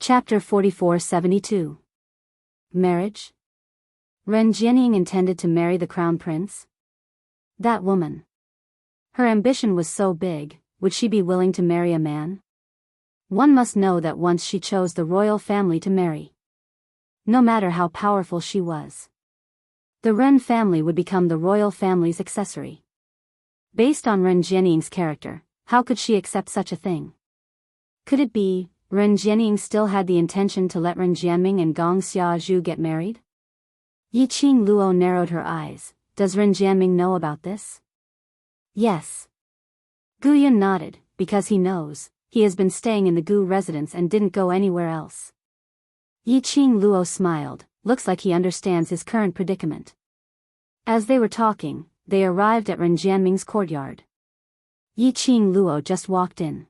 Chapter 4472. Marriage? Ren Jianying intended to marry the crown prince? That woman. Her ambition was so big, would she be willing to marry a man? One must know that once she chose the royal family to marry. No matter how powerful she was, the Ren family would become the royal family's accessory. Based on Ren Jianying's character, how could she accept such a thing? Could it be Ren Jianying still had the intention to let Ren Jianming and Gong Xiaozhu get married? Yi Qing Luo narrowed her eyes. Does Ren Jianming know about this? Yes. Gu Yun nodded, because he knows. He has been staying in the Gu residence and didn't go anywhere else. Yi Qing Luo smiled. Looks like he understands his current predicament. As they were talking, they arrived at Ren Jianming's courtyard. Yi Qing Luo just walked in.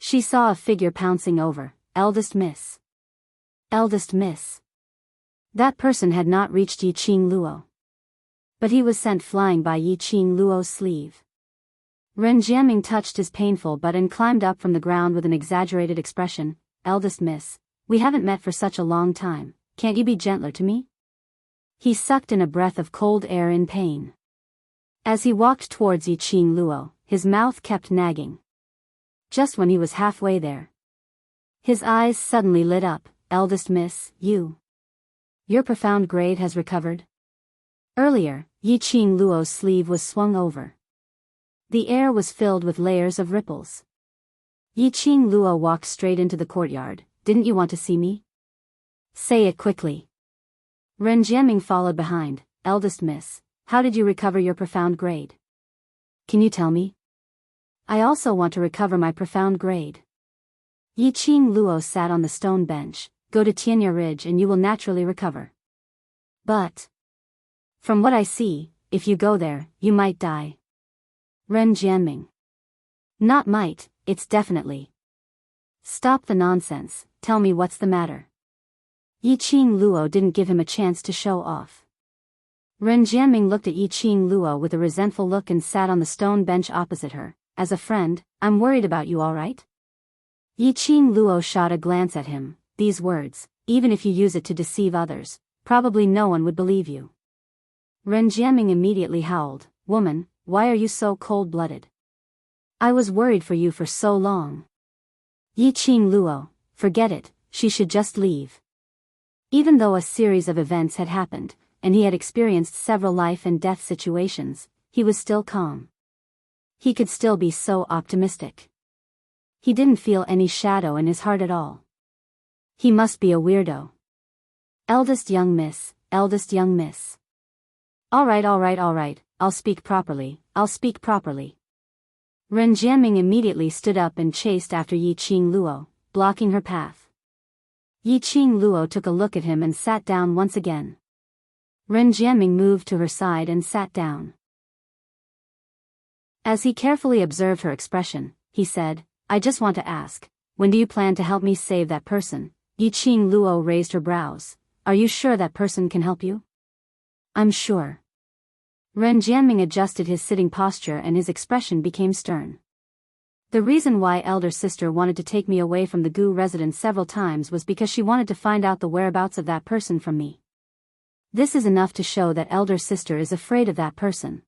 She saw a figure pouncing over. Eldest Miss. Eldest Miss. That person had not reached Yi Qing Luo. But he was sent flying by Yi Qing Luo's sleeve. Ren Jianming touched his painful butt and climbed up from the ground with an exaggerated expression. Eldest Miss, we haven't met for such a long time, can't you be gentler to me? He sucked in a breath of cold air in pain. As he walked towards Yi Qing Luo, his mouth kept nagging. Just when he was halfway there, his eyes suddenly lit up. Eldest Miss, your profound grade has recovered? Earlier, Yi Qing Luo's sleeve was swung over. The air was filled with layers of ripples. Yi Qing Luo walked straight into the courtyard. Didn't you want to see me? Say it quickly. Ren Jianming followed behind. Eldest Miss, how did you recover your profound grade? Can you tell me? I also want to recover my profound grade. Yi Qing Luo sat on the stone bench. Go to Tianya Ridge and you will naturally recover. But from what I see, if you go there, you might die. Ren Jianming. Not might, it's definitely. Stop the nonsense, tell me what's the matter. Yi Qing Luo didn't give him a chance to show off. Ren Jianming looked at Yi Qing Luo with a resentful look and sat on the stone bench opposite her. As a friend, I'm worried about you, alright? Yi Qing Luo shot a glance at him. These words, even if you use it to deceive others, probably no one would believe you. Ren Jianming immediately howled. Woman, why are you so cold-blooded? I was worried for you for so long. Yi Qing Luo, forget it, she should just leave. Even though a series of events had happened, and he had experienced several life and death situations, he was still calm. He could still be so optimistic. He didn't feel any shadow in his heart at all. He must be a weirdo. Eldest young miss, eldest young miss. Alright, I'll speak properly, Ren Jianming immediately stood up and chased after Yi Qing Luo, blocking her path. Yi Qing Luo took a look at him and sat down once again. Ren Jianming moved to her side and sat down. As he carefully observed her expression, he said, I just want to ask, when do you plan to help me save that person? Yi Qing Luo raised her brows. Are you sure that person can help you? I'm sure. Ren Jianming adjusted his sitting posture and his expression became stern. The reason why elder sister wanted to take me away from the Gu residence several times was because she wanted to find out the whereabouts of that person from me. This is enough to show that elder sister is afraid of that person.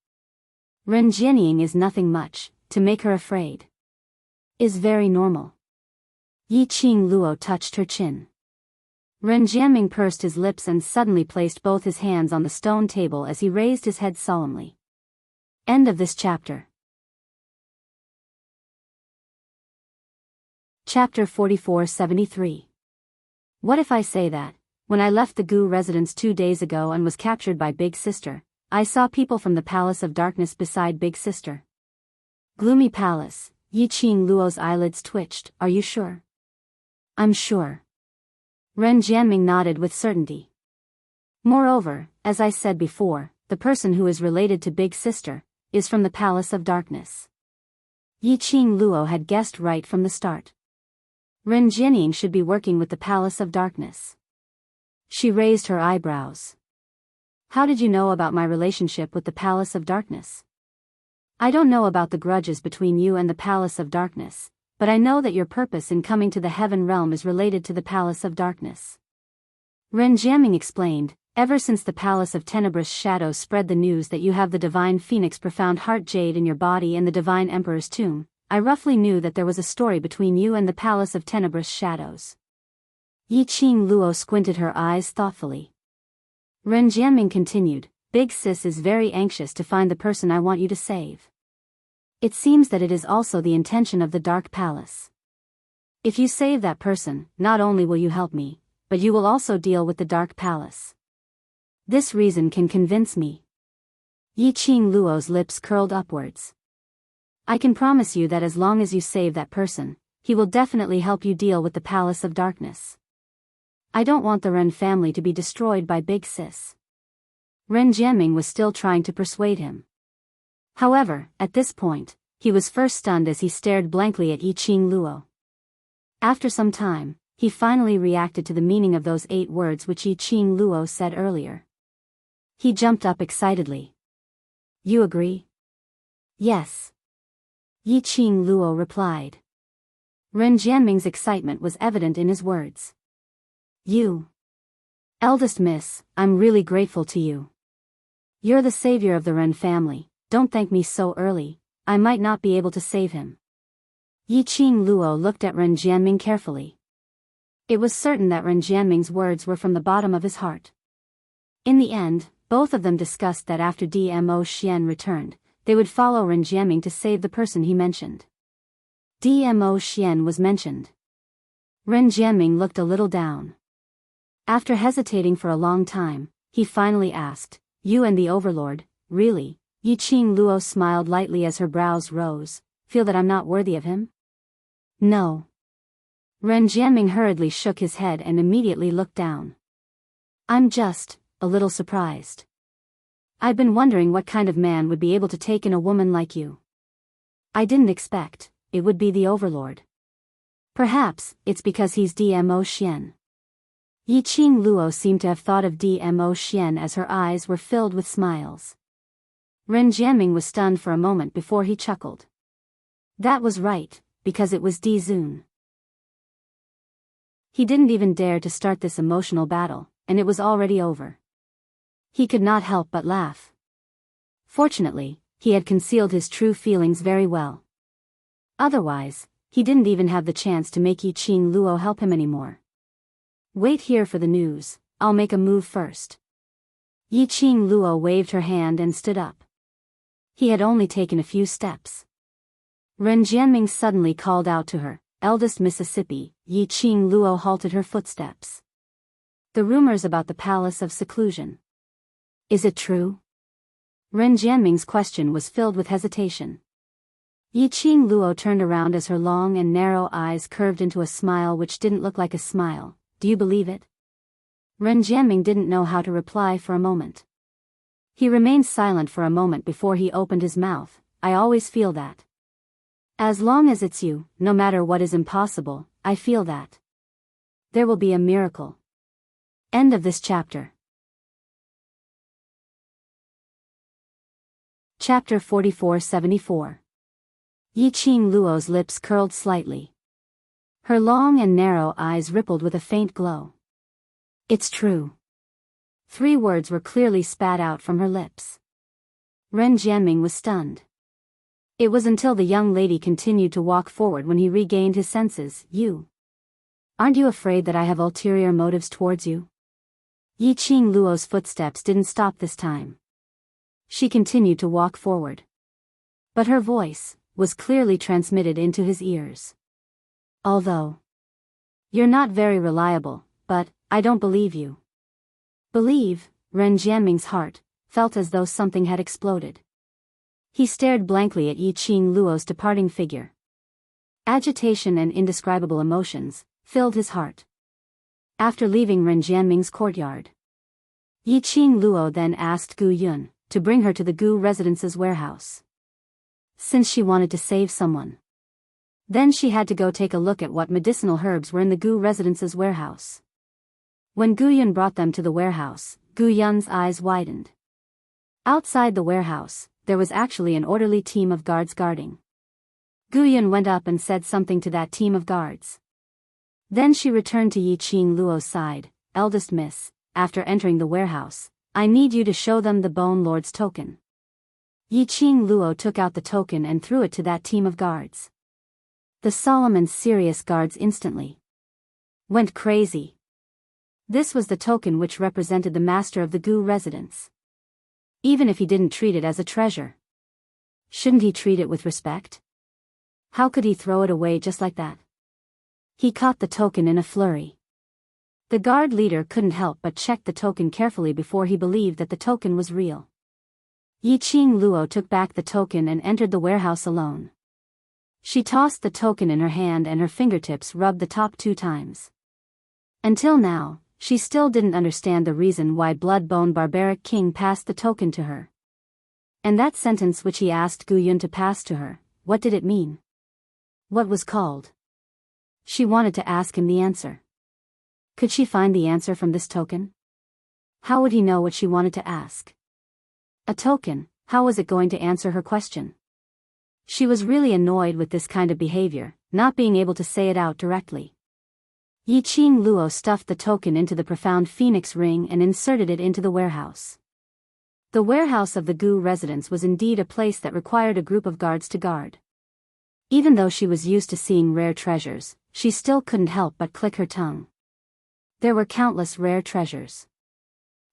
Ren Jianying is nothing much, to make her afraid is very normal. Yi Qing Luo touched her chin. Ren Jianming pursed his lips and suddenly placed both his hands on the stone table as he raised his head solemnly. End of this chapter. Chapter 4473. What if I say that, when I left the Gu residence 2 days ago and was captured by Big Sister, I saw people from the Palace of Darkness beside Big Sister? Gloomy Palace. Yi Qing Luo's eyelids twitched. Are you sure? I'm sure. Ren Jianming nodded with certainty. Moreover, as I said before, the person who is related to Big Sister is from the Palace of Darkness. Yi Qing Luo had guessed right from the start. Ren Jianying should be working with the Palace of Darkness. She raised her eyebrows. How did you know about my relationship with the Palace of Darkness? I don't know about the grudges between you and the Palace of Darkness, but I know that your purpose in coming to the heaven realm is related to the Palace of Darkness. Ren Jiaming explained, ever since the Palace of Tenebrous Shadows spread the news that you have the Divine Phoenix Profound Heart Jade in your body and the Divine Emperor's tomb, I roughly knew that there was a story between you and the Palace of Tenebrous Shadows. Yi Qing Luo squinted her eyes thoughtfully. Ren Jianming continued, Big Sis is very anxious to find the person I want you to save. It seems that it is also the intention of the Dark Palace. If you save that person, not only will you help me, but you will also deal with the Dark Palace. This reason can convince me. Yi Qing Luo's lips curled upwards. I can promise you that as long as you save that person, he will definitely help you deal with the Palace of Darkness. I don't want the Ren family to be destroyed by Big Sis. Ren Jianming was still trying to persuade him. However, at this point, he was first stunned as he stared blankly at Yi Qing Luo. After some time, he finally reacted to the meaning of those 8 words which Yi Qing Luo said earlier. He jumped up excitedly. You agree? Yes. Yi Qing Luo replied. Ren Jianming's excitement was evident in his words. You. Eldest Miss, I'm really grateful to you. You're the savior of the Ren family, don't thank me so early, I might not be able to save him. Yi Qing Luo looked at Ren Jianming carefully. It was certain that Ren Jianming's words were from the bottom of his heart. In the end, both of them discussed that after Dmo Xian returned, they would follow Ren Jianming to save the person he mentioned. Dmo Xian was mentioned. Ren Jianming looked a little down. After hesitating for a long time, he finally asked, You and the Overlord, really? Yi Qing Luo smiled lightly as her brows rose, feel that I'm not worthy of him? No. Ren Jianming hurriedly shook his head and immediately looked down. I'm just, a little surprised. I've been wondering what kind of man would be able to take in a woman like you. I didn't expect, it would be the Overlord. Perhaps, it's because he's Dmo Xian. Yi Qing Luo seemed to have thought of Dmo Xian as her eyes were filled with smiles. Ren Jianming was stunned for a moment before he chuckled. That was right, because it was Di Zun. He didn't even dare to start this emotional battle, and it was already over. He could not help but laugh. Fortunately, he had concealed his true feelings very well. Otherwise, he didn't even have the chance to make Yi Qing Luo help him anymore. Wait here for the news, I'll make a move first. Yi Qing Luo waved her hand and stood up. He had only taken a few steps. Ren Jianming suddenly called out to her, Eldest Mississippi. Yi Qing Luo halted her footsteps. The rumors about the Palace of Seclusion. Is it true? Ren Jianming's question was filled with hesitation. Yi Qing Luo turned around as her long and narrow eyes curved into a smile which didn't look like a smile. Do you believe it? Ren Jianming didn't know how to reply for a moment. He remained silent for a moment before he opened his mouth. I always feel that. As long as it's you, no matter what is impossible, I feel that. There will be a miracle. End of this chapter. Chapter 4474. Yi Qing Luo's lips curled slightly. Her long and narrow eyes rippled with a faint glow. It's true. 3 words were clearly spat out from her lips. Ren Jianming was stunned. It was until the young lady continued to walk forward when he regained his senses. You. Aren't you afraid that I have ulterior motives towards you? Yi Qing Luo's footsteps didn't stop this time. She continued to walk forward. But her voice was clearly transmitted into his ears. Although you're not very reliable, but I don't believe you. Believe, Ren Jianming's heart felt as though something had exploded. He stared blankly at Yi Qing Luo's departing figure. Agitation and indescribable emotions filled his heart. After leaving Ren Jianming's courtyard, Yi Qing Luo then asked Gu Yun to bring her to the Gu residence's warehouse. Since she wanted to save someone, then she had to go take a look at what medicinal herbs were in the Gu residence's warehouse. When Gu Yun brought them to the warehouse, Gu Yun's eyes widened. Outside the warehouse, there was actually an orderly team of guards guarding. Gu Yun went up and said something to that team of guards. Then she returned to Yi Qing Luo's side. Eldest miss, after entering the warehouse, I need you to show them the Bone Lord's token. Yi Qing Luo took out the token and threw it to that team of guards. The solemn and serious guards instantly went crazy. This was the token which represented the master of the Gu residence. Even if he didn't treat it as a treasure, shouldn't he treat it with respect? How could he throw it away just like that? He caught the token in a flurry. The guard leader couldn't help but check the token carefully before he believed that the token was real. Yi Qing Luo took back the token and entered the warehouse alone. She tossed the token in her hand and her fingertips rubbed the top 2 times. Until now, she still didn't understand the reason why Bloodbone Barbaric King passed the token to her. And that sentence which he asked Gu Yun to pass to her, what did it mean? What was called? She wanted to ask him the answer. Could she find the answer from this token? How would he know what she wanted to ask? A token, how was it going to answer her question? She was really annoyed with this kind of behavior, not being able to say it out directly. Yi Qing Luo stuffed the token into the profound phoenix ring and inserted it into the warehouse. The warehouse of the Gu residence was indeed a place that required a group of guards to guard. Even though she was used to seeing rare treasures, she still couldn't help but click her tongue. There were countless rare treasures.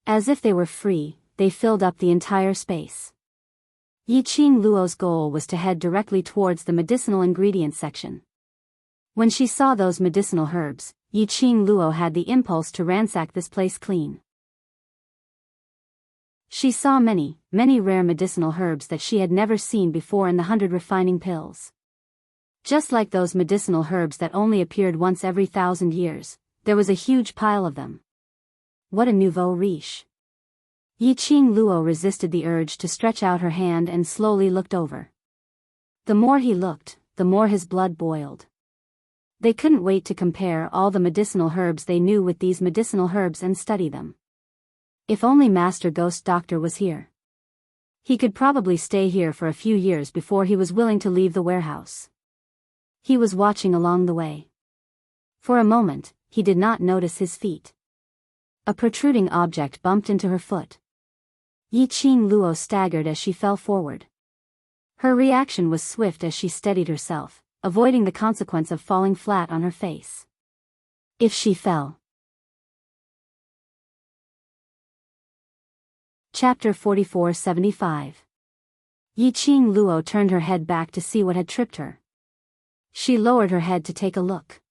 As if they were free, they filled up the entire space. Yi Qing Luo's goal was to head directly towards the medicinal ingredients section. When she saw those medicinal herbs, Yi Qing Luo had the impulse to ransack this place clean. She saw many, many rare medicinal herbs that she had never seen before in the 100 refining pills. Just like those medicinal herbs that only appeared once every 1,000 years, there was a huge pile of them. What a nouveau riche. Yi Qing Luo resisted the urge to stretch out her hand and slowly looked over. The more he looked, the more his blood boiled. They couldn't wait to compare all the medicinal herbs they knew with these medicinal herbs and study them. If only Master Ghost Doctor was here. He could probably stay here for a few years before he was willing to leave the warehouse. He was watching along the way. For a moment, he did not notice his feet. A protruding object bumped into her foot. Yi Qing Luo staggered as she fell forward. Her reaction was swift as she steadied herself, avoiding the consequence of falling flat on her face. If she fell. Chapter 4475. Yi Qing Luo turned her head back to see what had tripped her. She lowered her head to take a look.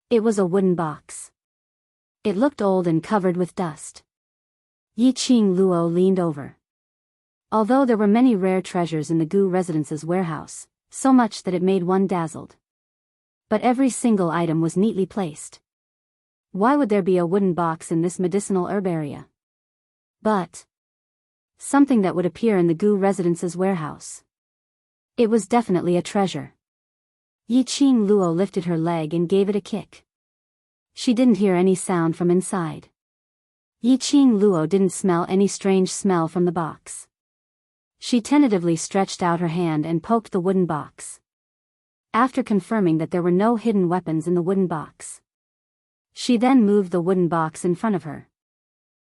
It was a wooden box. It looked old and covered with dust. Yi Qing Luo leaned over. Although there were many rare treasures in the Gu residence's warehouse, so much that it made one dazzled. But every single item was neatly placed. Why would there be a wooden box in this medicinal herbaria? But something that would appear in the Gu residence's warehouse. It was definitely a treasure. Yi Qing Luo lifted her leg and gave it a kick. She didn't hear any sound from inside. Yi Qing Luo didn't smell any strange smell from the box. She tentatively stretched out her hand and poked the wooden box. After confirming that there were no hidden weapons in the wooden box, she then moved the wooden box in front of her.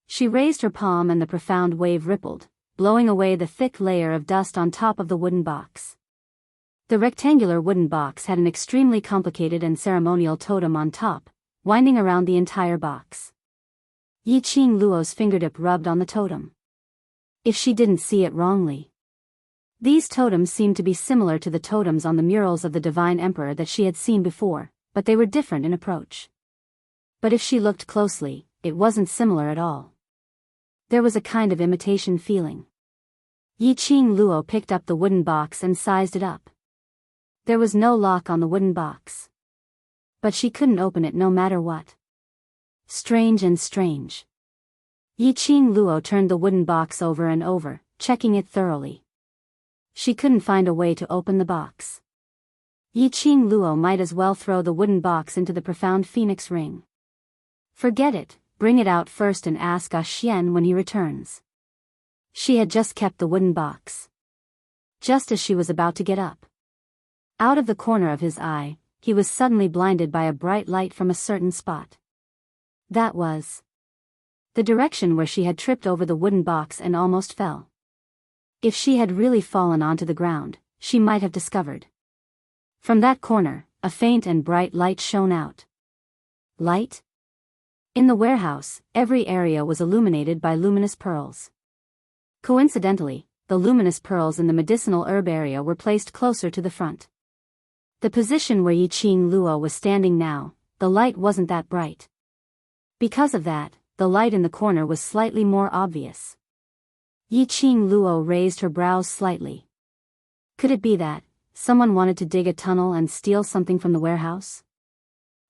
She raised her palm and the profound wave rippled, blowing away the thick layer of dust on top of the wooden box. The rectangular wooden box had an extremely complicated and ceremonial totem on top, winding around the entire box. Yi Qing Luo's fingertip rubbed on the totem. If she didn't see it wrongly. These totems seemed to be similar to the totems on the murals of the Divine Emperor that she had seen before, but they were different in approach. But if she looked closely, it wasn't similar at all. There was a kind of imitation feeling. Yi Qing Luo picked up the wooden box and sized it up. There was no lock on the wooden box. But she couldn't open it no matter what. Strange and strange. Yi Qing Luo turned the wooden box over and over, checking it thoroughly. She couldn't find a way to open the box. Yi Qing Luo might as well throw the wooden box into the profound phoenix ring. Forget it, bring it out first and ask Xian when he returns. She had just kept the wooden box. Just as she was about to get up, Out of the corner of his eye, he was suddenly blinded by a bright light from a certain spot. That was the direction where she had tripped over the wooden box and almost fell. If she had really fallen onto the ground, she might have discovered. From that corner, a faint and bright light shone out. Light? In the warehouse, every area was illuminated by luminous pearls. Coincidentally, the luminous pearls in the medicinal herb area were placed closer to the front. The position where Yiqing Luo was standing now, the light wasn't that bright. Because of that, the light in the corner was slightly more obvious. Yiqing Luo raised her brows slightly. Could it be that someone wanted to dig a tunnel and steal something from the warehouse?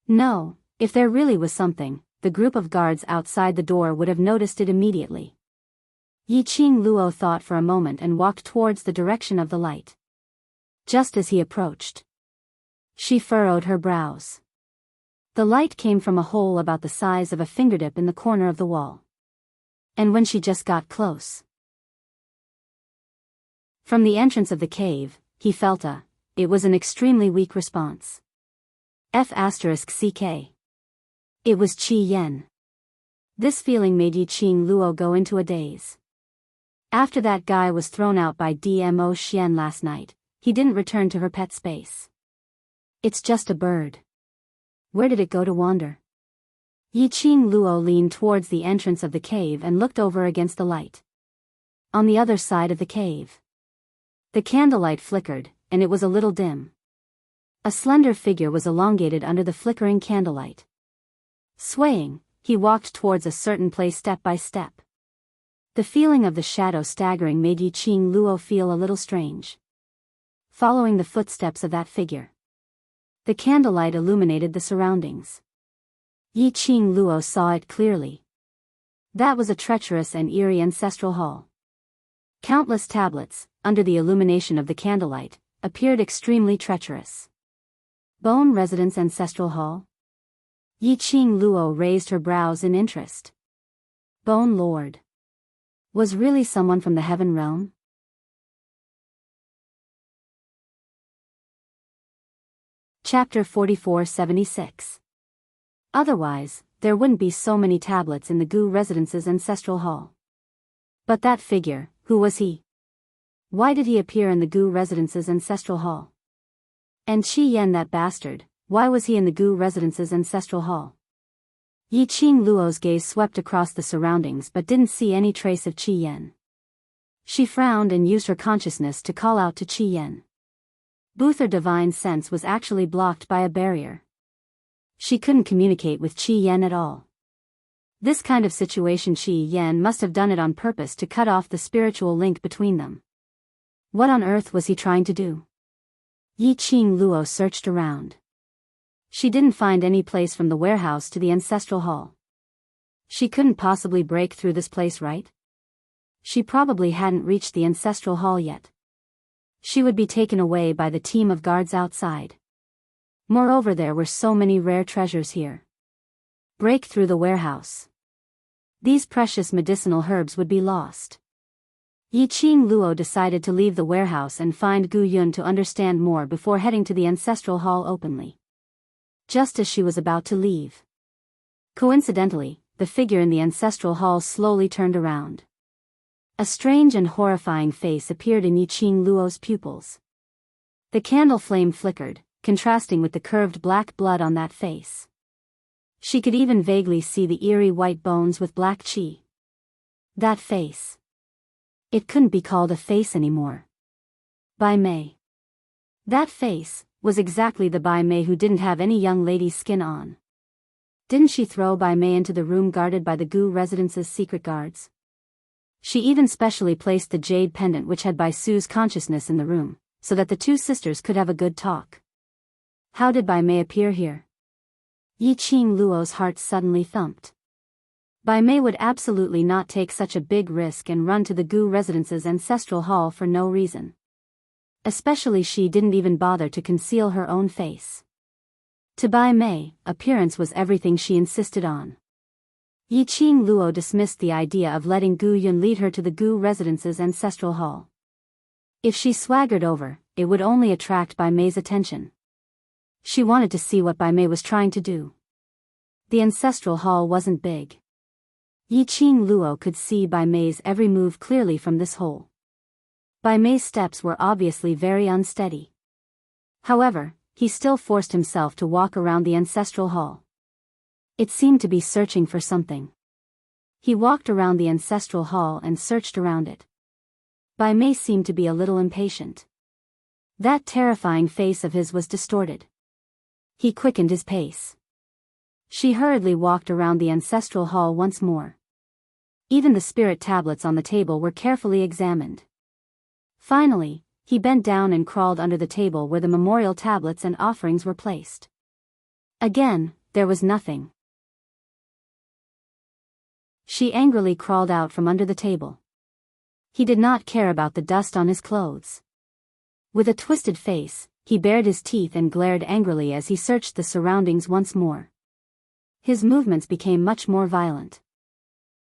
No, if there really was something, the group of guards outside the door would have noticed it immediately. Yiqing Luo thought for a moment and walked towards the direction of the light. Just as he approached, she furrowed her brows. The light came from a hole about the size of a fingertip in the corner of the wall. And when she just got close, from the entrance of the cave, he felt it was an extremely weak response. F***CK. It was Qi Yen. This feeling made Yiqing Luo go into a daze. After that guy was thrown out by Dmo Xian last night, he didn't return to her pet space. It's just a bird. Where did it go to wander? Yiqing Luo leaned towards the entrance of the cave and looked over against the light. On the other side of the cave, the candlelight flickered, and it was a little dim. A slender figure was elongated under the flickering candlelight. Swaying, he walked towards a certain place step by step. The feeling of the shadow staggering made Yiqing Luo feel a little strange. Following the footsteps of that figure, the candlelight illuminated the surroundings. Yiqing Luo saw it clearly. That was a treacherous and eerie ancestral hall. Countless tablets, under the illumination of the candlelight, appeared extremely treacherous. Bone Residence Ancestral Hall? Yiqing Luo raised her brows in interest. Bone Lord. Was really someone from the heaven realm? Chapter 4476. Otherwise, there wouldn't be so many tablets in the Gu Residence's Ancestral Hall. But that figure, who was he? Why did he appear in the Gu Residence's Ancestral Hall? And Qi Yen, that bastard, why was he in the Gu Residence's Ancestral Hall? Yiqing Luo's gaze swept across the surroundings but didn't see any trace of Qi Yen. She frowned and used her consciousness to call out to Qi Yen. Both her divine sense was actually blocked by a barrier. She couldn't communicate with Qi Yen at all. This kind of situation, Qi Yen must have done it on purpose to cut off the spiritual link between them. What on earth was he trying to do? Yiqing Luo searched around. She didn't find any place from the warehouse to the Ancestral Hall. She couldn't possibly break through this place, right? She probably hadn't reached the Ancestral Hall yet. She would be taken away by the team of guards outside. Moreover, there were so many rare treasures here. Break through the warehouse. These precious medicinal herbs would be lost. Yiqing Luo decided to leave the warehouse and find Gu Yun to understand more before heading to the Ancestral Hall openly. Just as she was about to leave, coincidentally, the figure in the Ancestral Hall slowly turned around. A strange and horrifying face appeared in Yiqing Luo's pupils. The candle flame flickered, contrasting with the curved black blood on that face. She could even vaguely see the eerie white bones with black qi. That face. It couldn't be called a face anymore. Bai Mei. That face was exactly the Bai Mei who didn't have any young lady's skin on. Didn't she throw Bai Mei into the room guarded by the Gu Residence's secret guards? She even specially placed the jade pendant which had Bai Su's consciousness in the room, so that the two sisters could have a good talk. How did Bai Mei appear here? Yiqing Luo's heart suddenly thumped. Bai Mei would absolutely not take such a big risk and run to the Gu Residence's Ancestral Hall for no reason. Especially she didn't even bother to conceal her own face. To Bai Mei, appearance was everything she insisted on. Yiqing Luo dismissed the idea of letting Gu Yun lead her to the Gu Residence's Ancestral Hall. If she swaggered over, it would only attract Bai Mei's attention. She wanted to see what Bai Mei was trying to do. The ancestral hall wasn't big. Yi Qing Luo could see Bai Mei's every move clearly from this hole. Bai Mei's steps were obviously very unsteady. However, he still forced himself to walk around the ancestral hall. It seemed to be searching for something. He walked around the ancestral hall and searched around it. Bai Mei seemed to be a little impatient. That terrifying face of his was distorted. He quickened his pace. She hurriedly walked around the ancestral hall once more. Even the spirit tablets on the table were carefully examined. Finally, he bent down and crawled under the table where the memorial tablets and offerings were placed. Again, there was nothing. She angrily crawled out from under the table. He did not care about the dust on his clothes. With a twisted face, he bared his teeth and glared angrily as he searched the surroundings once more. His movements became much more violent.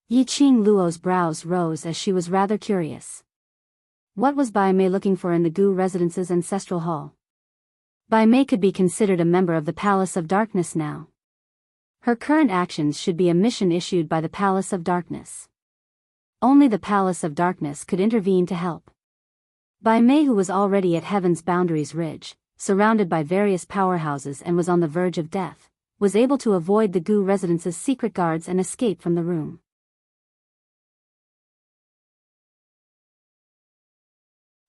Yi Qing Luo's brows rose as she was rather curious. What was Bai Mei looking for in the Gu residence's ancestral hall? Bai Mei could be considered a member of the Palace of Darkness now. Her current actions should be a mission issued by the Palace of Darkness. Only the Palace of Darkness could intervene to help. Bai Mei, who was already at Heaven's Boundaries Ridge, surrounded by various powerhouses and was on the verge of death, was able to avoid the Gu residence's secret guards and escape from the room.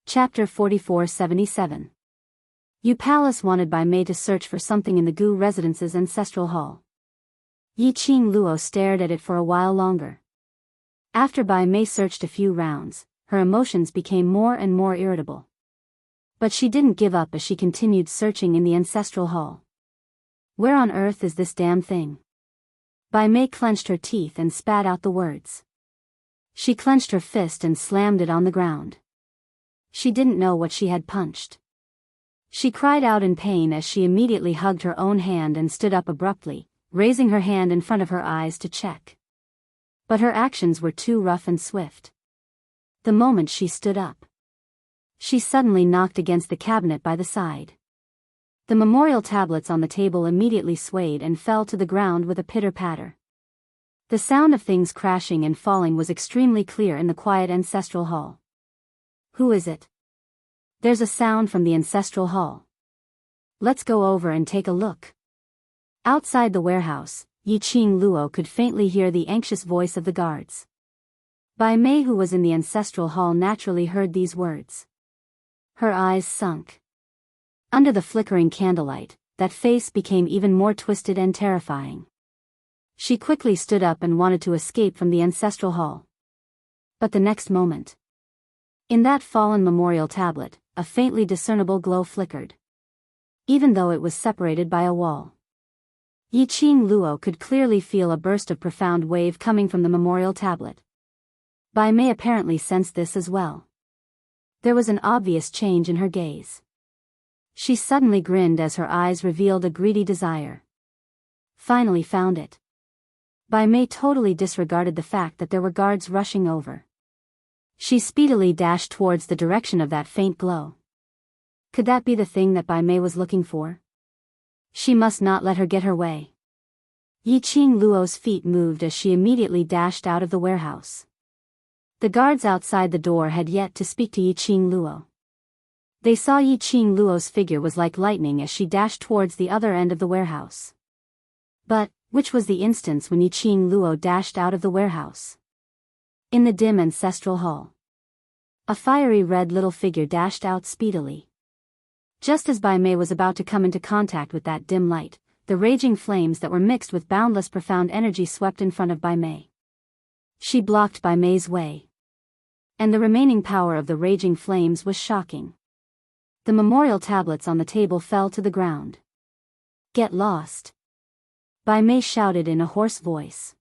Chapter 4477. Yu Palace wanted Bai Mei to search for something in the Gu residence's ancestral hall. Yi Qing Luo stared at it for a while longer. After Bai Mei searched a few rounds, her emotions became more and more irritable. But she didn't give up as she continued searching in the ancestral hall. Where on earth is this damn thing? Bai Mei clenched her teeth and spat out the words. She clenched her fist and slammed it on the ground. She didn't know what she had punched. She cried out in pain as she immediately hugged her own hand and stood up abruptly, raising her hand in front of her eyes to check. But her actions were too rough and swift. The moment she stood up, she suddenly knocked against the cabinet by the side. The memorial tablets on the table immediately swayed and fell to the ground with a pitter-patter. The sound of things crashing and falling was extremely clear in the quiet ancestral hall. Who is it? There's a sound from the ancestral hall. Let's go over and take a look. Outside the warehouse, Yi Qing Luo could faintly hear the anxious voice of the guards. Bai Mei, who was in the ancestral hall, naturally heard these words. Her eyes sunk. Under the flickering candlelight, that face became even more twisted and terrifying. She quickly stood up and wanted to escape from the ancestral hall. But the next moment, in that fallen memorial tablet, a faintly discernible glow flickered. Even though it was separated by a wall. Yi Qing Luo could clearly feel a burst of profound wave coming from the memorial tablet. Bai Mei apparently sensed this as well. There was an obvious change in her gaze. She suddenly grinned as her eyes revealed a greedy desire. Finally found it. Bai Mei totally disregarded the fact that there were guards rushing over. She speedily dashed towards the direction of that faint glow. Could that be the thing that Bai Mei was looking for? She must not let her get her way. Yi Qing Luo's feet moved as she immediately dashed out of the warehouse. The guards outside the door had yet to speak to Yi Qing Luo. They saw Yi Qing Luo's figure was like lightning as she dashed towards the other end of the warehouse. But, which was the instance when Yi Qing Luo dashed out of the warehouse? In the dim ancestral hall. A fiery red little figure dashed out speedily. Just as Bai Mei was about to come into contact with that dim light, the raging flames that were mixed with boundless profound energy swept in front of Bai Mei. She blocked Bai Mei's way. And the remaining power of the raging flames was shocking. The memorial tablets on the table fell to the ground. Get lost. Bai Mei shouted in a hoarse voice.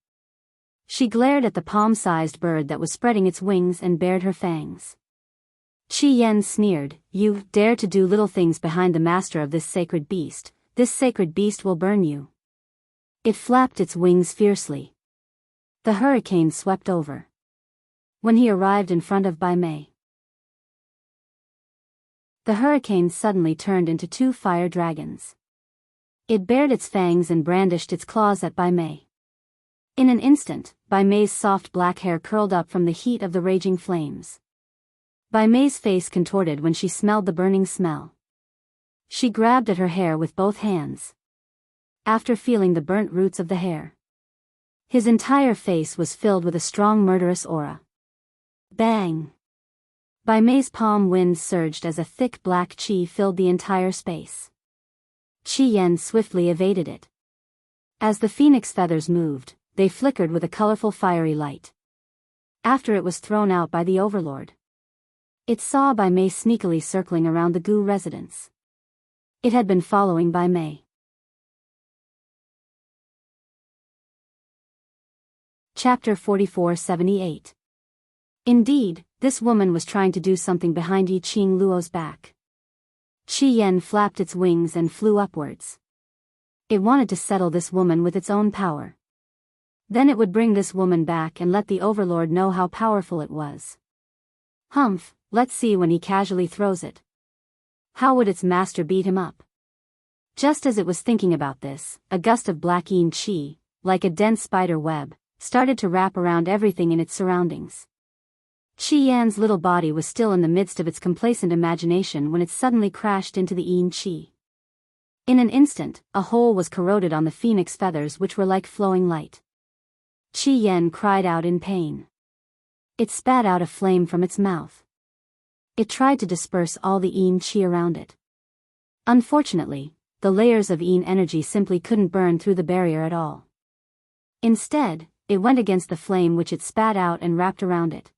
She glared at the palm-sized bird that was spreading its wings and bared her fangs. Qi Yan sneered, "You dare to do little things behind the master of this sacred beast. This sacred beast will burn you." It flapped its wings fiercely. The hurricane swept over. When he arrived in front of Bai Mei, The hurricane suddenly turned into two fire dragons. It bared its fangs and brandished its claws at Bai Mei. In an instant, Bai Mei's soft black hair curled up from the heat of the raging flames. Bai Mei's face contorted when she smelled the burning smell. She grabbed at her hair with both hands. After feeling the burnt roots of the hair, his entire face was filled with a strong murderous aura. Bang! Bai Mei's palm winds surged as a thick black qi filled the entire space. Qi Yan swiftly evaded it. As the phoenix feathers moved, they flickered with a colorful fiery light. After it was thrown out by the overlord, it saw Bai Mei sneakily circling around the Gu residence. It had been following Bai Mei. Chapter 4478. Indeed, this woman was trying to do something behind Yi Qing Luo's back. Qi Yan flapped its wings and flew upwards. It wanted to settle this woman with its own power. Then it would bring this woman back and let the overlord know how powerful it was. Humph, let's see when he casually throws it. How would its master beat him up? Just as it was thinking about this, a gust of black yin qi, like a dense spider web, started to wrap around everything in its surroundings. Qi Yan's little body was still in the midst of its complacent imagination when it suddenly crashed into the yin qi. In an instant, a hole was corroded on the phoenix feathers which were like flowing light. Qi Yan cried out in pain. It spat out a flame from its mouth. It tried to disperse all the yin qi around it. Unfortunately, the layers of yin energy simply couldn't burn through the barrier at all. Instead, it went against the flame which it spat out and wrapped around it.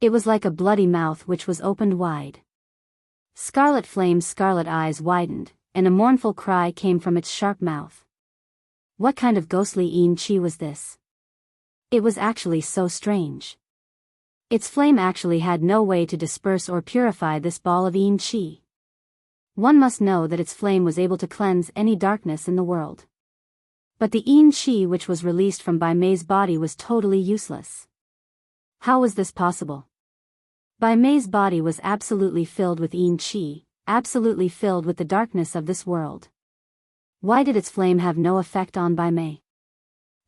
It was like a bloody mouth which was opened wide. Scarlet Flame's scarlet eyes widened, and a mournful cry came from its sharp mouth. What kind of ghostly yin qi was this? It was actually so strange. Its flame actually had no way to disperse or purify this ball of yin qi. One must know that its flame was able to cleanse any darkness in the world. But the yin qi which was released from Bai Mei's body was totally useless. How was this possible? Bai Mei's body was absolutely filled with yin qi, absolutely filled with the darkness of this world. Why did its flame have no effect on Bai Mei?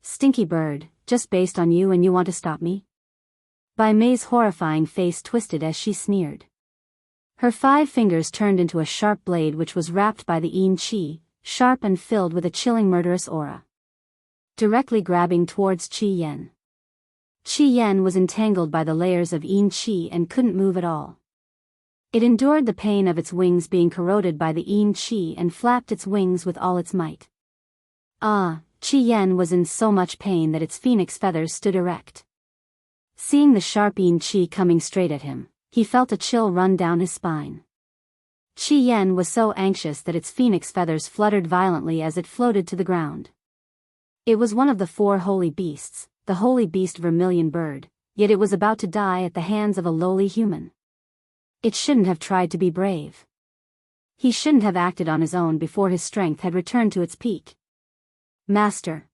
Stinky bird, just based on you and you want to stop me? Bai Mei's horrifying face twisted as she sneered. Her 5 fingers turned into a sharp blade which was wrapped by the yin qi, sharp and filled with a chilling murderous aura. Directly grabbing towards Qi Yan. Qi Yan was entangled by the layers of yin qi and couldn't move at all. It endured the pain of its wings being corroded by the yin qi and flapped its wings with all its might. Qi Yan was in so much pain that its phoenix feathers stood erect. Seeing the sharp yin qi coming straight at him, he felt a chill run down his spine. Qi Yan was so anxious that its phoenix feathers fluttered violently as it floated to the ground. It was one of the 4 holy beasts, the holy beast vermilion bird, yet it was about to die at the hands of a lowly human. It shouldn't have tried to be brave. He shouldn't have acted on his own before his strength had returned to its peak. Master!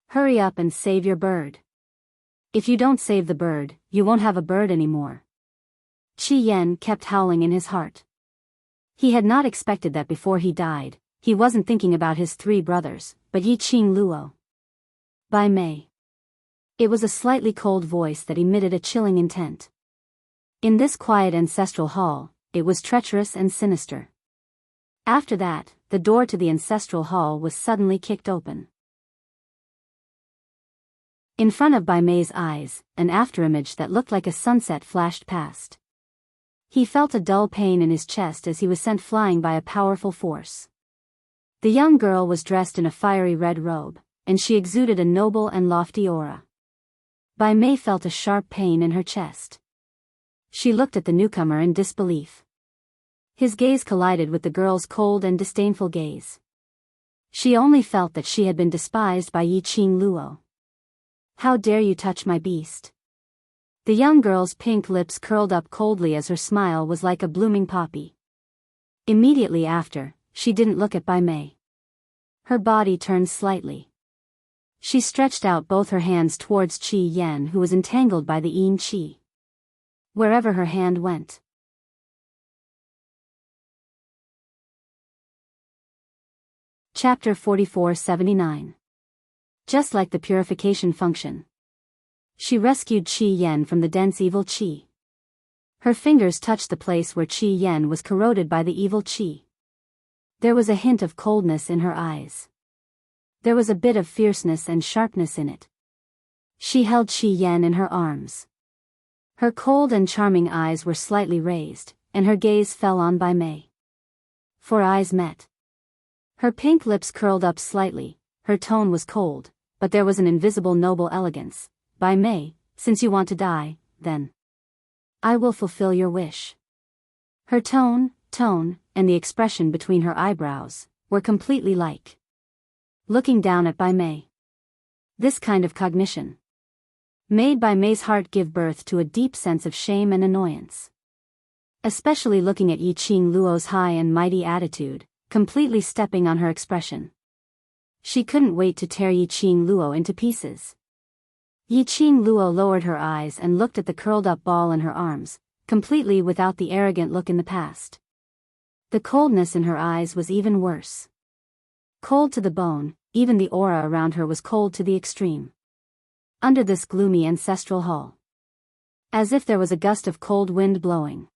Hurry up and save your bird. If you don't save the bird, you won't have a bird anymore. Qi Yan kept howling in his heart. He had not expected that before he died. He wasn't thinking about his 3 brothers, but Yi Qing Luo. Bai Mei. It was a slightly cold voice that emitted a chilling intent. In this quiet ancestral hall, it was treacherous and sinister. After that, the door to the ancestral hall was suddenly kicked open. In front of Bai Mei's eyes, an afterimage that looked like a sunset flashed past. He felt a dull pain in his chest as he was sent flying by a powerful force. The young girl was dressed in a fiery red robe, and she exuded a noble and lofty aura. Bai Mei felt a sharp pain in her chest. She looked at the newcomer in disbelief. His gaze collided with the girl's cold and disdainful gaze. She only felt that she had been despised by Yi Qing Luo. How dare you touch my beast? The young girl's pink lips curled up coldly as her smile was like a blooming poppy. Immediately after, she didn't look at Bai Mei. Her body turned slightly. She stretched out both her hands towards Qi Yan, who was entangled by the yin qi. Wherever her hand went, Chapter 4479. Just like the purification function. She rescued Qi Yan from the dense evil qi. Her fingers touched the place where Qi Yan was corroded by the evil qi. There was a hint of coldness in her eyes. There was a bit of fierceness and sharpness in it. She held Qi Yan in her arms. Her cold and charming eyes were slightly raised, and her gaze fell on Bai Mei. Four eyes met. Her pink lips curled up slightly, her tone was cold, but there was an invisible noble elegance. Bai Mei, since you want to die, then I will fulfill your wish. Her tone, and the expression between her eyebrows, were completely like looking down at Bai Mei. This kind of cognition made Bai Mei's heart give birth to a deep sense of shame and annoyance. Especially looking at Yi Qing Luo's high and mighty attitude, completely stepping on her expression. She couldn't wait to tear Yi Qing Luo into pieces. Yi Qing Luo lowered her eyes and looked at the curled-up ball in her arms, completely without the arrogant look in the past. The coldness in her eyes was even worse. Cold to the bone, even the aura around her was cold to the extreme. Under this gloomy ancestral hall. As if there was a gust of cold wind blowing.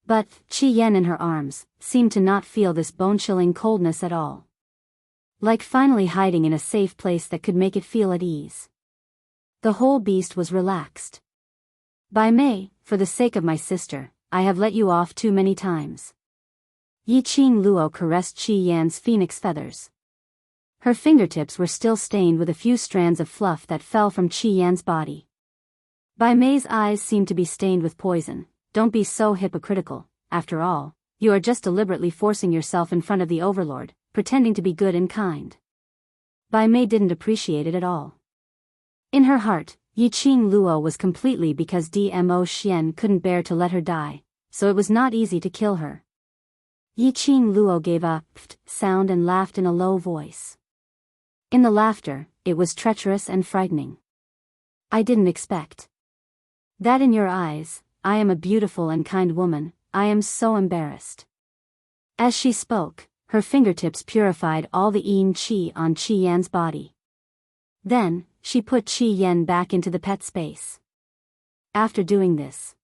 But, Qi Yan in her arms, seemed to not feel this bone-chilling coldness at all. Like finally hiding in a safe place that could make it feel at ease. The whole beast was relaxed. Bai Mei, for the sake of my sister, I have let you off too many times. Yi Qing Luo caressed Qi Yan's phoenix feathers. Her fingertips were still stained with a few strands of fluff that fell from Qi Yan's body. Bai Mei's eyes seemed to be stained with poison. Don't be so hypocritical, after all, you are just deliberately forcing yourself in front of the overlord, pretending to be good and kind. Bai Mei didn't appreciate it at all. In her heart, Yi Qing Luo was completely because Dmo Xian couldn't bear to let her die, so it was not easy to kill her. Yi Qing Luo gave a pft sound and laughed in a low voice. In the laughter, it was treacherous and frightening. I didn't expect that in your eyes. I am a beautiful and kind woman, I am so embarrassed. As she spoke, her fingertips purified all the yin qi on Qi Yan's body. Then, she put Qi Yan back into the pet space. After doing this,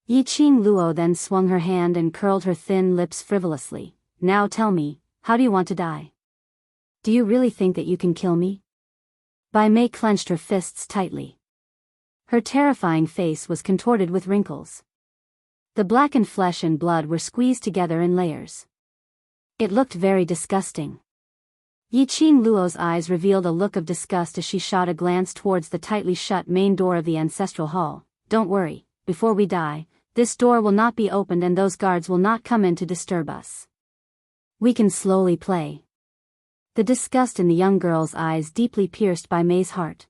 Yi Qing Luo then swung her hand and curled her thin lips frivolously. Now tell me, how do you want to die? Do you really think that you can kill me? Bai Mei clenched her fists tightly. Her terrifying face was contorted with wrinkles. The blackened flesh and blood were squeezed together in layers. It looked very disgusting. Yi Qing Luo's eyes revealed a look of disgust as she shot a glance towards the tightly shut main door of the ancestral hall. Don't worry, before we die, this door will not be opened and those guards will not come in to disturb us. We can slowly play. The disgust in the young girl's eyes deeply pierced Bai Mei's heart.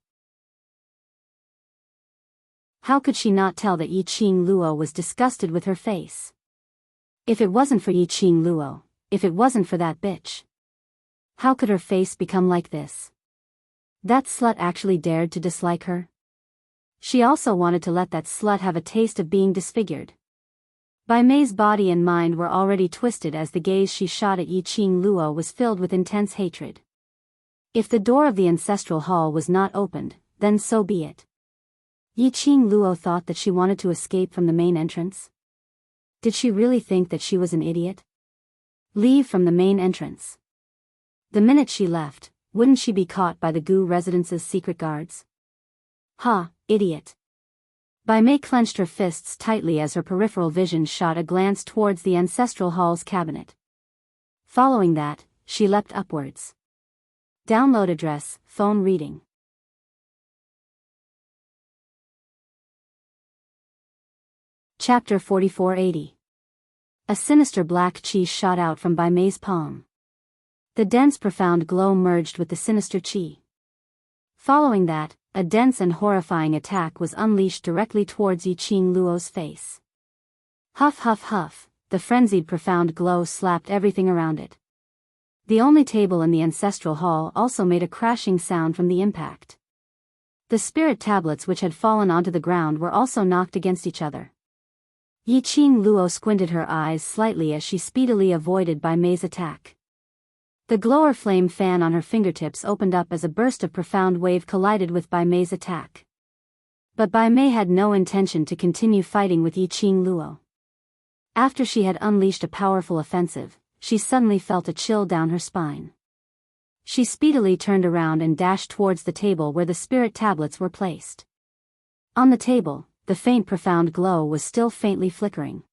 How could she not tell that Yi Qing Luo was disgusted with her face? If it wasn't for Yi Qing Luo, if it wasn't for that bitch. How could her face become like this? That slut actually dared to dislike her? She also wanted to let that slut have a taste of being disfigured. Bai Mei's body and mind were already twisted as the gaze she shot at Yi Qing Luo was filled with intense hatred. If the door of the ancestral hall was not opened, then so be it. Yi Qing Luo thought that she wanted to escape from the main entrance. Did she really think that she was an idiot? Leave from the main entrance. The minute she left, wouldn't she be caught by the Gu residence's secret guards? Ha, idiot. Bai Mei clenched her fists tightly as her peripheral vision shot a glance towards the ancestral hall's cabinet. Following that, she leapt upwards. Download address, phone reading. Chapter 4480. A sinister black chi shot out from Bai Mei's palm. The dense profound glow merged with the sinister chi. Following that, a dense and horrifying attack was unleashed directly towards Yi Qing Luo's face. Huff huff huff, the frenzied profound glow slapped everything around it. The only table in the ancestral hall also made a crashing sound from the impact. The spirit tablets which had fallen onto the ground were also knocked against each other. Yi Qing Luo squinted her eyes slightly as she speedily avoided Bai Mei's attack. The glower flame fan on her fingertips opened up as a burst of profound wave collided with Bai Mei's attack. But Bai Mei had no intention to continue fighting with Yi Qing Luo. After she had unleashed a powerful offensive, she suddenly felt a chill down her spine. She speedily turned around and dashed towards the table where the spirit tablets were placed. On the table, the faint profound glow was still faintly flickering.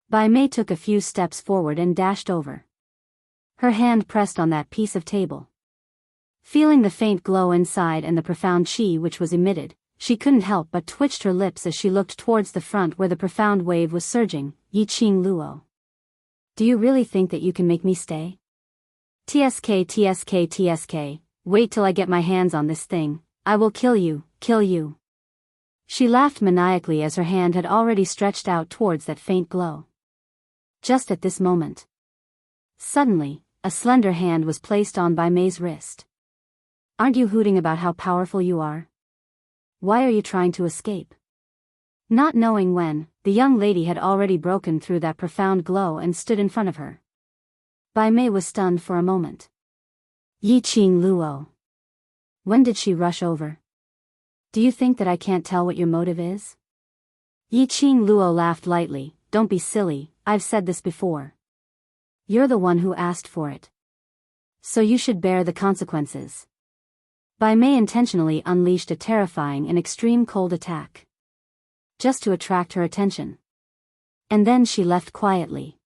Bai Mei took a few steps forward and dashed over. Her hand pressed on that piece of table. Feeling the faint glow inside and the profound qi which was emitted, she couldn't help but twitched her lips as she looked towards the front where the profound wave was surging. Yi Qing Luo. Do you really think that you can make me stay? TSK TSK TSK, wait till I get my hands on this thing, I will kill you, kill you. She laughed maniacally as her hand had already stretched out towards that faint glow. Just at this moment. Suddenly, a slender hand was placed on Bai Mei's wrist. Aren't you hooting about how powerful you are? Why are you trying to escape? Not knowing when, the young lady had already broken through that profound glow and stood in front of her. Bai Mei was stunned for a moment. Yi Qing Luo. When did she rush over? Do you think that I can't tell what your motive is? Yi Qing Luo laughed lightly. Don't be silly, I've said this before. You're the one who asked for it. So you should bear the consequences. Bai Mei intentionally unleashed a terrifying and extreme cold attack. Just to attract her attention. And then she left quietly.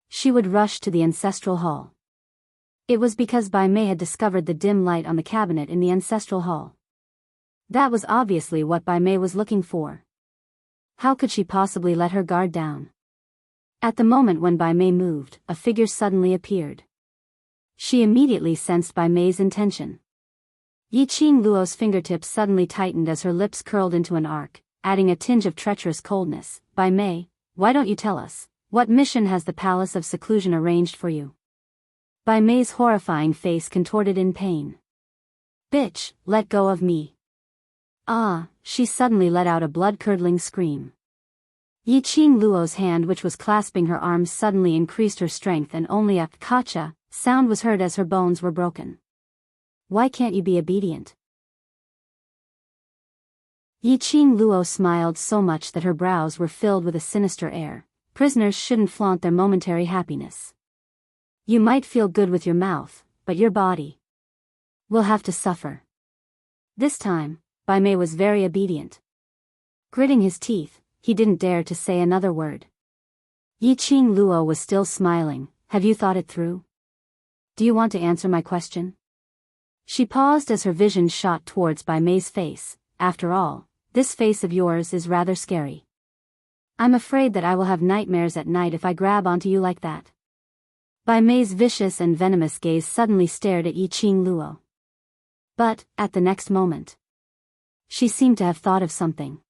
She would rush to the ancestral hall. It was because Bai Mei had discovered the dim light on the cabinet in the ancestral hall. That was obviously what Bai Mei was looking for. How could she possibly let her guard down? At the moment when Bai Mei moved, a figure suddenly appeared. She immediately sensed Bai Mei's intention. Yi Qing Luo's fingertips suddenly tightened as her lips curled into an arc, adding a tinge of treacherous coldness. Bai Mei, why don't you tell us, what mission has the Palace of Seclusion arranged for you? Bai Mei's horrifying face contorted in pain. Bitch, let go of me. Ah, she suddenly let out a blood-curdling scream. Yi Qing Luo's hand which was clasping her arms suddenly increased her strength and only a "kacha" sound was heard as her bones were broken. Why can't you be obedient? Yi Qing Luo smiled so much that her brows were filled with a sinister air. Prisoners shouldn't flaunt their momentary happiness. You might feel good with your mouth, but your body will have to suffer. This time, Bai Mei was very obedient. Gritting his teeth, he didn't dare to say another word. Yi Qing Luo was still smiling. Have you thought it through? Do you want to answer my question? She paused as her vision shot towards Bai Mei's face. After all, this face of yours is rather scary. I'm afraid that I will have nightmares at night if I grab onto you like that. Bai Mei's vicious and venomous gaze suddenly stared at Yi Qing Luo. But, at the next moment, she seemed to have thought of something.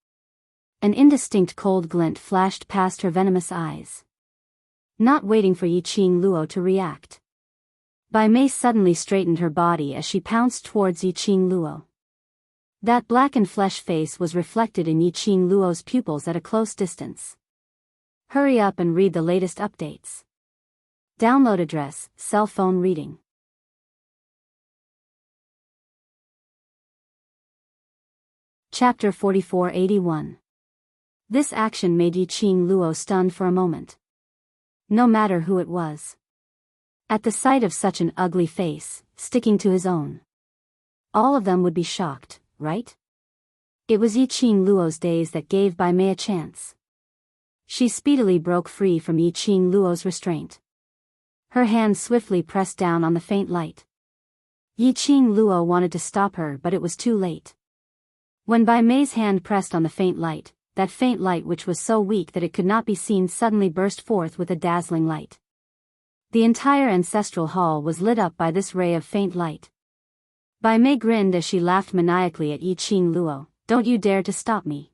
An indistinct cold glint flashed past her venomous eyes. Not waiting for Yi Qing Luo to react, Bai Mei suddenly straightened her body as she pounced towards Yi Qing Luo. That blackened flesh face was reflected in Yi Qing Luo's pupils at a close distance. Hurry up and read the latest updates. Download address, cell phone reading. Chapter 4481. This action made Yi Qing Luo stunned for a moment. No matter who it was. At the sight of such an ugly face, sticking to his own, all of them would be shocked, right? It was Yi Qing Luo's days that gave Bai Mei a chance. She speedily broke free from Yi Qing Luo's restraint. Her hand swiftly pressed down on the faint light. Yi Qing Luo wanted to stop her but it was too late. When Bai Mei's hand pressed on the faint light, that faint light which was so weak that it could not be seen suddenly burst forth with a dazzling light. The entire ancestral hall was lit up by this ray of faint light. Bai Mei grinned as she laughed maniacally at Yi Qing Luo. Don't you dare to stop me.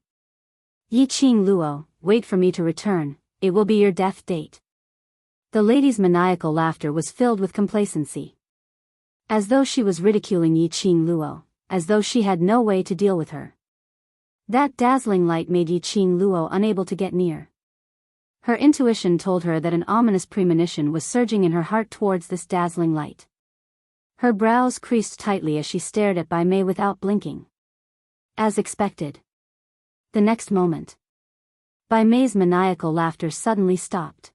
Yi Qing Luo, wait for me to return, it will be your death date. The lady's maniacal laughter was filled with complacency. As though she was ridiculing Yi Qing Luo, as though she had no way to deal with her. That dazzling light made Yi Qing Luo unable to get near. Her intuition told her that an ominous premonition was surging in her heart towards this dazzling light. Her brows creased tightly as she stared at Bai Mei without blinking. As expected. The next moment, Bai Mei's maniacal laughter suddenly stopped.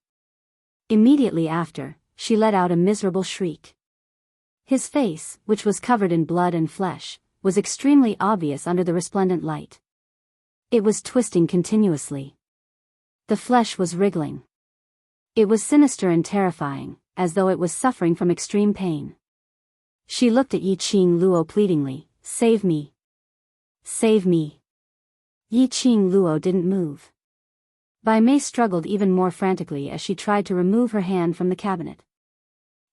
Immediately after, she let out a miserable shriek. His face, which was covered in blood and flesh, was extremely obvious under the resplendent light. It was twisting continuously. The flesh was wriggling. It was sinister and terrifying, as though it was suffering from extreme pain. She looked at Yi Qing Luo pleadingly, "Save me. Save me." Yi Qing Luo didn't move. Bai Mei struggled even more frantically as she tried to remove her hand from the cabinet.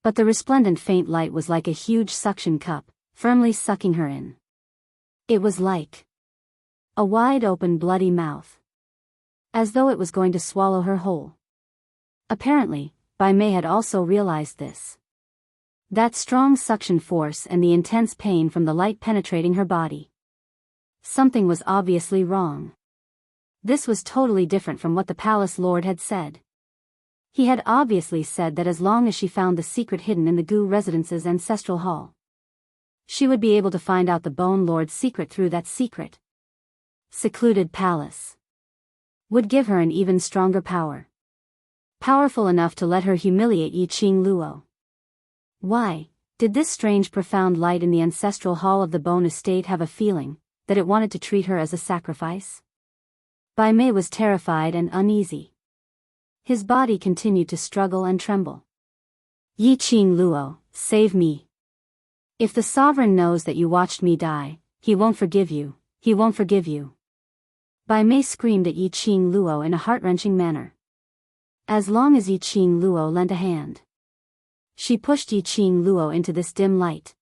But the resplendent faint light was like a huge suction cup, firmly sucking her in. It was like a wide-open bloody mouth. As though it was going to swallow her whole. Apparently, Bai Mei had also realized this. That strong suction force and the intense pain from the light penetrating her body. Something was obviously wrong. This was totally different from what the palace lord had said. He had obviously said that as long as she found the secret hidden in the Gu residence's ancestral hall, she would be able to find out the Bone Lord's secret through that secret secluded palace. Would give her an even stronger power. Powerful enough to let her humiliate Yi Qing Luo. Why did this strange profound light in the ancestral hall of the Bone estate have a feeling that it wanted to treat her as a sacrifice? Bai Mei was terrified and uneasy. His body continued to struggle and tremble. Yi Qing Luo, save me. If the sovereign knows that you watched me die, he won't forgive you, he won't forgive you. Bai Mei screamed at Yi Qing Luo in a heart-wrenching manner. As long as Yi Qing Luo lent a hand, she pushed Yi Qing Luo into this dim light.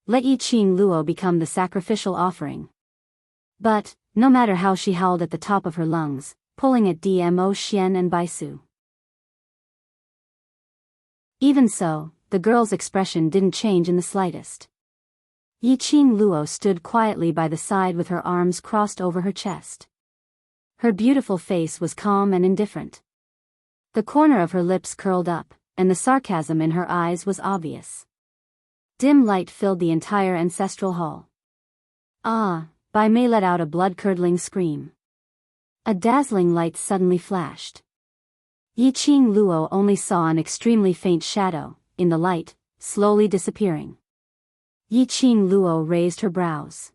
Let Yi Qing Luo become the sacrificial offering. But, no matter how she howled at the top of her lungs, pulling at Dmo Xian and Baisu. Even so, the girl's expression didn't change in the slightest. Yi Qing Luo stood quietly by the side with her arms crossed over her chest. Her beautiful face was calm and indifferent. The corner of her lips curled up, and the sarcasm in her eyes was obvious. Dim light filled the entire ancestral hall. Ah! Bai Mei let out a blood-curdling scream. A dazzling light suddenly flashed. Yi Qing Luo only saw an extremely faint shadow, in the light, slowly disappearing. Yi Qing Luo raised her brows.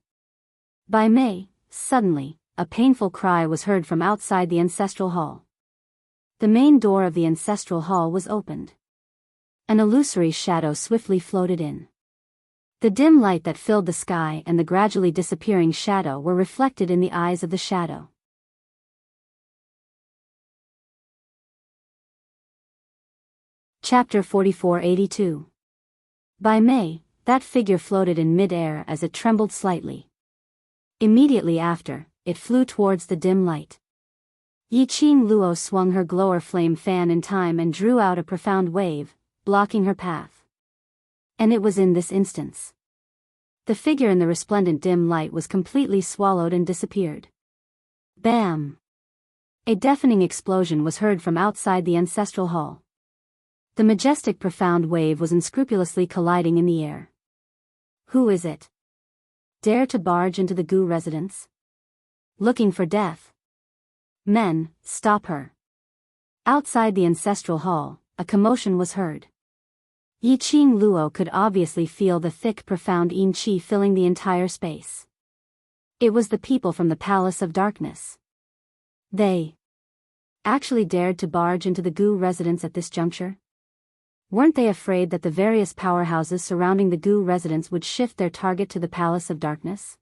Bai Mei, suddenly, a painful cry was heard from outside the ancestral hall. The main door of the ancestral hall was opened. An illusory shadow swiftly floated in. The dim light that filled the sky and the gradually disappearing shadow were reflected in the eyes of the shadow. Chapter 4482. Bai Mei, that figure floated in mid-air as it trembled slightly. Immediately after, it flew towards the dim light. Yi Qing Luo swung her glower flame fan in time and drew out a profound wave, blocking her path. And it was in this instance. The figure in the resplendent dim light was completely swallowed and disappeared. Bam! A deafening explosion was heard from outside the ancestral hall. The majestic profound wave was unscrupulously colliding in the air. Who is it? Dare to barge into the Gu residence? Looking for death? Men, stop her. Outside the ancestral hall, a commotion was heard. Yi Qing Luo could obviously feel the thick profound yin qi filling the entire space. It was the people from the Palace of Darkness. They actually dared to barge into the Gu residence at this juncture? Weren't they afraid that the various powerhouses surrounding the Gu residence would shift their target to the Palace of Darkness?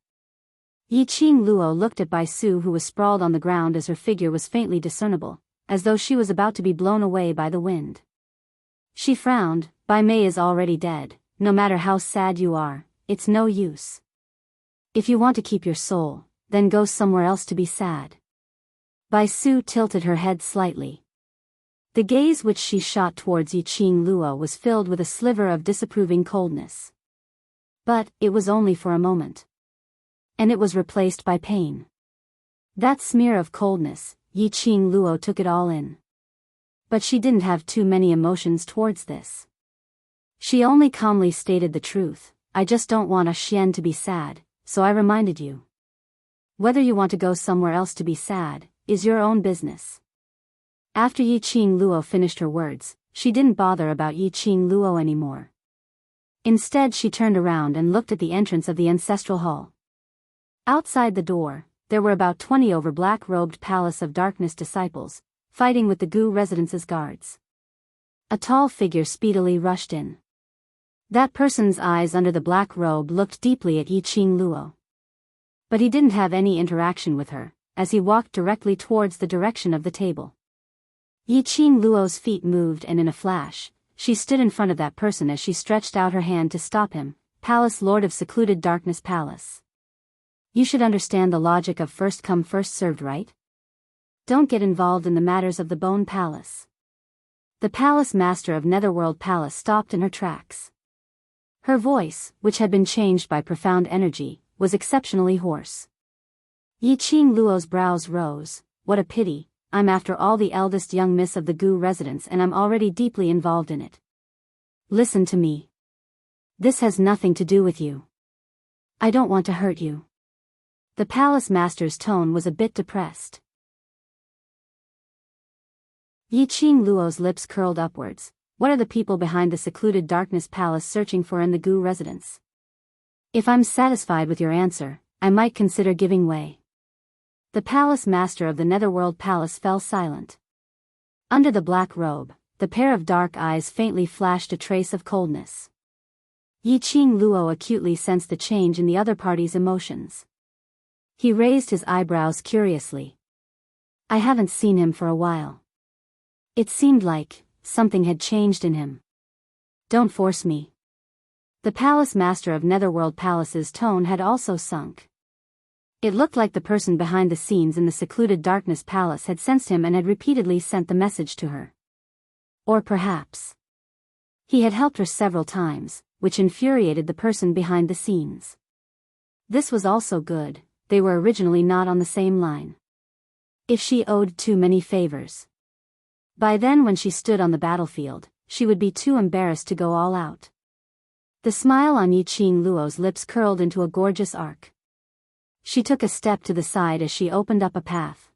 Yi Qing Luo looked at Bai Su, who was sprawled on the ground as her figure was faintly discernible, as though she was about to be blown away by the wind. She frowned. Bai Mei is already dead. No matter how sad you are, it's no use. If you want to keep your soul, then go somewhere else to be sad. Bai Su tilted her head slightly. The gaze which she shot towards Yi Qing Luo was filled with a sliver of disapproving coldness. But it was only for a moment. And it was replaced by pain. That smear of coldness, Yi Qing Luo took it all in. But she didn't have too many emotions towards this. She only calmly stated the truth. I just don't want a Xian to be sad, so I reminded you. Whether you want to go somewhere else to be sad, is your own business. After Yi Qing Luo finished her words, she didn't bother about Yi Qing Luo anymore. Instead she turned around and looked at the entrance of the ancestral hall. Outside the door, there were about 20 over black-robed Palace of Darkness disciples, fighting with the Gu residence's guards. A tall figure speedily rushed in. That person's eyes under the black robe looked deeply at Yi Qing Luo. But he didn't have any interaction with her, as he walked directly towards the direction of the table. Yi Qing Luo's feet moved and in a flash, she stood in front of that person as she stretched out her hand to stop him. Palace Lord of Secluded Darkness Palace. You should understand the logic of first come first served, right? Don't get involved in the matters of the Bone Palace. The Palace Master of Netherworld Palace stopped in her tracks. Her voice, which had been changed by profound energy, was exceptionally hoarse. Yi Qing Luo's brows rose. What a pity, I'm after all the eldest young miss of the Gu residence and I'm already deeply involved in it. Listen to me. This has nothing to do with you. I don't want to hurt you. The Palace Master's tone was a bit depressed. Yi Qing Luo's lips curled upwards. What are the people behind the Secluded Darkness Palace searching for in the Gu residence? If I'm satisfied with your answer, I might consider giving way. The Palace Master of the Netherworld Palace fell silent. Under the black robe, the pair of dark eyes faintly flashed a trace of coldness. Yi Qing Luo acutely sensed the change in the other party's emotions. He raised his eyebrows curiously. I haven't seen him for a while. It seemed like something had changed in him. Don't force me. The Palace Master of Netherworld Palace's tone had also sunk. It looked like the person behind the scenes in the Secluded Darkness Palace had sensed him and had repeatedly sent the message to her. Or perhaps he had helped her several times, which infuriated the person behind the scenes. This was also good, they were originally not on the same line. If she owed too many favors, by then when she stood on the battlefield, she would be too embarrassed to go all out. The smile on Yi Qing Luo's lips curled into a gorgeous arc. She took a step to the side as she opened up a path.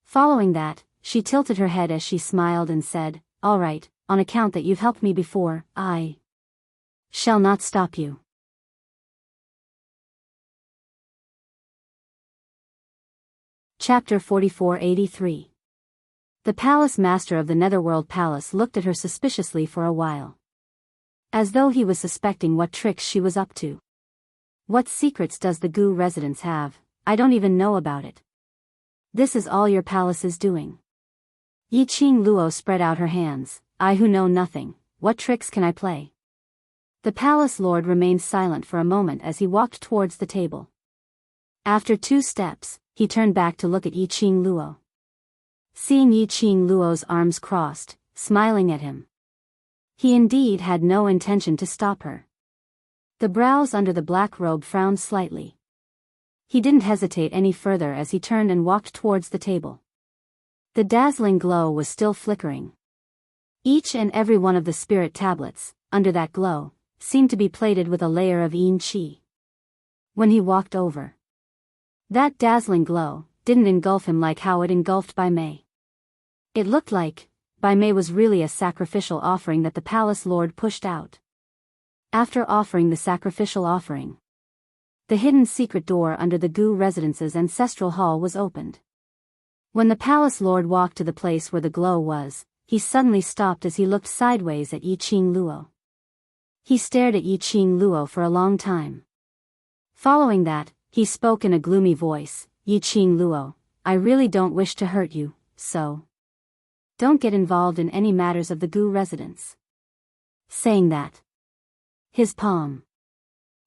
Following that, she tilted her head as she smiled and said, all right, on account that you've helped me before, I shall not stop you. Chapter 4483. The Palace Master of the Netherworld Palace looked at her suspiciously for a while. As though he was suspecting what tricks she was up to. What secrets does the Gu residence have? I don't even know about it. This is all your palace is doing. Yi Qing Luo spread out her hands. I who know nothing, what tricks can I play? The Palace Lord remained silent for a moment as he walked towards the table. After 2 steps, he turned back to look at Yi Qing Luo. Seeing Yi Qing Luo's arms crossed, smiling at him. He indeed had no intention to stop her. The brows under the black robe frowned slightly. He didn't hesitate any further as he turned and walked towards the table. The dazzling glow was still flickering. Each and every one of the spirit tablets, under that glow, seemed to be plated with a layer of yin qi. When he walked over, that dazzling glow didn't engulf him like how it engulfed Bai Mei. It looked like Bai Mei was really a sacrificial offering that the Palace Lord pushed out. After offering the sacrificial offering, the hidden secret door under the Gu residence's ancestral hall was opened. When the Palace Lord walked to the place where the glow was, he suddenly stopped as he looked sideways at Yi Qing Luo. He stared at Yi Qing Luo for a long time. Following that, he spoke in a gloomy voice, Yi Qing Luo, I really don't wish to hurt you, so don't get involved in any matters of the Gu residence. Saying that, his palm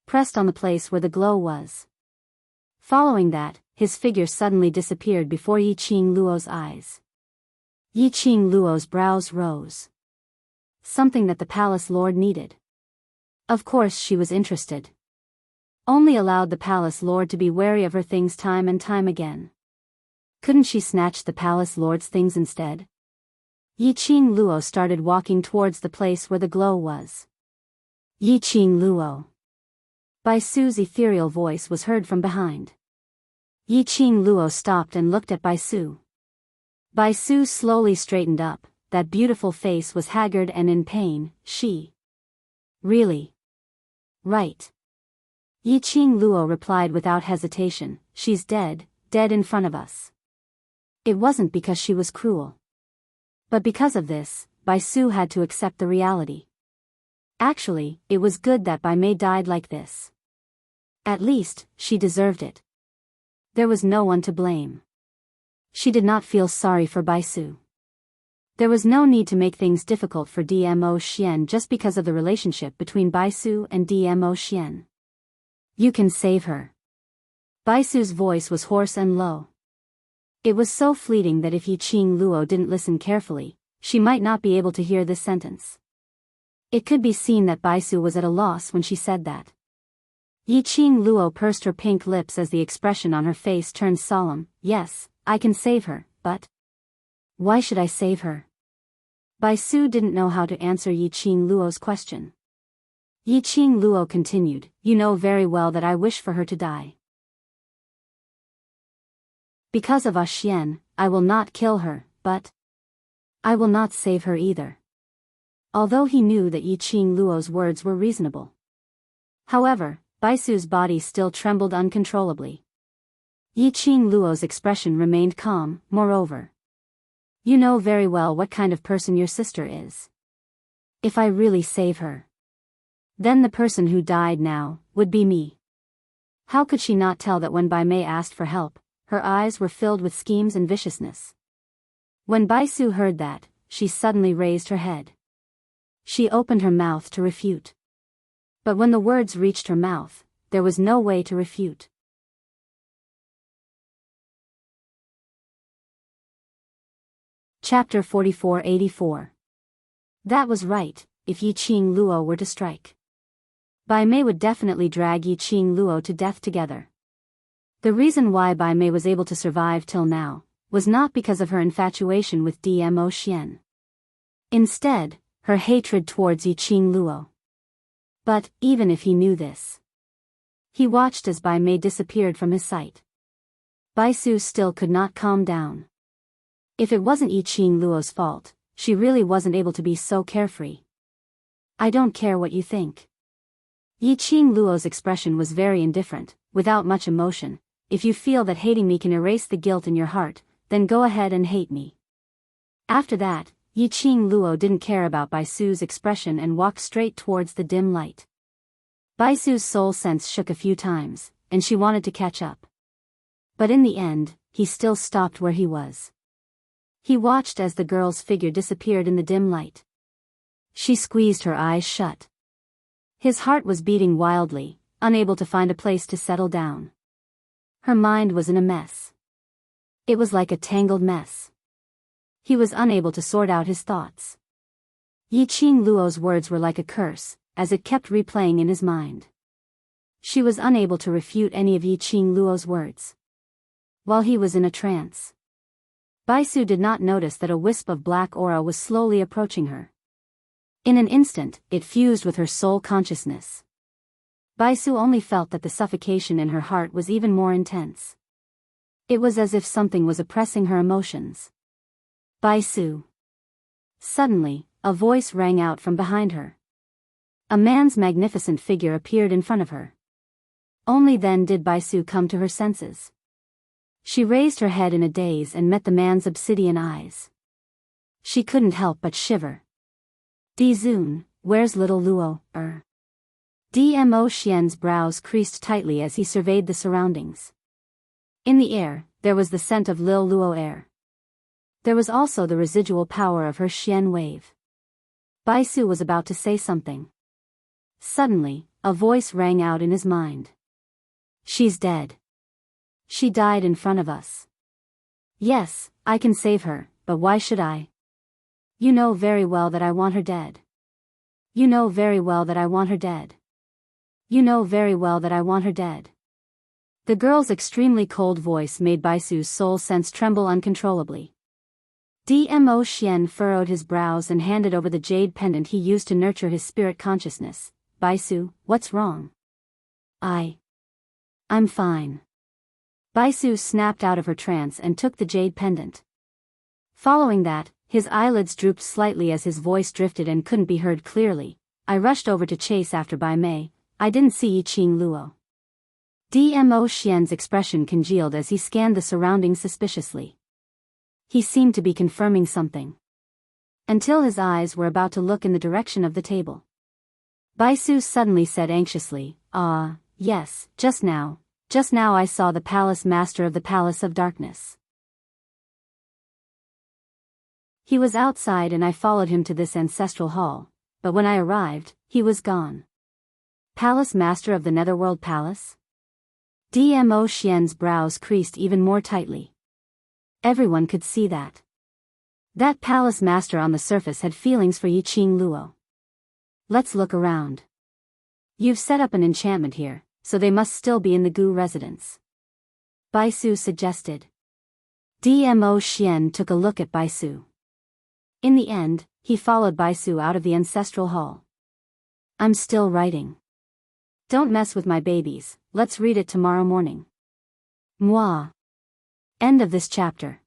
pressed on the place where the glow was. Following that, his figure suddenly disappeared before Yi Qing Luo's eyes. Yi Qing Luo's brows rose. Something that the Palace Lord needed. Of course she was interested. Only allowed the Palace Lord to be wary of her things time and time again. Couldn't she snatch the Palace Lord's things instead? Yiqing Luo started walking towards the place where the glow was. Yiqing Luo. Bai Su's ethereal voice was heard from behind. Yiqing Luo stopped and looked at Bai Su. Bai Su slowly straightened up, that beautiful face was haggard and in pain. She. Really? Right. Yiqing Luo replied without hesitation, she's dead, dead in front of us. It wasn't because she was cruel. But because of this, Bai Su had to accept the reality. Actually, it was good that Bai Mei died like this. At least, she deserved it. There was no one to blame. She did not feel sorry for Bai Su. There was no need to make things difficult for DMO Xian just because of the relationship between Bai Su and DMO Xian. You can save her. Bai Su's voice was hoarse and low. It was so fleeting that if Yiqing Luo didn't listen carefully, she might not be able to hear this sentence. It could be seen that Bai Su was at a loss when she said that. Yiqing Luo pursed her pink lips as the expression on her face turned solemn. Yes, I can save her, but why should I save her? Bai Su didn't know how to answer Yiqing Luo's question. Yiqing Luo continued, you know very well that I wish for her to die. Because of Xian, I will not kill her, but I will not save her either. Although he knew that Yiqing Luo's words were reasonable. However, Bai Su's body still trembled uncontrollably. Yiqing Luo's expression remained calm. Moreover, you know very well what kind of person your sister is. If I really save her, then the person who died now would be me. How could she not tell that when Bai Mei asked for help, her eyes were filled with schemes and viciousness? When Bai Su heard that, she suddenly raised her head. She opened her mouth to refute. But when the words reached her mouth, there was no way to refute. Chapter 4484. That was right, if Yiqing Luo were to strike. Bai Mei would definitely drag Yiqing Luo to death together. The reason why Bai Mei was able to survive till now was not because of her infatuation with DMO Xian. Instead, her hatred towards Yiqing Luo. But, even if he knew this, he watched as Bai Mei disappeared from his sight. Bai Su still could not calm down. If it wasn't Yiqing Luo's fault, she really wasn't able to be so carefree. I don't care what you think. Yiqing Luo's expression was very indifferent, without much emotion. If you feel that hating me can erase the guilt in your heart, then go ahead and hate me. After that, Yiqing Luo didn't care about Bai Su's expression and walked straight towards the dim light. Bai Su's soul sense shook a few times, and she wanted to catch up. But in the end, he still stopped where he was. He watched as the girl's figure disappeared in the dim light. She squeezed her eyes shut. His heart was beating wildly, unable to find a place to settle down. Her mind was in a mess. It was like a tangled mess. He was unable to sort out his thoughts. Yiqing Luo's words were like a curse, as it kept replaying in his mind. She was unable to refute any of Yiqing Luo's words. While he was in a trance, Bai Su did not notice that a wisp of black aura was slowly approaching her. In an instant, it fused with her soul consciousness. Bai Su only felt that the suffocation in her heart was even more intense. It was as if something was oppressing her emotions. Bai Su. Suddenly, a voice rang out from behind her. A man's magnificent figure appeared in front of her. Only then did Bai Su come to her senses. She raised her head in a daze and met the man's obsidian eyes. She couldn't help but shiver. Dizun, where's little Luo, DMO Xian's brows creased tightly as he surveyed the surroundings. In the air, there was the scent of Lil Luo air. There was also the residual power of her Xian wave. Bai Su was about to say something. Suddenly, a voice rang out in his mind. She's dead. She died in front of us. Yes, I can save her, but why should I? You know very well that I want her dead. You know very well that I want her dead. You know very well that I want her dead. The girl's extremely cold voice made Bai Su's soul sense tremble uncontrollably. Dmo Xian furrowed his brows and handed over the jade pendant he used to nurture his spirit consciousness. Baisu, what's wrong? I'm fine. Baisu snapped out of her trance and took the jade pendant. Following that, his eyelids drooped slightly as his voice drifted and couldn't be heard clearly. I rushed over to chase after Bai Mei. I didn't see Yiqing Luo. Dmo Xian's expression congealed as he scanned the surroundings suspiciously. He seemed to be confirming something. Until his eyes were about to look in the direction of the table. Baisu suddenly said anxiously, yes, just now I saw the palace master of the Palace of Darkness. He was outside and I followed him to this ancestral hall, but when I arrived, he was gone. Palace master of the Netherworld Palace? Dmo Xian's brows creased even more tightly. Everyone could see that. That palace master on the surface had feelings for Yiqing Luo. Let's look around. You've set up an enchantment here, so they must still be in the Gu residence. Baisu suggested. Dmo Xian took a look at Baisu. In the end, he followed Baisu out of the ancestral hall. I'm still writing. Don't mess with my babies, let's read it tomorrow morning. Moi. End of this chapter.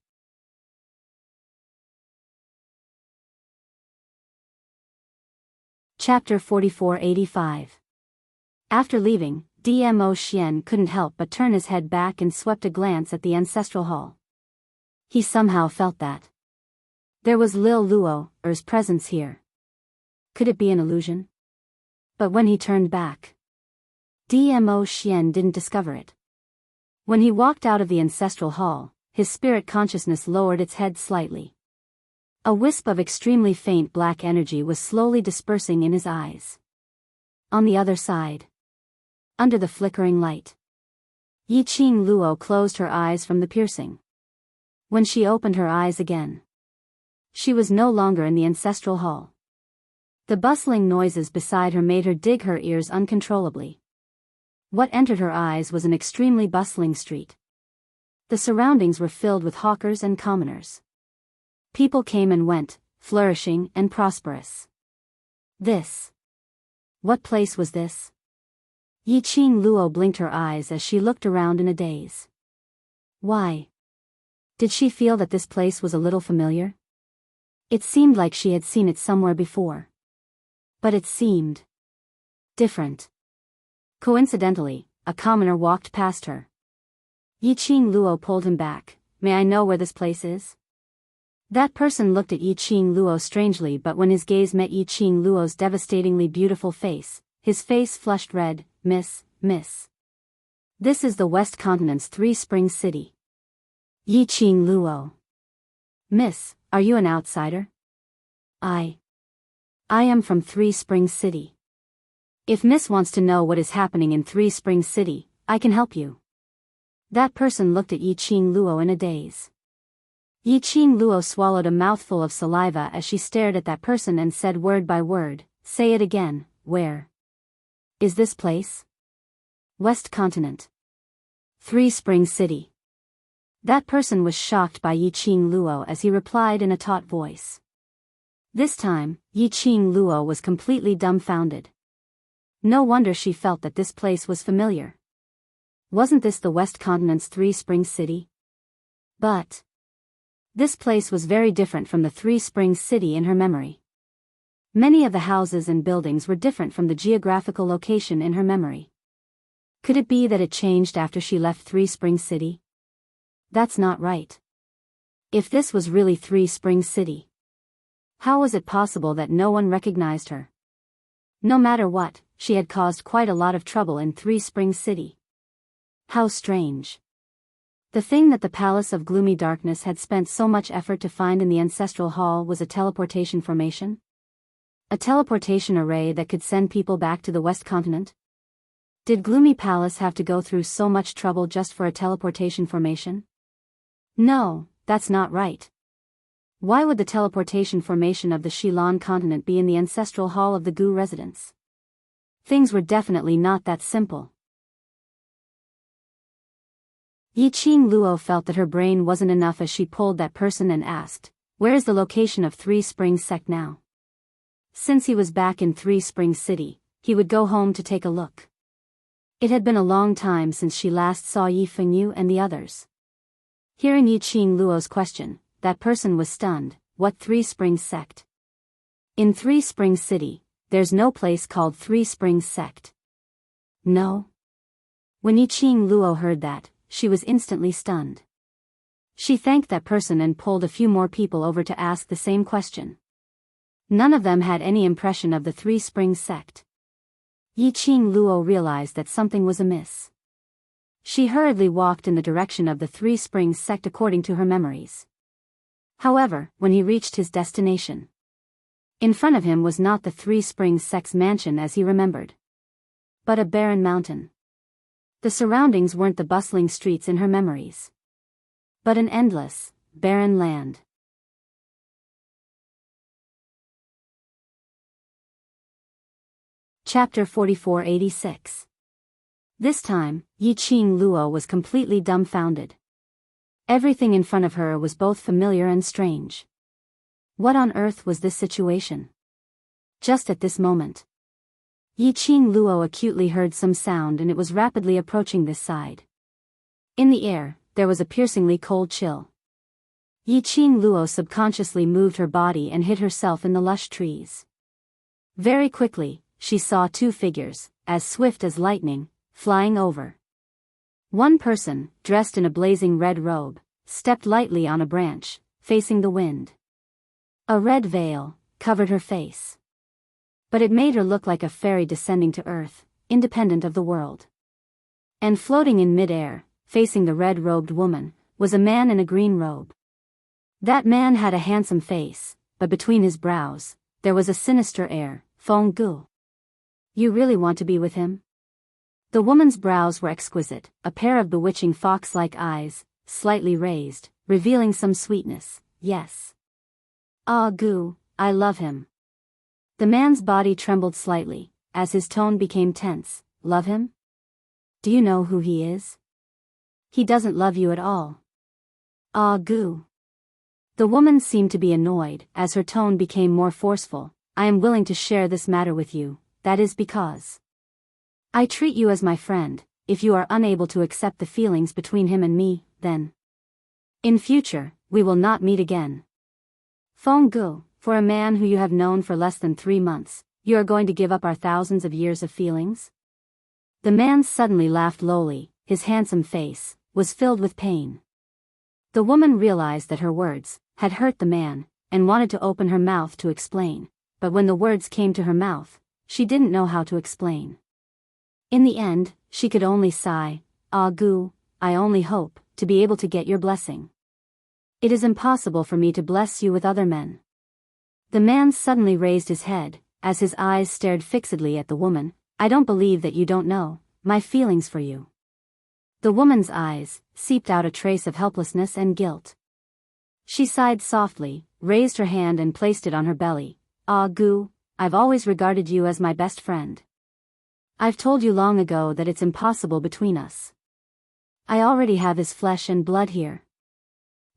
Chapter 4485. After leaving, Dmo Xian couldn't help but turn his head back and swept a glance at the ancestral hall. He somehow felt that there was Lil Luo's presence here. Could it be an illusion? But when he turned back, Dmo Xian didn't discover it. When he walked out of the ancestral hall, his spirit consciousness lowered its head slightly. A wisp of extremely faint black energy was slowly dispersing in his eyes. On the other side, under the flickering light, Yiqing Luo closed her eyes from the piercing. When she opened her eyes again, she was no longer in the ancestral hall. The bustling noises beside her made her dig her ears uncontrollably. What entered her eyes was an extremely bustling street. The surroundings were filled with hawkers and commoners. People came and went, flourishing and prosperous. What place was this? Yiqing Luo blinked her eyes as she looked around in a daze. Why? Did she feel that this place was a little familiar? It seemed like she had seen it somewhere before. But it seemed different. Coincidentally, a commoner walked past her. Yiqing Luo pulled him back. May I know where this place is? That person looked at Yiqing Luo strangely, but when his gaze met Yiqing Luo's devastatingly beautiful face, his face flushed red. Miss. This is the West Continent's Three Springs City. Yiqing Luo. Miss, are you an outsider? I am from Three Springs City. If Miss wants to know what is happening in Three Springs City, I can help you. That person looked at Yiqing Luo in a daze. Yiqing Luo swallowed a mouthful of saliva as she stared at that person and said word by word, say it again, where is this place? West Continent. Three Springs City. That person was shocked by Yiqing Luo as he replied in a taut voice. This time, Yiqing Luo was completely dumbfounded. No wonder she felt that this place was familiar. Wasn't this the West Continent's Three Springs City? But this place was very different from the Three Springs City in her memory. Many of the houses and buildings were different from the geographical location in her memory. Could it be that it changed after she left Three Springs City? That's not right. If this was really Three Springs City, how was it possible that no one recognized her? No matter what, she had caused quite a lot of trouble in Three Springs City. How strange. The thing that the Palace of Gloomy Darkness had spent so much effort to find in the ancestral hall was a teleportation formation? A teleportation array that could send people back to the West Continent? Did Gloomy Palace have to go through so much trouble just for a teleportation formation? No, that's not right. Why would the teleportation formation of the Shilon continent be in the ancestral hall of the Gu residence? Things were definitely not that simple. Yiqing Luo felt that her brain wasn't enough as she pulled that person and asked, Where is the location of Three Springs sect now? Since he was back in Three Springs City, he would go home to take a look. It had been a long time since she last saw Yi Fengyu and the others. Hearing Yi Qing Luo's question, that person was stunned. What Three Springs sect? In Three Springs City, there's no place called Three Springs sect. No? When Yi Qing Luo heard that, she was instantly stunned. She thanked that person and pulled a few more people over to ask the same question. None of them had any impression of the Three Springs sect. Yi Qing Luo realized that something was amiss. She hurriedly walked in the direction of the Three Springs sect according to her memories. However, when he reached his destination, in front of him was not the Three Springs sect's mansion as he remembered, but a barren mountain. The surroundings weren't the bustling streets in her memories, but an endless, barren land. Chapter 4486. This time, Yi Qing Luo was completely dumbfounded. Everything in front of her was both familiar and strange. What on earth was this situation? Just at this moment, Yi Qing Luo acutely heard some sound and it was rapidly approaching this side. In the air, there was a piercingly cold chill. Yi Qing Luo subconsciously moved her body and hid herself in the lush trees. Very quickly, she saw two figures, as swift as lightning, flying over. One person, dressed in a blazing red robe, stepped lightly on a branch, facing the wind. A red veil covered her face, but it made her look like a fairy descending to earth, independent of the world. And floating in mid-air, facing the red-robed woman, was a man in a green robe. That man had a handsome face, but between his brows, there was a sinister air. Feng Gu. You really want to be with him? The woman's brows were exquisite, a pair of bewitching fox-like eyes, slightly raised, revealing some sweetness. Yes. Ah Gu, I love him. The man's body trembled slightly, as his tone became tense. Love him? Do you know who he is? He doesn't love you at all. Ah Gu. The woman seemed to be annoyed, as her tone became more forceful. I am willing to share this matter with you, that is because I treat you as my friend. If you are unable to accept the feelings between him and me, then in future, we will not meet again. Feng Gu, for a man who you have known for less than 3 months, you are going to give up our thousands of years of feelings? The man suddenly laughed lowly, his handsome face was filled with pain. The woman realized that her words had hurt the man, and wanted to open her mouth to explain, but when the words came to her mouth, she didn't know how to explain. In the end, she could only sigh. Ah Gu, I only hope to be able to get your blessing. It is impossible for me to bless you with other men. The man suddenly raised his head, as his eyes stared fixedly at the woman. I don't believe that you don't know my feelings for you. The woman's eyes seeped out a trace of helplessness and guilt. She sighed softly, raised her hand and placed it on her belly. Ah Gu, I've always regarded you as my best friend. I've told you long ago that it's impossible between us. I already have his flesh and blood here.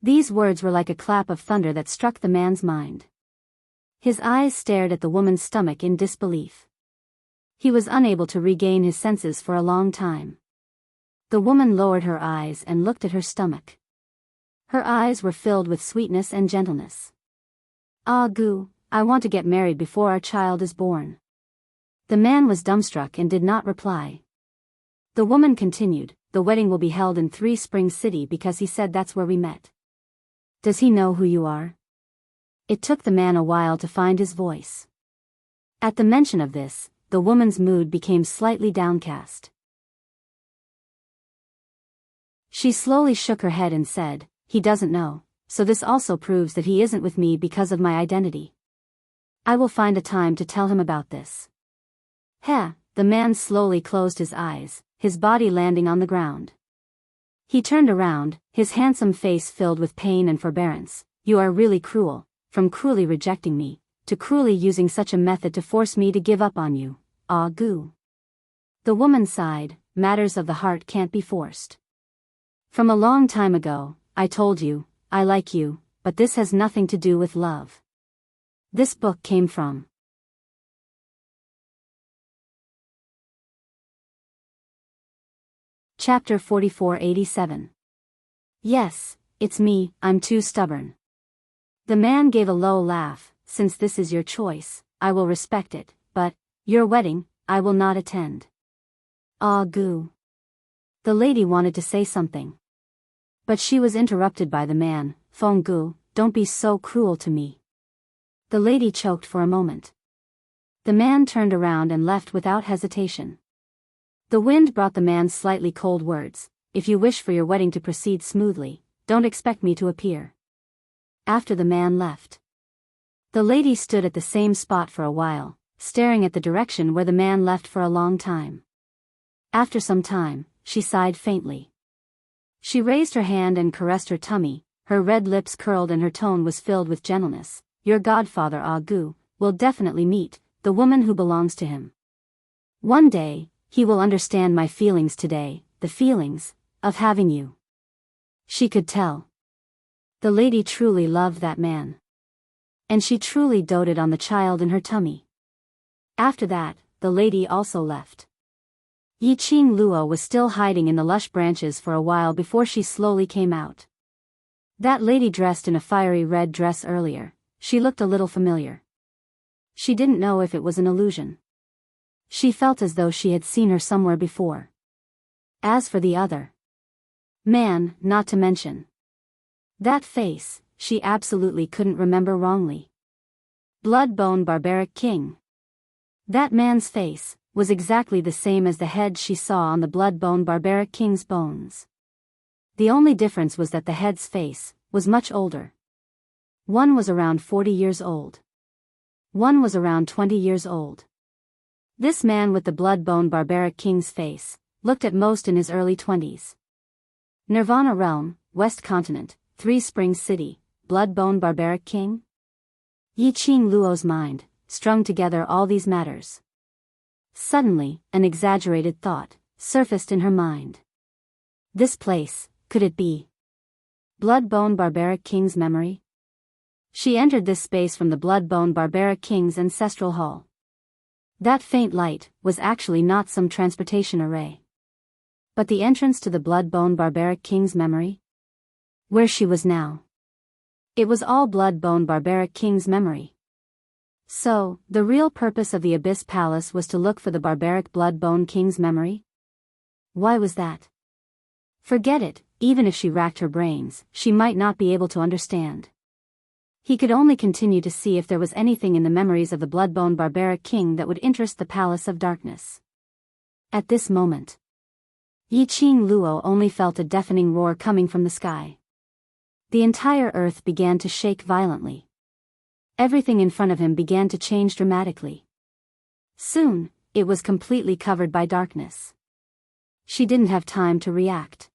These words were like a clap of thunder that struck the man's mind. His eyes stared at the woman's stomach in disbelief. He was unable to regain his senses for a long time. The woman lowered her eyes and looked at her stomach. Her eyes were filled with sweetness and gentleness. Ah Gu, I want to get married before our child is born. The man was dumbstruck and did not reply. The woman continued, the wedding will be held in Three Springs City because he said that's where we met. Does he know who you are? It took the man a while to find his voice. At the mention of this, the woman's mood became slightly downcast. She slowly shook her head and said, he doesn't know, so this also proves that he isn't with me because of my identity. I will find a time to tell him about this. Heh, the man slowly closed his eyes, his body landing on the ground. He turned around, his handsome face filled with pain and forbearance. You are really cruel, from cruelly rejecting me, to cruelly using such a method to force me to give up on you. Ah Gu. The woman sighed, matters of the heart can't be forced. From a long time ago, I told you, I like you, but this has nothing to do with love. This book came from Chapter 4487. Yes, it's me, I'm too stubborn. The man gave a low laugh. Since this is your choice, I will respect it, but your wedding, I will not attend. Ah, goo. The lady wanted to say something, but she was interrupted by the man. Fong gu, don't be so cruel to me. The lady choked for a moment. The man turned around and left without hesitation. The wind brought the man slightly cold words. If you wish for your wedding to proceed smoothly, don't expect me to appear. After the man left, the lady stood at the same spot for a while, staring at the direction where the man left for a long time. After some time, she sighed faintly. She raised her hand and caressed her tummy, her red lips curled and her tone was filled with gentleness. Your godfather Ah Gu will definitely meet the woman who belongs to him. One day, he will understand my feelings today, the feelings of having you. She could tell. The lady truly loved that man. And she truly doted on the child in her tummy. After that, the lady also left. Yi Qing Luo was still hiding in the lush branches for a while before she slowly came out. That lady dressed in a fiery red dress earlier, she looked a little familiar. She didn't know if it was an illusion. She felt as though she had seen her somewhere before. As for the other man, not to mention that face, she absolutely couldn't remember wrongly. Blood-bone barbaric king. That man's face was exactly the same as the head she saw on the blood-bone barbaric king's bones. The only difference was that the head's face was much older. One was around 40 years old. One was around 20 years old. This man with the blood-bone barbaric king's face looked at most in his early 20s. Nirvana Realm, West Continent, Three Springs City, blood-bone barbaric king? Yi Qing Luo's mind strung together all these matters. Suddenly, an exaggerated thought surfaced in her mind. This place, could it be blood-bone barbaric king's memory? She entered this space from the blood-bone barbaric king's ancestral hall. That faint light was actually not some transportation array, but the entrance to the blood-bone barbaric king's memory. Where she was now. It was all blood-bone barbaric king's memory. So, the real purpose of the Abyss Palace was to look for the barbaric blood-bone king's memory? Why was that? Forget it, even if she racked her brains, she might not be able to understand. He could only continue to see if there was anything in the memories of the blood-bone barbaric king that would interest the Palace of Darkness. At this moment, Yi Qing Luo only felt a deafening roar coming from the sky. The entire earth began to shake violently. Everything in front of him began to change dramatically. Soon, it was completely covered by darkness. She didn't have time to react.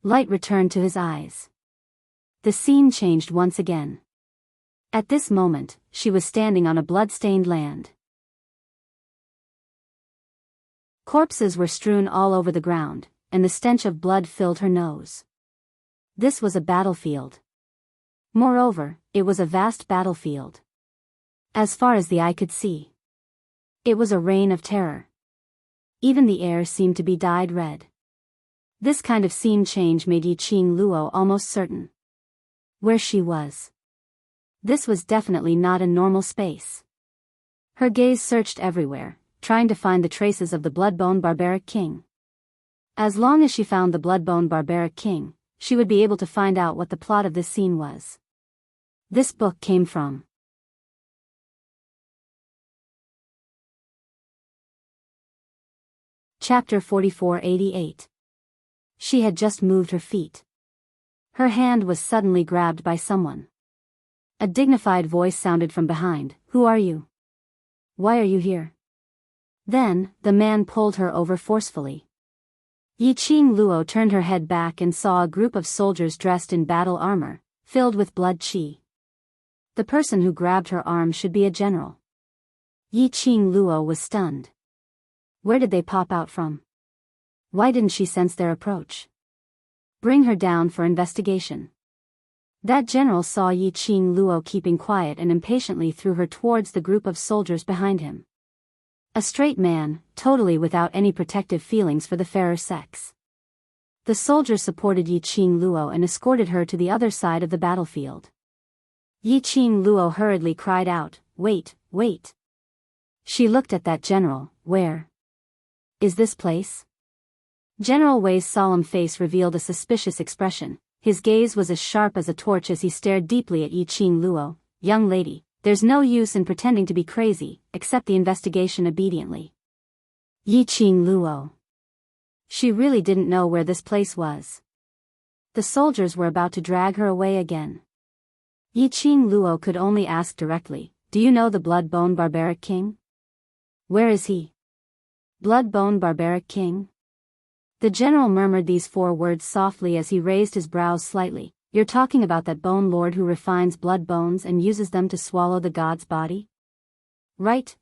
Light returned to his eyes. The scene changed once again. At this moment, she was standing on a blood-stained land. Corpses were strewn all over the ground, and the stench of blood filled her nose. This was a battlefield. Moreover, it was a vast battlefield. As far as the eye could see, it was a reign of terror. Even the air seemed to be dyed red. This kind of scene change made Yi Qing Luo almost certain where she was. This was definitely not a normal space. Her gaze searched everywhere, trying to find the traces of the blood-bone barbaric king. As long as she found the blood-bone barbaric king, she would be able to find out what the plot of this scene was. This book came from Chapter 4488. She had just moved her feet. Her hand was suddenly grabbed by someone. A dignified voice sounded from behind. Who are you? Why are you here? Then, the man pulled her over forcefully. Yi Qing Luo turned her head back and saw a group of soldiers dressed in battle armor, filled with blood qi. The person who grabbed her arm should be a general. Yi Qing Luo was stunned. Where did they pop out from? Why didn't she sense their approach? Bring her down for investigation. That general saw Yi Qing Luo keeping quiet and impatiently threw her towards the group of soldiers behind him. A straight man, totally without any protective feelings for the fairer sex. The soldiers supported Yi Qing Luo and escorted her to the other side of the battlefield. Yi Qing Luo hurriedly cried out, "Wait, wait." She looked at that general. "Where is this place?" General Wei's solemn face revealed a suspicious expression. His gaze was as sharp as a torch as he stared deeply at Yi Qing Luo. "Young lady, there's no use in pretending to be crazy, accept the investigation obediently." Yi Qing Luo. She really didn't know where this place was. The soldiers were about to drag her away again. Yi Qing Luo could only ask directly, "Do you know the blood-bone barbaric king? Where is he?" "Blood-bone barbaric king?" The general murmured these 4 words softly as he raised his brows slightly. "You're talking about that bone lord who refines blood bones and uses them to swallow the god's body?" Right.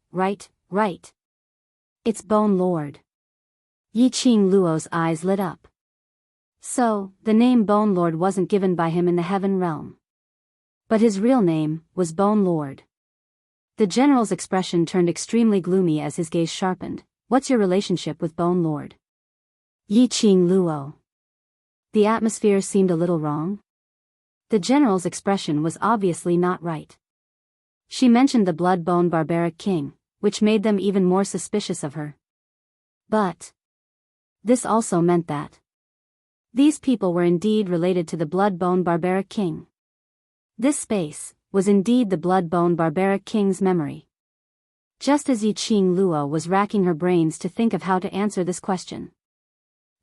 It's Bone Lord." Yi Qing Luo's eyes lit up. So, the name Bone Lord wasn't given by him in the heaven realm. But his real name was Bone Lord. The general's expression turned extremely gloomy as his gaze sharpened. "What's your relationship with Bone Lord?" Yi Qing Luo. The atmosphere seemed a little wrong. The general's expression was obviously not right. She mentioned the blood-bone barbaric king, which made them even more suspicious of her. But this also meant that these people were indeed related to the blood-bone barbaric king. This space was indeed the blood-bone barbaric king's memory. Just as Yi Qing Luo was racking her brains to think of how to answer this question,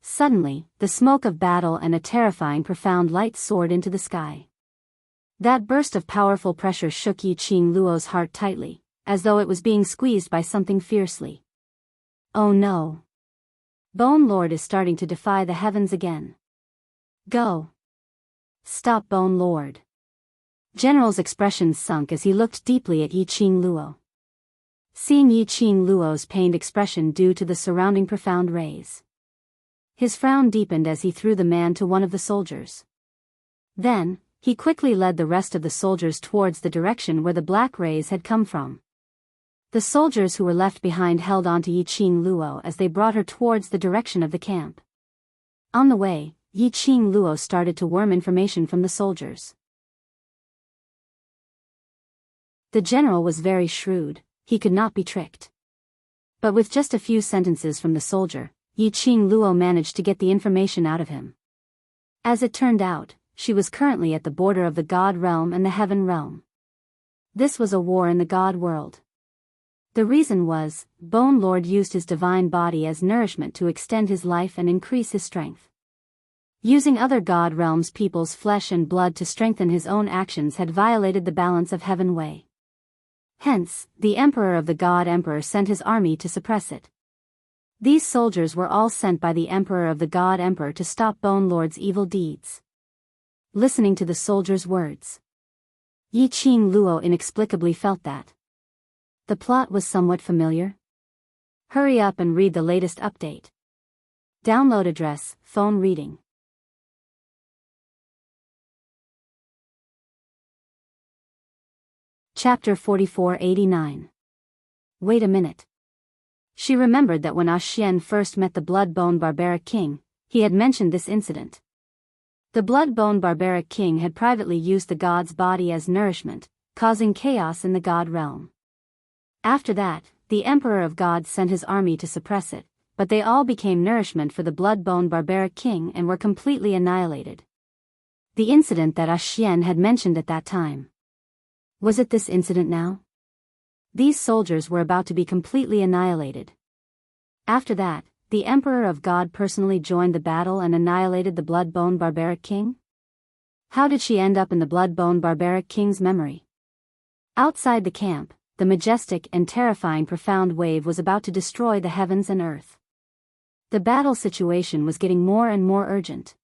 suddenly, the smoke of battle and a terrifying profound light soared into the sky. That burst of powerful pressure shook Yi Qing Luo's heart tightly, as though it was being squeezed by something fiercely. Oh no! Bone Lord is starting to defy the heavens again. Go! Stop Bone Lord! General's expression sunk as he looked deeply at Yi Qing Luo. Seeing Yi Qing Luo's pained expression due to the surrounding profound rays, his frown deepened as he threw the man to one of the soldiers. Then, he quickly led the rest of the soldiers towards the direction where the black rays had come from. The soldiers who were left behind held on to Yi Qing Luo as they brought her towards the direction of the camp. On the way, Yi Qing Luo started to worm information from the soldiers. The general was very shrewd, he could not be tricked. But with just a few sentences from the soldier, Yi Qing Luo managed to get the information out of him. As it turned out, she was currently at the border of the God realm and the heaven realm. This was a war in the God world. The reason was, Bone Lord used his divine body as nourishment to extend his life and increase his strength. Using other God realms people's flesh and blood to strengthen his own actions had violated the balance of heaven way. Hence, the Emperor of the God Emperor sent his army to suppress it. These soldiers were all sent by the Emperor of the God Emperor to stop Bone Lord's evil deeds. Listening to the soldiers' words, Yi Qing Luo inexplicably felt that the plot was somewhat familiar. Hurry up and read the latest update. Download address, phone reading. Chapter 4489. Wait a minute. She remembered that when Xian first met the blood-bone barbaric king, he had mentioned this incident. The blood-bone barbaric king had privately used the god's body as nourishment, causing chaos in the god realm. After that, the Emperor of God sent his army to suppress it, but they all became nourishment for the blood-bone barbaric king and were completely annihilated. The incident that Xian had mentioned at that time. Was it this incident now? These soldiers were about to be completely annihilated. After that, the Emperor of God personally joined the battle and annihilated the blood-bone barbaric king? How did she end up in the blood-bone barbaric king's memory? Outside the camp, the majestic and terrifying profound wave was about to destroy the heavens and earth. The battle situation was getting more and more urgent.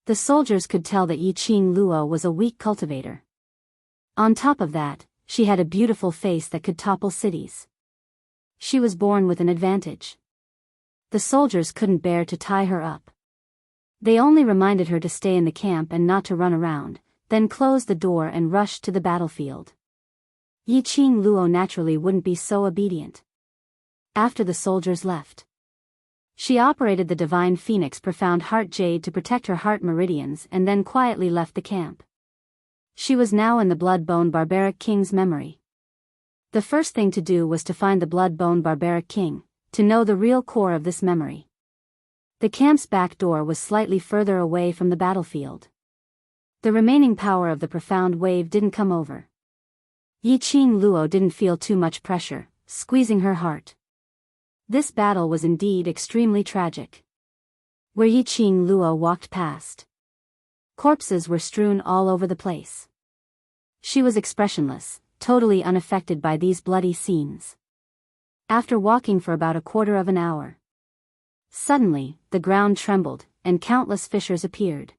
The soldiers could tell that Yi Qing Luo was a weak cultivator. On top of that, she had a beautiful face that could topple cities. She was born with an advantage. The soldiers couldn't bear to tie her up. They only reminded her to stay in the camp and not to run around, then closed the door and rushed to the battlefield. Yi Qing Luo naturally wouldn't be so obedient. After the soldiers left, she operated the Divine Phoenix Profound Heart Jade to protect her heart meridians and then quietly left the camp. She was now in the Blood-Bone Barbaric King's memory. The first thing to do was to find the Blood-Bone Barbaric King, to know the real core of this memory. The camp's back door was slightly further away from the battlefield. The remaining power of the profound wave didn't come over. Yi Qing Luo didn't feel too much pressure, squeezing her heart. This battle was indeed extremely tragic. Where Yi Qing Luo walked past, corpses were strewn all over the place. She was expressionless, totally unaffected by these bloody scenes. After walking for about a quarter of an hour, suddenly, the ground trembled, and countless fissures appeared.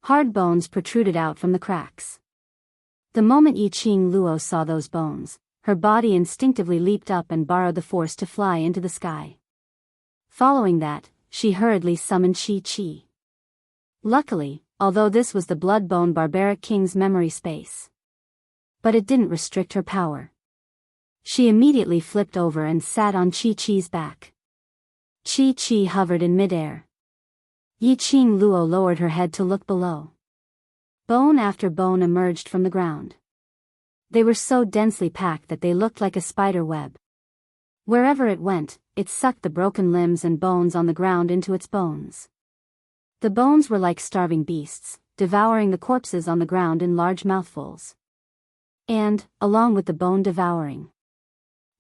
Hard bones protruded out from the cracks. The moment Yi Qing Luo saw those bones, her body instinctively leaped up and borrowed the force to fly into the sky. Following that, she hurriedly summoned Qi. Luckily, although this was the Blood-Bone Barbaric King's memory space, but it didn't restrict her power. She immediately flipped over and sat on Qi's back. Qi hovered in midair. Yi Qing Luo lowered her head to look below. Bone after bone emerged from the ground. They were so densely packed that they looked like a spider web. Wherever it went, it sucked the broken limbs and bones on the ground into its bones. The bones were like starving beasts, devouring the corpses on the ground in large mouthfuls. And, along with the bone devouring,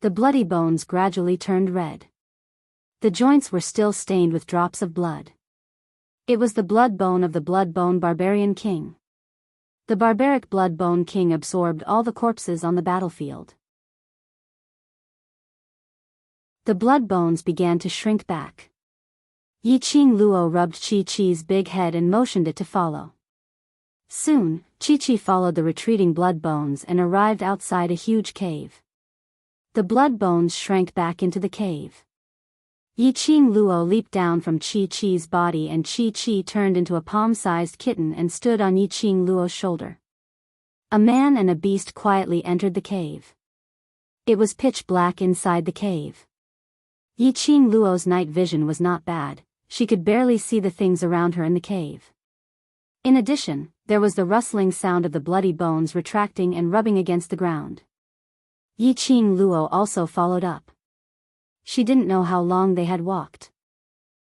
the bloody bones gradually turned red. The joints were still stained with drops of blood. It was the blood bone of the Blood-Bone Barbarian King. The barbaric Blood-Bone King absorbed all the corpses on the battlefield. The blood bones began to shrink back. Yi Qing Luo rubbed Qi's big head and motioned it to follow. Soon, Qi followed the retreating blood bones and arrived outside a huge cave. The blood bones shrank back into the cave. Yi Qing Luo leaped down from Qi's body and Qi turned into a palm-sized kitten and stood on Yi Qing Luo's shoulder. A man and a beast quietly entered the cave. It was pitch black inside the cave. Yi Qing Luo's night vision was not bad. She could barely see the things around her in the cave. In addition, there was the rustling sound of the bloody bones retracting and rubbing against the ground. Yi Qing Luo also followed up. She didn't know how long they had walked.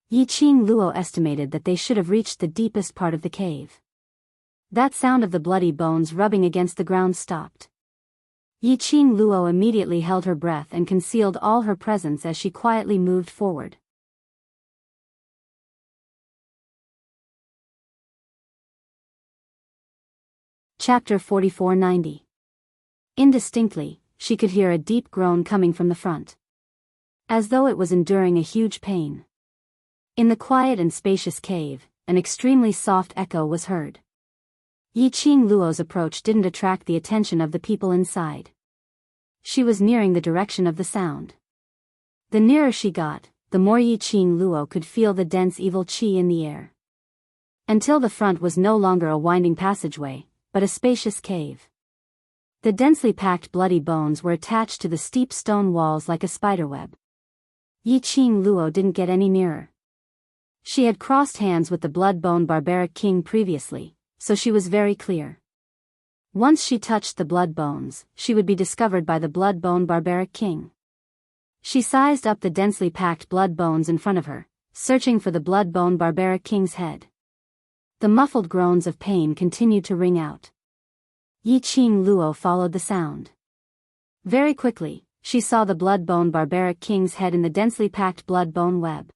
Yi Qing Luo estimated that they should have reached the deepest part of the cave. That sound of the bloody bones rubbing against the ground stopped. Yi Qing Luo immediately held her breath and concealed all her presence as she quietly moved forward. Chapter 4490. Indistinctly, she could hear a deep groan coming from the front, as though it was enduring a huge pain. In the quiet and spacious cave, an extremely soft echo was heard. Yi Qing Luo's approach didn't attract the attention of the people inside. She was nearing the direction of the sound. The nearer she got, the more Yi Qing Luo could feel the dense evil qi in the air. Until the front was no longer a winding passageway, but a spacious cave. The densely packed bloody bones were attached to the steep stone walls like a spiderweb. Yi Qing Luo didn't get any nearer. She had crossed hands with the Blood-Bone Barbaric King previously, so she was very clear. Once she touched the blood bones, she would be discovered by the Blood-Bone Barbaric King. She sized up the densely packed blood bones in front of her, searching for the Blood-Bone Barbaric King's head. The muffled groans of pain continued to ring out. Yi Qing Luo followed the sound. Very quickly, she saw the Blood-Bone Barbaric King's head in the densely packed blood-bone web.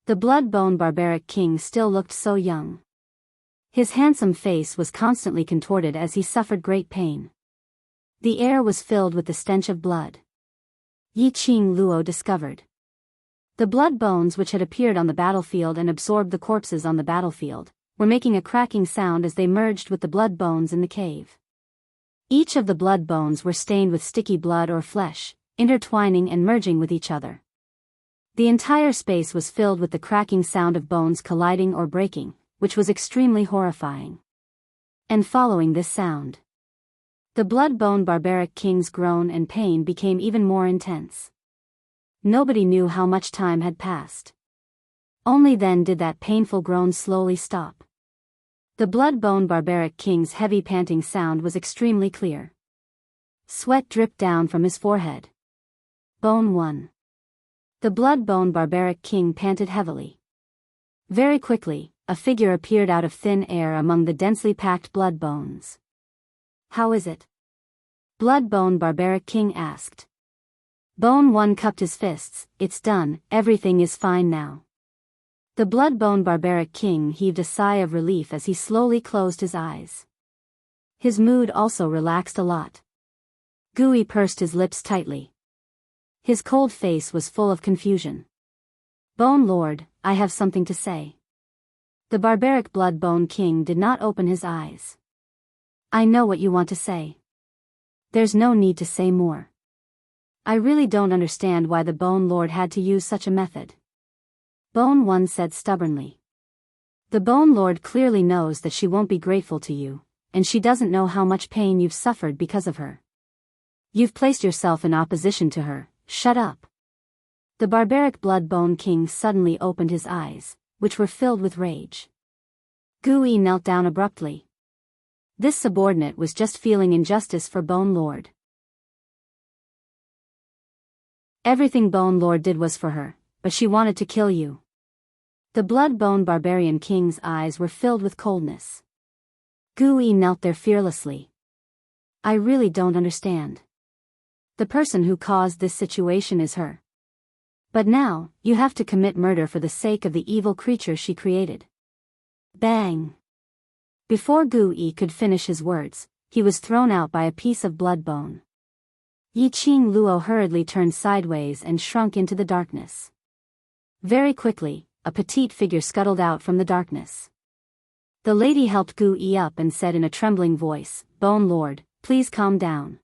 The Blood-Bone Barbaric King still looked so young. His handsome face was constantly contorted as he suffered great pain. The air was filled with the stench of blood. Yi Qing Luo discovered. The blood bones which had appeared on the battlefield and absorbed the corpses on the battlefield were making a cracking sound as they merged with the blood bones in the cave. Each of the blood bones were stained with sticky blood or flesh, intertwining and merging with each other. The entire space was filled with the cracking sound of bones colliding or breaking, which was extremely horrifying. And following this sound, the blood-bone barbaric king's groan and pain became even more intense. Nobody knew how much time had passed. Only then did that painful groan slowly stop. The blood-bone barbaric king's heavy panting sound was extremely clear. Sweat dripped down from his forehead. Bone 1. The blood-bone barbaric king panted heavily. Very quickly, a figure appeared out of thin air among the densely packed blood bones. "How is it?" Blood-bone barbaric king asked. Bone 1 cupped his fists. "It's done, everything is fine now." The blood-bone barbaric king heaved a sigh of relief as he slowly closed his eyes. His mood also relaxed a lot. Gooey pursed his lips tightly. His cold face was full of confusion. "Bone Lord, I have something to say." The barbaric blood-bone king did not open his eyes. "I know what you want to say. There's no need to say more. I really don't understand why the Bone Lord had to use such a method." Bone 1 said stubbornly. "The Bone Lord clearly knows that she won't be grateful to you, and she doesn't know how much pain you've suffered because of her. You've placed yourself in opposition to her. Shut up." The barbaric blood-bone king suddenly opened his eyes, which were filled with rage. Gooey knelt down abruptly. This subordinate was just feeling injustice for Bone Lord. Everything Bone Lord did was for her, but she wanted to kill you. The blood-bone barbarian king's eyes were filled with coldness. Gooey knelt there fearlessly. "I really don't understand. The person who caused this situation is her. But now, you have to commit murder for the sake of the evil creature she created." Bang! Before Gooey could finish his words, he was thrown out by a piece of blood bone. Yi-Ching Luo hurriedly turned sideways and shrunk into the darkness. Very quickly, a petite figure scuttled out from the darkness. The lady helped Gooey up and said in a trembling voice, "Bone Lord, please calm down.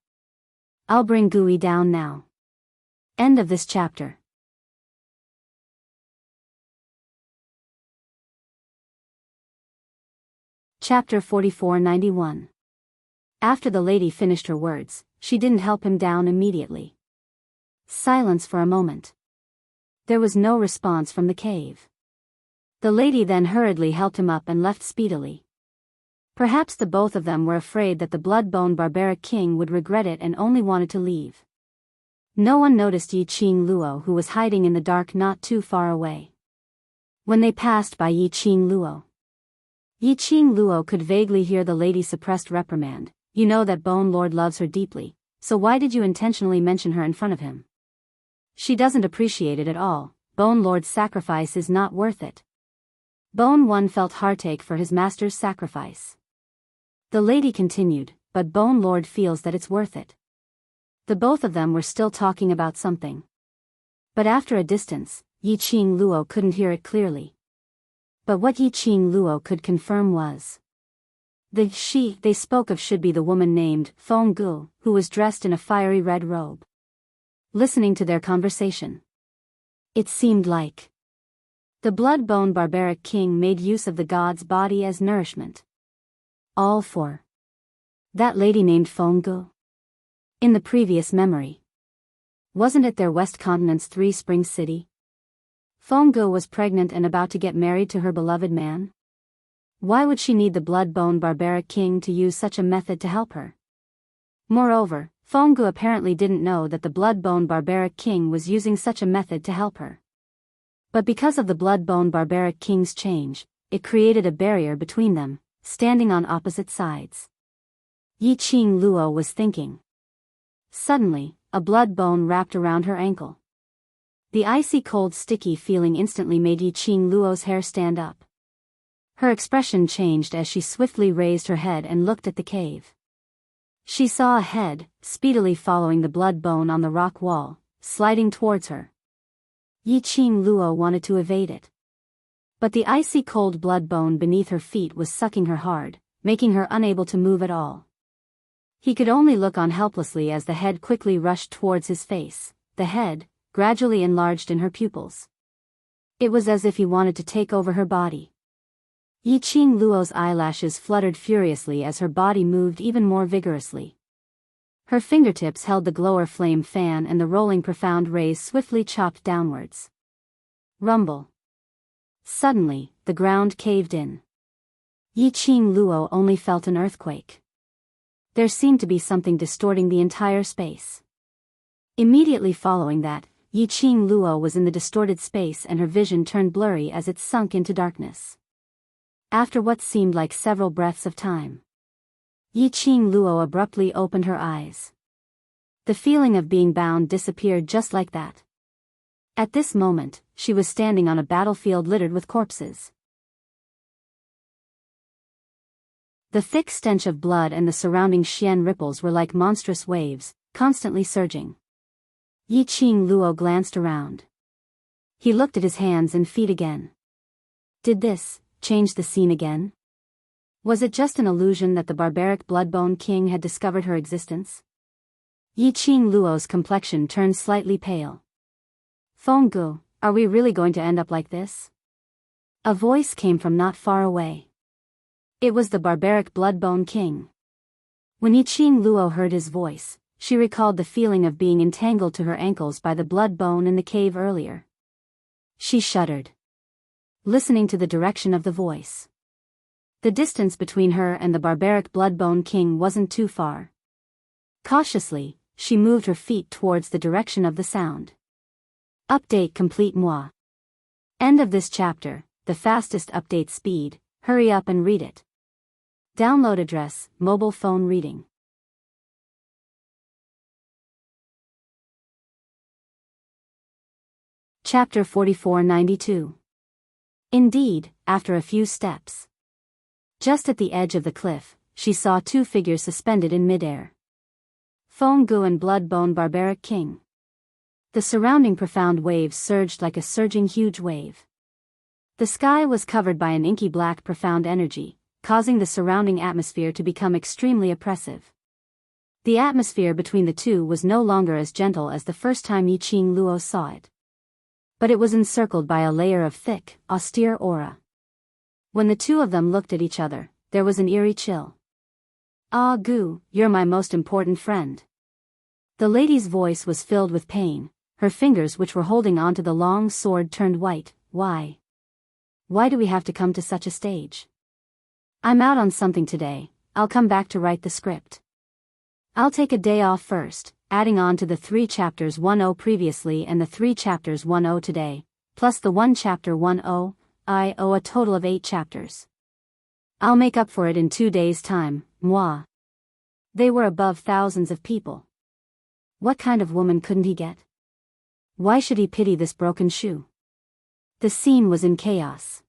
I'll bring Gooey down now." End of this chapter. Chapter 4491. After the lady finished her words, she didn't help him down immediately. Silence for a moment. There was no response from the cave. The lady then hurriedly helped him up and left speedily. Perhaps the both of them were afraid that the blood-bone barbaric king would regret it and only wanted to leave. No one noticed Yi-Ching Luo, who was hiding in the dark not too far away. When they passed by Yi-Ching Luo, Yi-Ching Luo could vaguely hear the lady's suppressed reprimand. "You know that Bone Lord loves her deeply, so why did you intentionally mention her in front of him? She doesn't appreciate it at all. Bone Lord's sacrifice is not worth it." Bone 1 felt heartache for his master's sacrifice. The lady continued, "But Bone Lord feels that it's worth it." The both of them were still talking about something. But after a distance, Yi-Ching Luo couldn't hear it clearly. But what Yi-Ching Luo could confirm was the she they spoke of should be the woman named Feng Gu, who was dressed in a fiery red robe. Listening to their conversation, it seemed like the blood-bone barbaric king made use of the god's body as nourishment. All for that lady named Feng Gu. In the previous memory, wasn't it their West Continent's Three Springs city? Feng Gu was pregnant and about to get married to her beloved man. Why would she need the blood-bone barbaric king to use such a method to help her? Moreover, Feng Gu apparently didn't know that the blood-bone barbaric king was using such a method to help her. But because of the blood-bone barbaric king's change, it created a barrier between them, standing on opposite sides. Yi-Ching Luo was thinking. Suddenly, a blood bone wrapped around her ankle. The icy cold sticky feeling instantly made Yi-Ching Luo's hair stand up. Her expression changed as she swiftly raised her head and looked at the cave. She saw a head, speedily following the blood bone on the rock wall, sliding towards her. Yi-Ching Luo wanted to evade it. But the icy cold blood bone beneath her feet was sucking her hard, making her unable to move at all. He could only look on helplessly as the head quickly rushed towards his face, the head, gradually enlarged in her pupils. It was as if he wanted to take over her body. Yi Qing Luo's eyelashes fluttered furiously as her body moved even more vigorously. Her fingertips held the glower flame fan and the rolling profound rays swiftly chopped downwards. Rumble. Suddenly, the ground caved in. Yi Qing Luo only felt an earthquake. There seemed to be something distorting the entire space. Immediately following that, Yi Qing Luo was in the distorted space and her vision turned blurry as it sunk into darkness. After what seemed like several breaths of time, Yi Qing Luo abruptly opened her eyes. The feeling of being bound disappeared just like that. At this moment, she was standing on a battlefield littered with corpses. The thick stench of blood and the surrounding Xian ripples were like monstrous waves, constantly surging. Yi Qing Luo glanced around. He looked at his hands and feet again. Did this change the scene again? Was it just an illusion that the barbaric Bloodbone King had discovered her existence? Yi Qing Luo's complexion turned slightly pale. Fenggu, are we really going to end up like this? A voice came from not far away. It was the barbaric Bloodbone King. When Yi Qing Luo heard his voice, she recalled the feeling of being entangled to her ankles by the blood bone in the cave earlier. She shuddered, listening to the direction of the voice. The distance between her and the barbaric Bloodbone King wasn't too far. Cautiously, she moved her feet towards the direction of the sound. Update complete moi. End of this chapter, the fastest update speed, hurry up and read it. Download address, mobile phone reading. Chapter 4492. Indeed, after a few steps. Just at the edge of the cliff, she saw two figures suspended in midair. Fenggu and Bloodbone Barbaric King. The surrounding profound waves surged like a surging huge wave. The sky was covered by an inky black profound energy, causing the surrounding atmosphere to become extremely oppressive. The atmosphere between the two was no longer as gentle as the first time Yi Qing Luo saw it. But it was encircled by a layer of thick, austere aura. When the two of them looked at each other, there was an eerie chill. Ah Gu, you're my most important friend. The lady's voice was filled with pain, her fingers which were holding onto the long sword turned white. Why? Why do we have to come to such a stage? I'm out on something today, I'll come back to write the script. I'll take a day off first, adding on to the 3 chapters 10 previously and the 3 chapters 10 today, plus the 1 chapter 10, I owe a total of 8 chapters. I'll make up for it in 2 days' time, moi. They were above thousands of people. What kind of woman couldn't he get? Why should he pity this broken shoe? The scene was in chaos.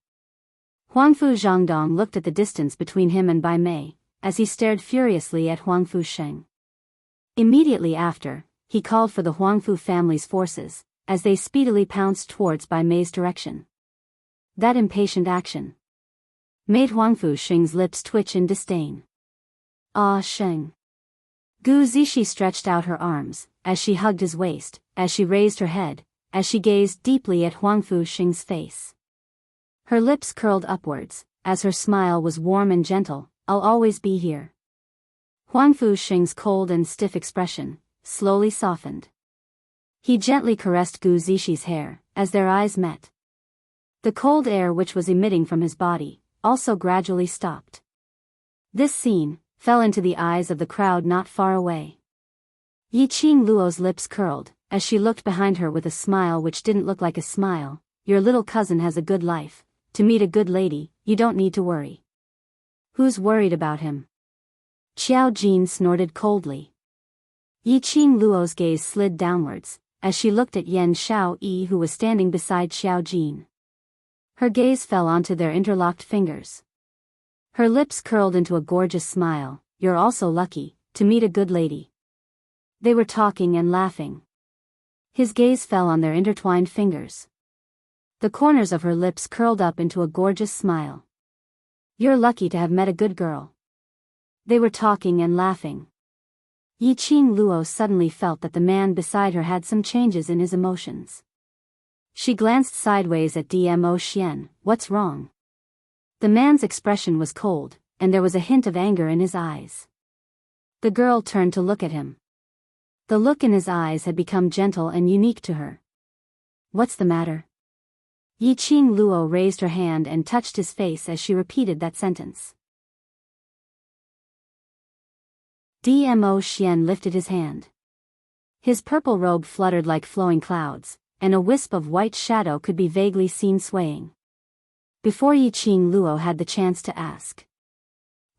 Huangfu Zhangdong looked at the distance between him and Bai Mei, as he stared furiously at Huangfu Sheng. Immediately after, he called for the Huangfu family's forces, as they speedily pounced towards Bai Mei's direction. That impatient action made Huangfu Sheng's lips twitch in disdain. Ah Sheng. Gu Zixi stretched out her arms, as she hugged his waist, as she raised her head, as she gazed deeply at Huangfu Sheng's face. Her lips curled upwards, as her smile was warm and gentle. I'll always be here. Huangfu Sheng's cold and stiff expression slowly softened. He gently caressed Gu Zixi hair, as their eyes met. The cold air which was emitting from his body also gradually stopped. This scene fell into the eyes of the crowd not far away. Yi Qing Luo's lips curled, as she looked behind her with a smile which didn't look like a smile. Your little cousin has a good life. To meet a good lady, you don't need to worry. Who's worried about him? Xiao Jin snorted coldly. Yi Qing Luo's gaze slid downwards, as she looked at Yan Xiao Yi who was standing beside Xiao Jin. Her gaze fell onto their interlocked fingers. Her lips curled into a gorgeous smile. You're also lucky to meet a good lady. They were talking and laughing. His gaze fell on their intertwined fingers. The corners of her lips curled up into a gorgeous smile. You're lucky to have met a good girl. They were talking and laughing. Yi Qing Luo suddenly felt that the man beside her had some changes in his emotions. She glanced sideways at Dmo Xian. What's wrong? The man's expression was cold, and there was a hint of anger in his eyes. The girl turned to look at him. The look in his eyes had become gentle and unique to her. What's the matter? Yiqing Luo raised her hand and touched his face as she repeated that sentence. Dmo Xian lifted his hand. His purple robe fluttered like flowing clouds, and a wisp of white shadow could be vaguely seen swaying. Before Yiqing Luo had the chance to ask,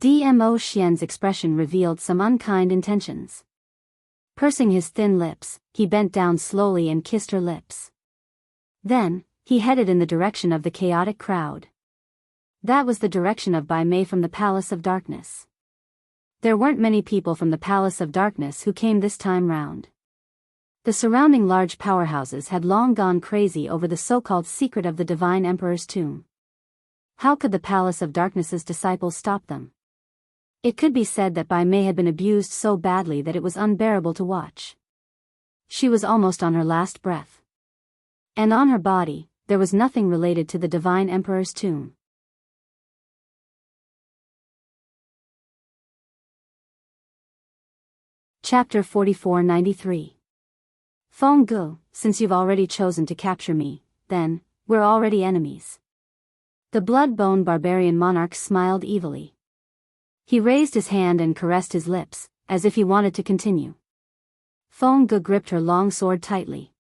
Dmo Xian's expression revealed some unkind intentions. Pursing his thin lips, he bent down slowly and kissed her lips. Then, he headed in the direction of the chaotic crowd. That was the direction of Bai Mei from the Palace of Darkness. There weren't many people from the Palace of Darkness who came this time round. The surrounding large powerhouses had long gone crazy over the so-called secret of the Divine Emperor's tomb. How could the Palace of Darkness's disciples stop them? It could be said that Bai Mei had been abused so badly that it was unbearable to watch. She was almost on her last breath. And on her body, there was nothing related to the Divine Emperor's tomb. Chapter 4493. Feng Gu, since you've already chosen to capture me, then, we're already enemies. The blood-bone barbarian monarch smiled evilly. He raised his hand and caressed his lips, as if he wanted to continue. Feng Gu gripped her long sword tightly.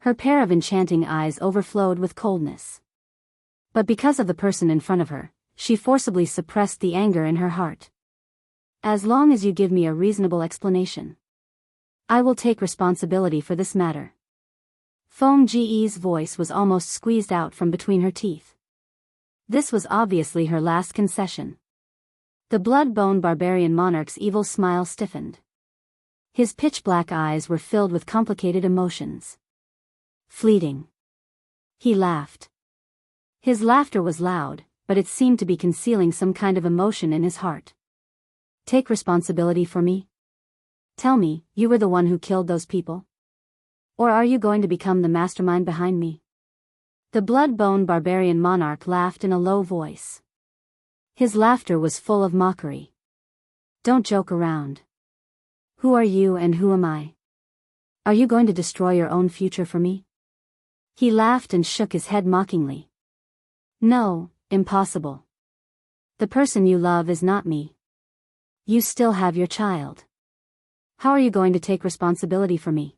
Her pair of enchanting eyes overflowed with coldness. But because of the person in front of her, she forcibly suppressed the anger in her heart. As long as you give me a reasonable explanation, I will take responsibility for this matter. Feng Ji's voice was almost squeezed out from between her teeth. This was obviously her last concession. The blood-bone barbarian monarch's evil smile stiffened. His pitch-black eyes were filled with complicated emotions. Fleeting. He laughed. His laughter was loud, but it seemed to be concealing some kind of emotion in his heart. Take responsibility for me? Tell me, you were the one who killed those people? Or are you going to become the mastermind behind me? The blood-bone barbarian monarch laughed in a low voice. His laughter was full of mockery. Don't joke around. Who are you and who am I? Are you going to destroy your own future for me? He laughed and shook his head mockingly. No, impossible. The person you love is not me. You still have your child. How are you going to take responsibility for me?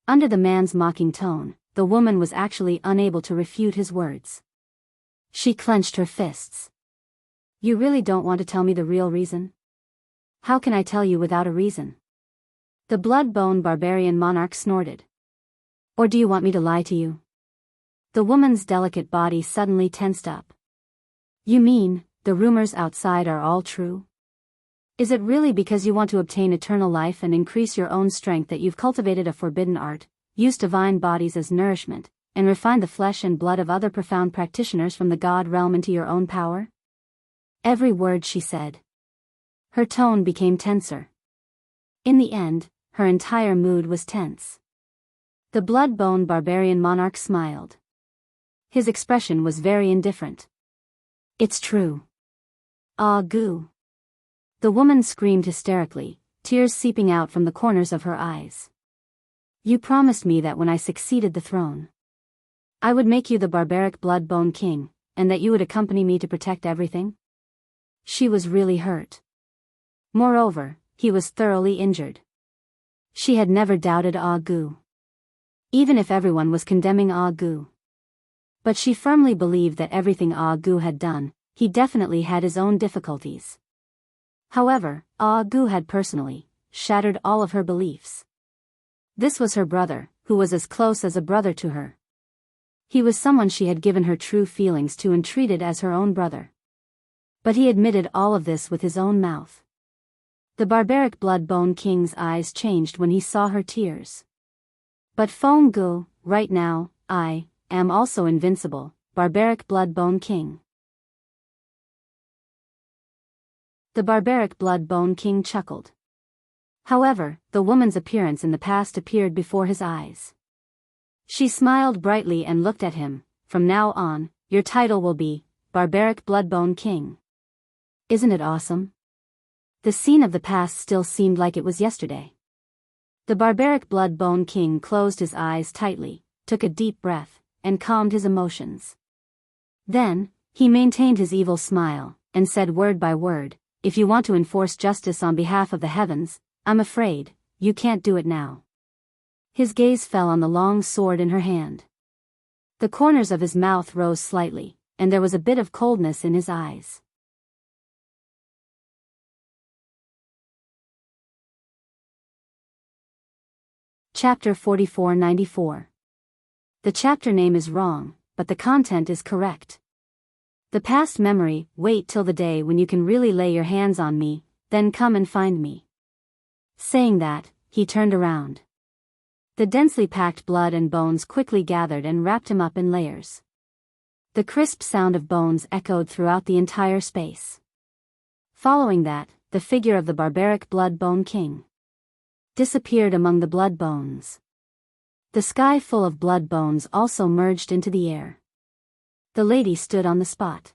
Under the man's mocking tone, the woman was actually unable to refute his words. She clenched her fists. You really don't want to tell me the real reason? How can I tell you without a reason? The blood-bone barbarian monarch snorted. Or do you want me to lie to you? The woman's delicate body suddenly tensed up. You mean, the rumors outside are all true? Is it really because you want to obtain eternal life and increase your own strength that you've cultivated a forbidden art, used divine bodies as nourishment, and refined the flesh and blood of other profound practitioners from the god realm into your own power? Every word she said. Her tone became tenser. In the end, her entire mood was tense. The blood-bone barbarian monarch smiled. His expression was very indifferent. It's true. Ah Gu. The woman screamed hysterically, tears seeping out from the corners of her eyes. You promised me that when I succeeded the throne, I would make you the barbaric blood-bone king, and that you would accompany me to protect everything? She was really hurt. Moreover, he was thoroughly injured. She had never doubted Ah Gu. Even if everyone was condemning Ah Gu. But she firmly believed that everything Ah Gu had done, he definitely had his own difficulties. However, Ah Gu had personally shattered all of her beliefs. This was her brother, who was as close as a brother to her. He was someone she had given her true feelings to and treated as her own brother. But he admitted all of this with his own mouth. The barbaric blood-bone king's eyes changed when he saw her tears. But Feng Gu, right now, I am also invincible, barbaric blood-bone king. The barbaric blood-bone king chuckled. However, the woman's appearance in the past appeared before his eyes. She smiled brightly and looked at him. From now on, your title will be barbaric blood-bone king. Isn't it awesome? The scene of the past still seemed like it was yesterday. The barbaric blood-bone king closed his eyes tightly, took a deep breath, and calmed his emotions. Then, he maintained his evil smile, and said word by word, "If you want to enforce justice on behalf of the heavens, I'm afraid, you can't do it now." His gaze fell on the long sword in her hand. The corners of his mouth rose slightly, and there was a bit of coldness in his eyes. Chapter 4494. The chapter name is wrong, but the content is correct. The past memory, wait till the day when you can really lay your hands on me, then come and find me. Saying that, he turned around. The densely packed blood and bones quickly gathered and wrapped him up in layers. The crisp sound of bones echoed throughout the entire space. Following that, the figure of the barbaric blood-bone king disappeared among the blood bones. The sky full of blood bones also merged into the air. The lady stood on the spot,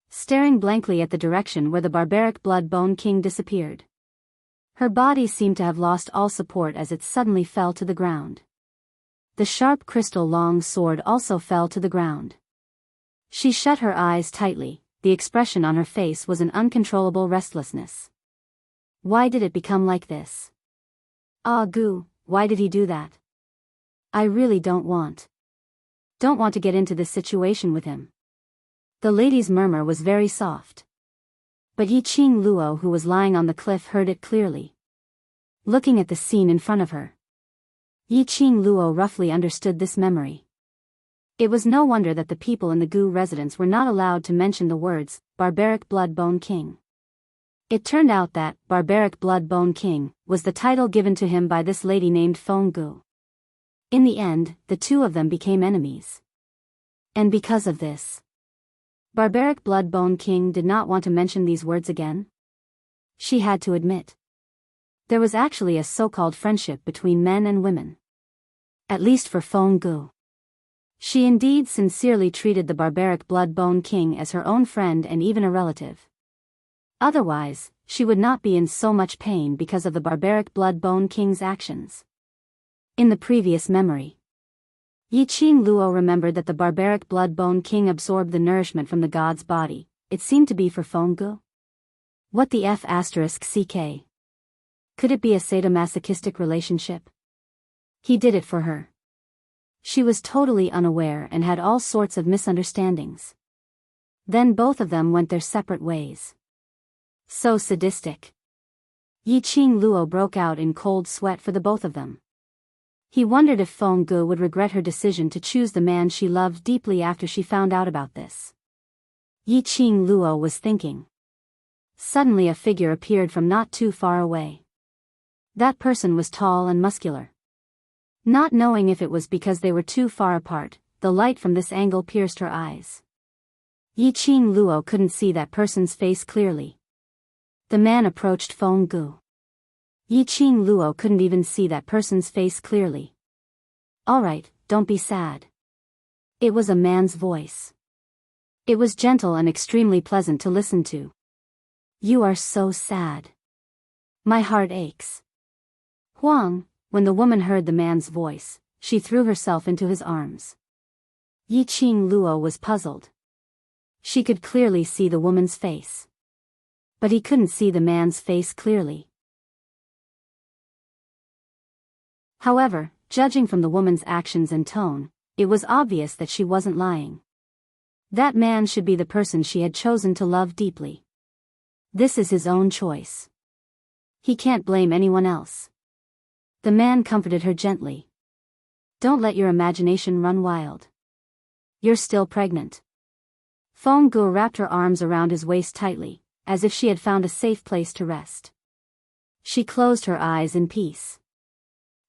staring blankly at the direction where the barbaric blood-bone king disappeared. Her body seemed to have lost all support as it suddenly fell to the ground. The sharp crystal-long sword also fell to the ground. She shut her eyes tightly, the expression on her face was an uncontrollable restlessness. Why did it become like this? Ah goo, why did he do that? I really don't want to get into this situation with him. The lady's murmur was very soft. But Yi Qing Luo, who was lying on the cliff, heard it clearly. Looking at the scene in front of her, Yi Qing Luo roughly understood this memory. It was no wonder that the people in the Gu residence were not allowed to mention the words, barbaric blood-bone king. It turned out that, barbaric blood-bone king, was the title given to him by this lady named Feng Gu. In the end, the two of them became enemies. And because of this, barbaric blood-bone king did not want to mention these words again. She had to admit, there was actually a so-called friendship between men and women. At least for Feng Gu. She indeed sincerely treated the barbaric blood-bone king as her own friend and even a relative. Otherwise, she would not be in so much pain because of the barbaric blood-bone king's actions. In the previous memory, Yi Qing Luo remembered that the barbaric blood-bone king absorbed the nourishment from the god's body. It seemed to be for Feng Gu. What the F***ck? Could it be a sadomasochistic relationship? He did it for her. She was totally unaware and had all sorts of misunderstandings. Then both of them went their separate ways. So sadistic. Yi Qing Luo broke out in cold sweat for the both of them. He wondered if Feng Gu would regret her decision to choose the man she loved deeply after she found out about this. Yi Qing Luo was thinking. Suddenly a figure appeared from not too far away. That person was tall and muscular. Not knowing if it was because they were too far apart, the light from this angle pierced her eyes. Yi Qing Luo couldn't see that person's face clearly. The man approached Feng Gu. Yi Qing Luo couldn't even see that person's face clearly. Alright, don't be sad. It was a man's voice. It was gentle and extremely pleasant to listen to. You are so sad. My heart aches. Huang, when the woman heard the man's voice, she threw herself into his arms. Yi Qing Luo was puzzled. She could clearly see the woman's face. But he couldn't see the man's face clearly. However, judging from the woman's actions and tone, it was obvious that she wasn't lying. That man should be the person she had chosen to love deeply. This is his own choice. He can't blame anyone else. The man comforted her gently. Don't let your imagination run wild. You're still pregnant. Feng Gu wrapped her arms around his waist tightly, as if she had found a safe place to rest. She closed her eyes in peace.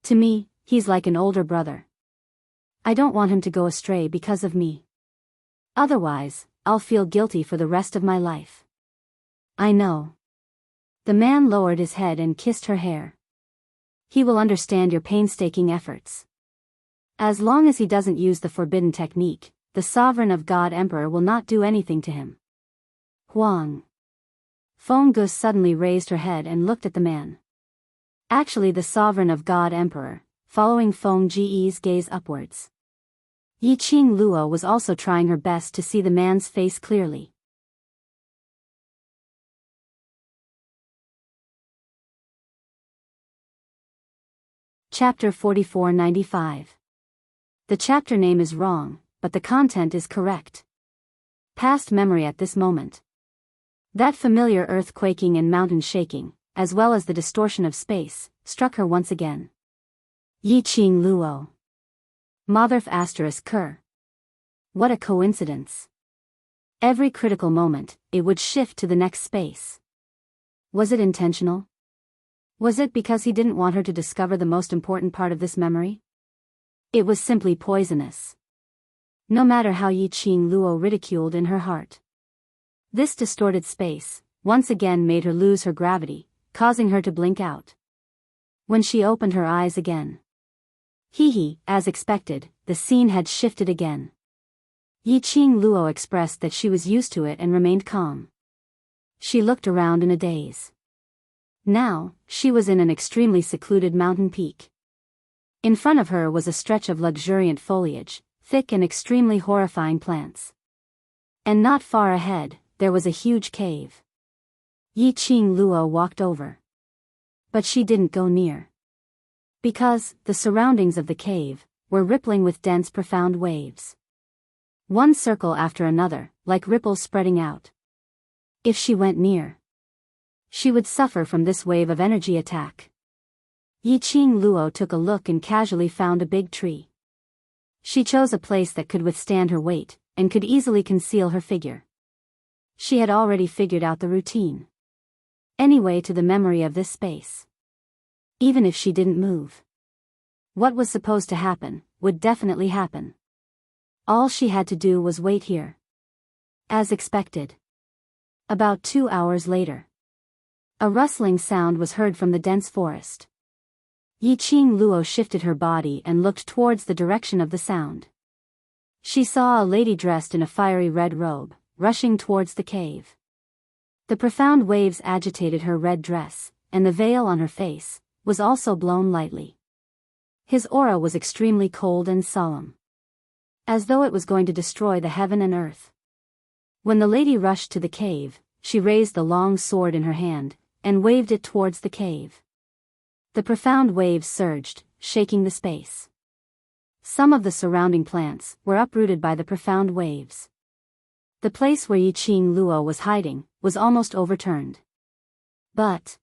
To me, he's like an older brother. I don't want him to go astray because of me. Otherwise, I'll feel guilty for the rest of my life. I know. The man lowered his head and kissed her hair. He will understand your painstaking efforts. As long as he doesn't use the forbidden technique, the sovereign of God Emperor will not do anything to him. Huang. Feng Gu suddenly raised her head and looked at the man. Actually the sovereign of God Emperor, following Feng Ge's gaze upwards. Yi Qing Luo was also trying her best to see the man's face clearly. Chapter 4495. The chapter name is wrong, but the content is correct. Past memory at this moment. That familiar earth-quaking and mountain shaking, as well as the distortion of space, struck her once again. Yi Qing Luo. Motherf asterisk Ker. What a coincidence. Every critical moment, it would shift to the next space. Was it intentional? Was it because he didn't want her to discover the most important part of this memory? It was simply poisonous. No matter how Yi Qing Luo ridiculed in her heart. This distorted space, once again made her lose her gravity, causing her to blink out. When she opened her eyes again. As expected, the scene had shifted again. Yi Qing Luo expressed that she was used to it and remained calm. She looked around in a daze. Now, she was in an extremely secluded mountain peak. In front of her was a stretch of luxuriant foliage, thick and extremely horrifying plants. And not far ahead, there was a huge cave. Yi Qing Luo walked over. But she didn't go near. Because, the surroundings of the cave, were rippling with dense profound waves. One circle after another, like ripples spreading out. If she went near, she would suffer from this wave of energy attack. Yi Qing Luo took a look and casually found a big tree. She chose a place that could withstand her weight, and could easily conceal her figure. She had already figured out the routine. Anyway, to the memory of this space. Even if she didn't move. What was supposed to happen, would definitely happen. All she had to do was wait here. As expected. About 2 hours later. A rustling sound was heard from the dense forest. Yi Qing Luo shifted her body and looked towards the direction of the sound. She saw a lady dressed in a fiery red robe, rushing towards the cave. The profound waves agitated her red dress, and the veil on her face was also blown lightly. His aura was extremely cold and solemn. As though it was going to destroy the heaven and earth. When the lady rushed to the cave, she raised the long sword in her hand, and waved it towards the cave. The profound waves surged, shaking the space. Some of the surrounding plants were uprooted by the profound waves. The place where Yi Qing Luo was hiding was almost overturned. But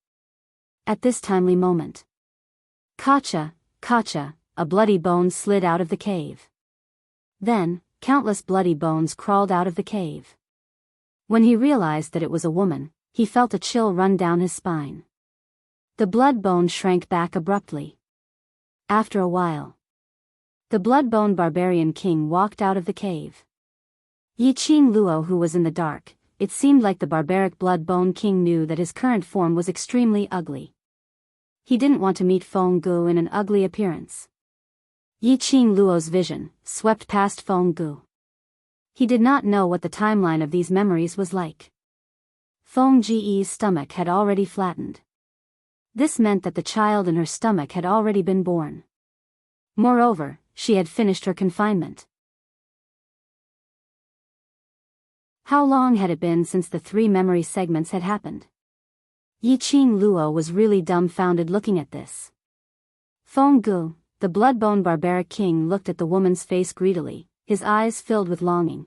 at this timely moment, Kacha, a bloody bone slid out of the cave. Then, countless bloody bones crawled out of the cave. When he realized that it was a woman, he felt a chill run down his spine. The blood bone shrank back abruptly. After a while, the blood-bone barbarian king walked out of the cave. Yi Qing Luo, who was in the dark, it seemed like the barbaric blood-bone king knew that his current form was extremely ugly. He didn't want to meet Feng Gu in an ugly appearance. Yi Qing Luo's vision swept past Feng Gu. He did not know what the timeline of these memories was like. Feng Ge's stomach had already flattened. This meant that the child in her stomach had already been born. Moreover, she had finished her confinement. How long had it been since the 3 memory segments had happened? Yi Qing Luo was really dumbfounded looking at this. Feng Gu, the blood-bone barbaric king, looked at the woman's face greedily, his eyes filled with longing.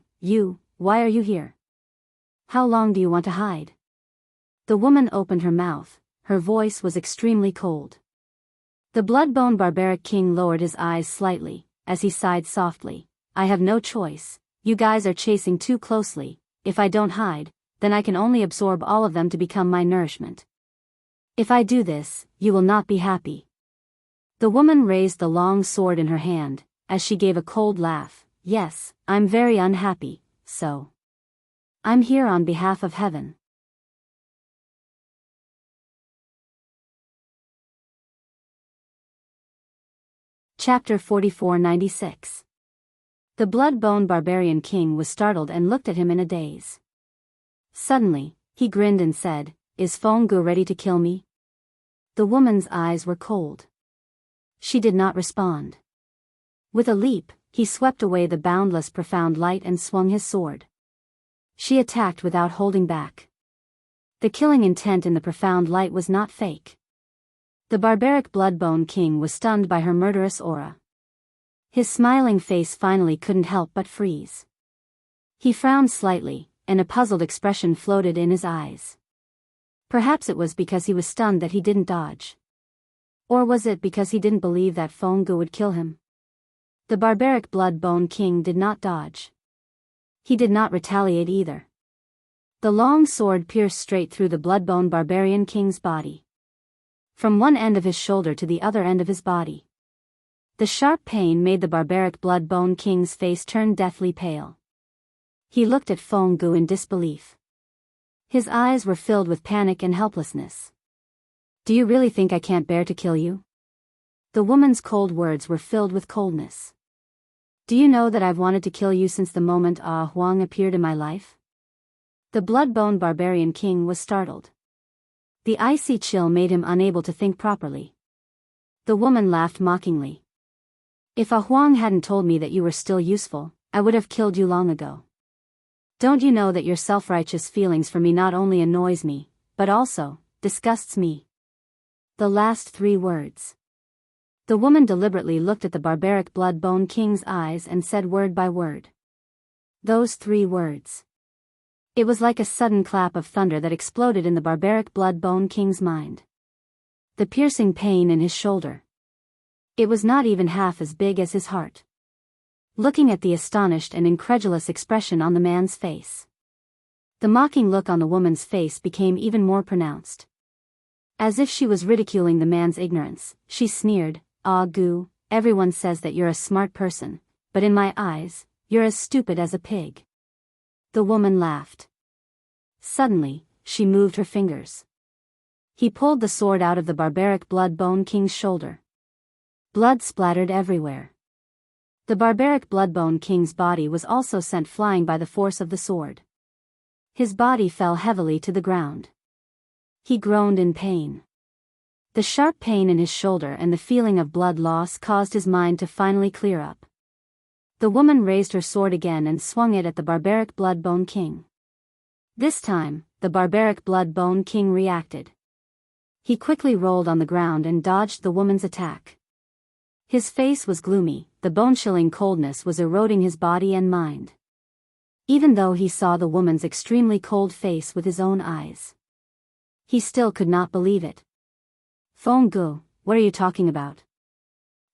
Why are you here? How long do you want to hide? The woman opened her mouth, her voice was extremely cold. The blood-bone barbaric king lowered his eyes slightly, as he sighed softly. I have no choice, you guys are chasing too closely. If I don't hide, then I can only absorb all of them to become my nourishment. If I do this, you will not be happy. The woman raised the long sword in her hand, as she gave a cold laugh. Yes, I'm very unhappy, so I'm here on behalf of heaven. Chapter 4496. The blood-bone barbarian king was startled and looked at him in a daze. Suddenly, he grinned and said, "Is Fonggu ready to kill me?" The woman's eyes were cold. She did not respond. With a leap, he swept away the boundless profound light and swung his sword. She attacked without holding back. The killing intent in the profound light was not fake. The barbaric bloodbone king was stunned by her murderous aura. His smiling face finally couldn't help but freeze. He frowned slightly, and a puzzled expression floated in his eyes. Perhaps it was because he was stunned that he didn't dodge. Or was it because he didn't believe that Fonggu would kill him? The barbaric blood-bone king did not dodge. He did not retaliate either. The long sword pierced straight through the blood-bone barbarian king's body. From one end of his shoulder to the other end of his body. The sharp pain made the barbaric blood-bone king's face turn deathly pale. He looked at Fonggu in disbelief. His eyes were filled with panic and helplessness. "Do you really think I can't bear to kill you?" The woman's cold words were filled with coldness. "Do you know that I've wanted to kill you since the moment Huang appeared in my life?" The blood-bone barbarian king was startled. The icy chill made him unable to think properly. The woman laughed mockingly. "If Huang hadn't told me that you were still useful, I would have killed you long ago. Don't you know that your self-righteous feelings for me not only annoys me, but also disgusts me?" The last 3 words. The woman deliberately looked at the barbaric blood-bone king's eyes and said word by word. Those 3 words. It was like a sudden clap of thunder that exploded in the barbaric blood-bone king's mind. The piercing pain in his shoulder. It was not even half as big as his heart. Looking at the astonished and incredulous expression on the man's face. The mocking look on the woman's face became even more pronounced. As if she was ridiculing the man's ignorance, she sneered, "Ah Gu, everyone says that you're a smart person, but in my eyes, you're as stupid as a pig." The woman laughed. Suddenly, she moved her fingers. He pulled the sword out of the barbaric blood-bone king's shoulder. Blood splattered everywhere. The barbaric blood-bone king's body was also sent flying by the force of the sword. His body fell heavily to the ground. He groaned in pain. The sharp pain in his shoulder and the feeling of blood loss caused his mind to finally clear up. The woman raised her sword again and swung it at the barbaric blood-bone king. This time, the barbaric blood-bone king reacted. He quickly rolled on the ground and dodged the woman's attack. His face was gloomy, the bone-chilling coldness was eroding his body and mind. Even though he saw the woman's extremely cold face with his own eyes, he still could not believe it. "Fonggu, what are you talking about?"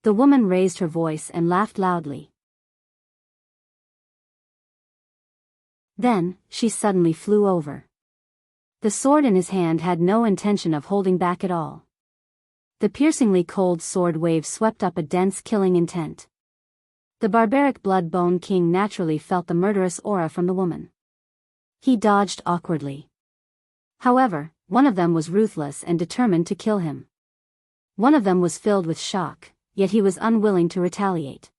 The woman raised her voice and laughed loudly. Then, she suddenly flew over. The sword in his hand had no intention of holding back at all. The piercingly cold sword wave swept up a dense killing intent. The barbaric blood-bone king naturally felt the murderous aura from the woman. He dodged awkwardly. However, one of them was ruthless and determined to kill him. One of them was filled with shock, yet he was unwilling to retaliate.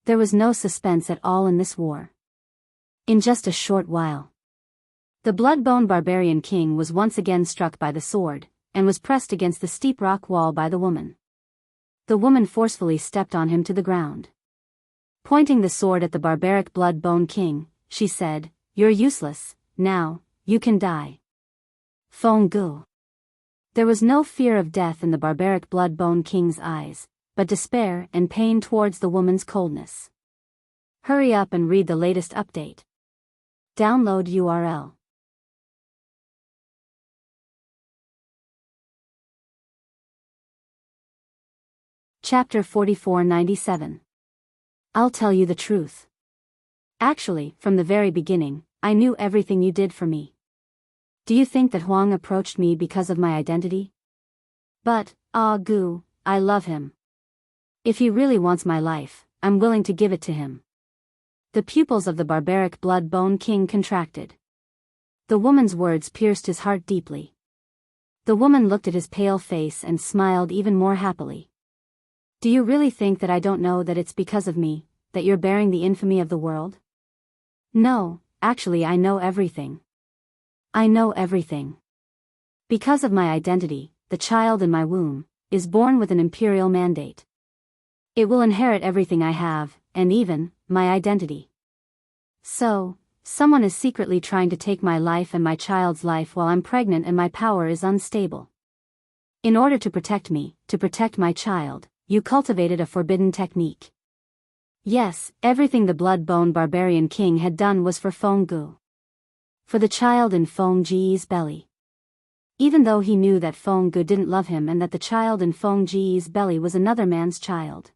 There was no suspense at all in this war. In just a short while, the blood-bone barbarian king was once again struck by the sword, and was pressed against the steep rock wall by the woman. The woman forcefully stepped on him to the ground. Pointing the sword at the barbaric blood-bone king, she said, "You're useless, now, you can die." Fonggu. There was no fear of death in the barbaric blood-bone king's eyes, but despair and pain towards the woman's coldness. Hurry up and read the latest update. Download URL. Chapter 4497. I'll tell you the truth. Actually, from the very beginning, I knew everything you did for me. Do you think that Huang approached me because of my identity? But, Gu, I love him. If he really wants my life, I'm willing to give it to him. The pupils of the barbaric blood-bone king contracted. The woman's words pierced his heart deeply. The woman looked at his pale face and smiled even more happily. Do you really think that I don't know that it's because of me, that you're bearing the infamy of the world? No, actually I know everything. I know everything. Because of my identity, the child in my womb is born with an imperial mandate. It will inherit everything I have, and even my identity. So, someone is secretly trying to take my life and my child's life while I'm pregnant and my power is unstable. In order to protect me, to protect my child, you cultivated a forbidden technique. Yes, everything the blood-bone barbarian king had done was for Feng Gu. For the child in Feng Ji's belly. Even though he knew that Feng Gu didn't love him and that the child in Feng Ji's belly was another man's child.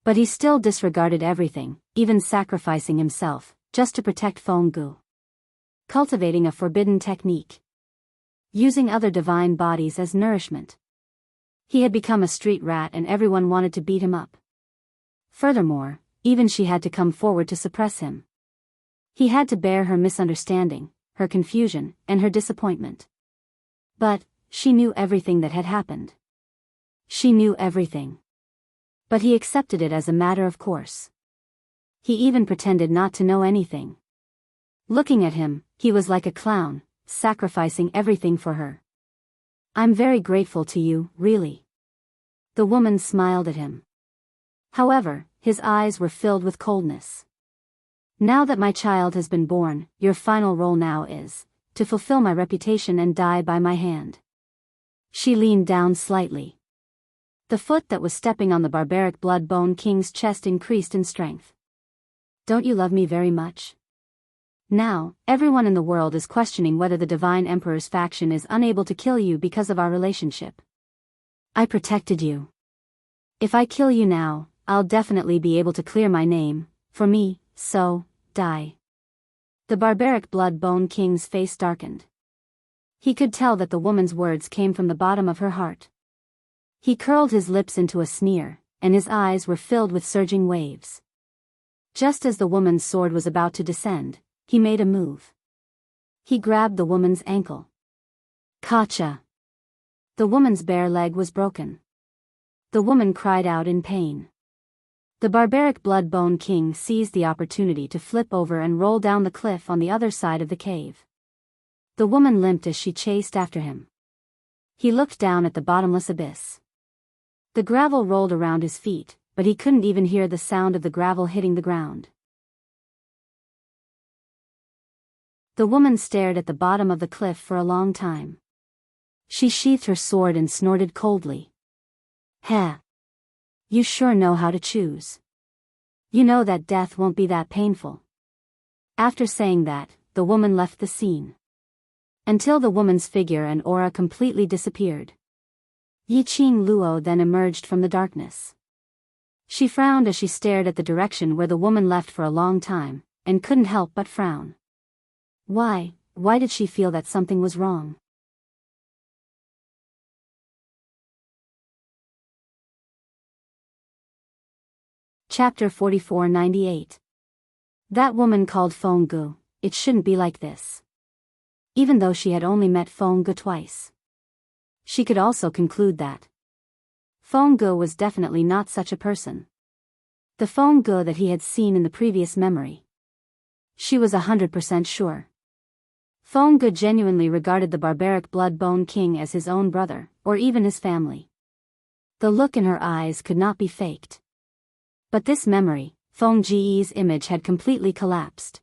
But he still disregarded everything, even sacrificing himself, just to protect Feng Gu. Cultivating a forbidden technique. Using other divine bodies as nourishment. He had become a street rat and everyone wanted to beat him up. Furthermore, even she had to come forward to suppress him. He had to bear her misunderstanding, her confusion, and her disappointment. But, she knew everything that had happened. She knew everything. But he accepted it as a matter of course. He even pretended not to know anything. Looking at him, he was like a clown, sacrificing everything for her. I'm very grateful to you, really. The woman smiled at him. However, his eyes were filled with coldness. Now that my child has been born, your final role now is to fulfill my reputation and die by my hand. She leaned down slightly. The foot that was stepping on the barbaric blood-bone king's chest increased in strength. Don't you love me very much? Now, everyone in the world is questioning whether the Divine Emperor's faction is unable to kill you because of our relationship. I protected you. If I kill you now, I'll definitely be able to clear my name, for me, so, die. The barbaric blood-bone king's face darkened. He could tell that the woman's words came from the bottom of her heart. He curled his lips into a sneer, and his eyes were filled with surging waves. Just as the woman's sword was about to descend, he made a move. He grabbed the woman's ankle. Gotcha! The woman's bare leg was broken. The woman cried out in pain. The barbaric blood-bone king seized the opportunity to flip over and roll down the cliff on the other side of the cave. The woman limped as she chased after him. He looked down at the bottomless abyss. The gravel rolled around his feet, but he couldn't even hear the sound of the gravel hitting the ground. The woman stared at the bottom of the cliff for a long time. She sheathed her sword and snorted coldly. Heh. You sure know how to choose. You know that death won't be that painful. After saying that, the woman left the scene. Until the woman's figure and aura completely disappeared. Yiqing Luo then emerged from the darkness. She frowned as she stared at the direction where the woman left for a long time, and couldn't help but frown. Why did she feel that something was wrong? Chapter 4498. That woman called Feng Gu, it shouldn't be like this. Even though she had only met Feng Gu twice. She could also conclude that Feng Gu was definitely not such a person. The Feng Gu that he had seen in the previous memory. She was 100% sure. Feng Gu genuinely regarded the barbaric blood-bone king as his own brother, or even his family. The look in her eyes could not be faked. But this memory, Feng Ji's image had completely collapsed.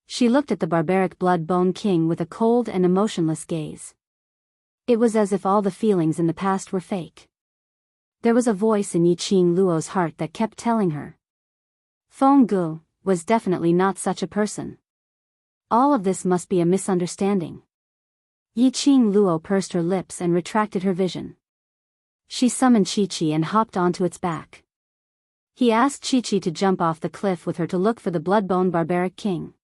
She looked at the barbaric blood-bone king with a cold and emotionless gaze. It was as if all the feelings in the past were fake. There was a voice in Yiqing Luo's heart that kept telling her. Feng Gu was definitely not such a person. All of this must be a misunderstanding. Yiqing Luo pursed her lips and retracted her vision. She summoned Chi-Chi and hopped onto its back. He asked Chi-Chi to jump off the cliff with her to look for the blood-bone barbaric king.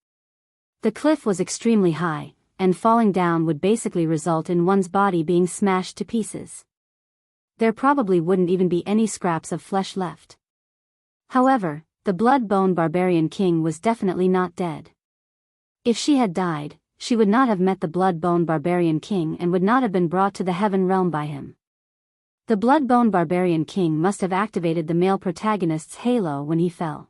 The cliff was extremely high, and falling down would basically result in one's body being smashed to pieces. There probably wouldn't even be any scraps of flesh left. However, the blood-bone barbarian king was definitely not dead. If she had died, she would not have met the blood-bone barbarian king and would not have been brought to the heaven realm by him. The blood-bone barbarian king must have activated the male protagonist's halo when he fell.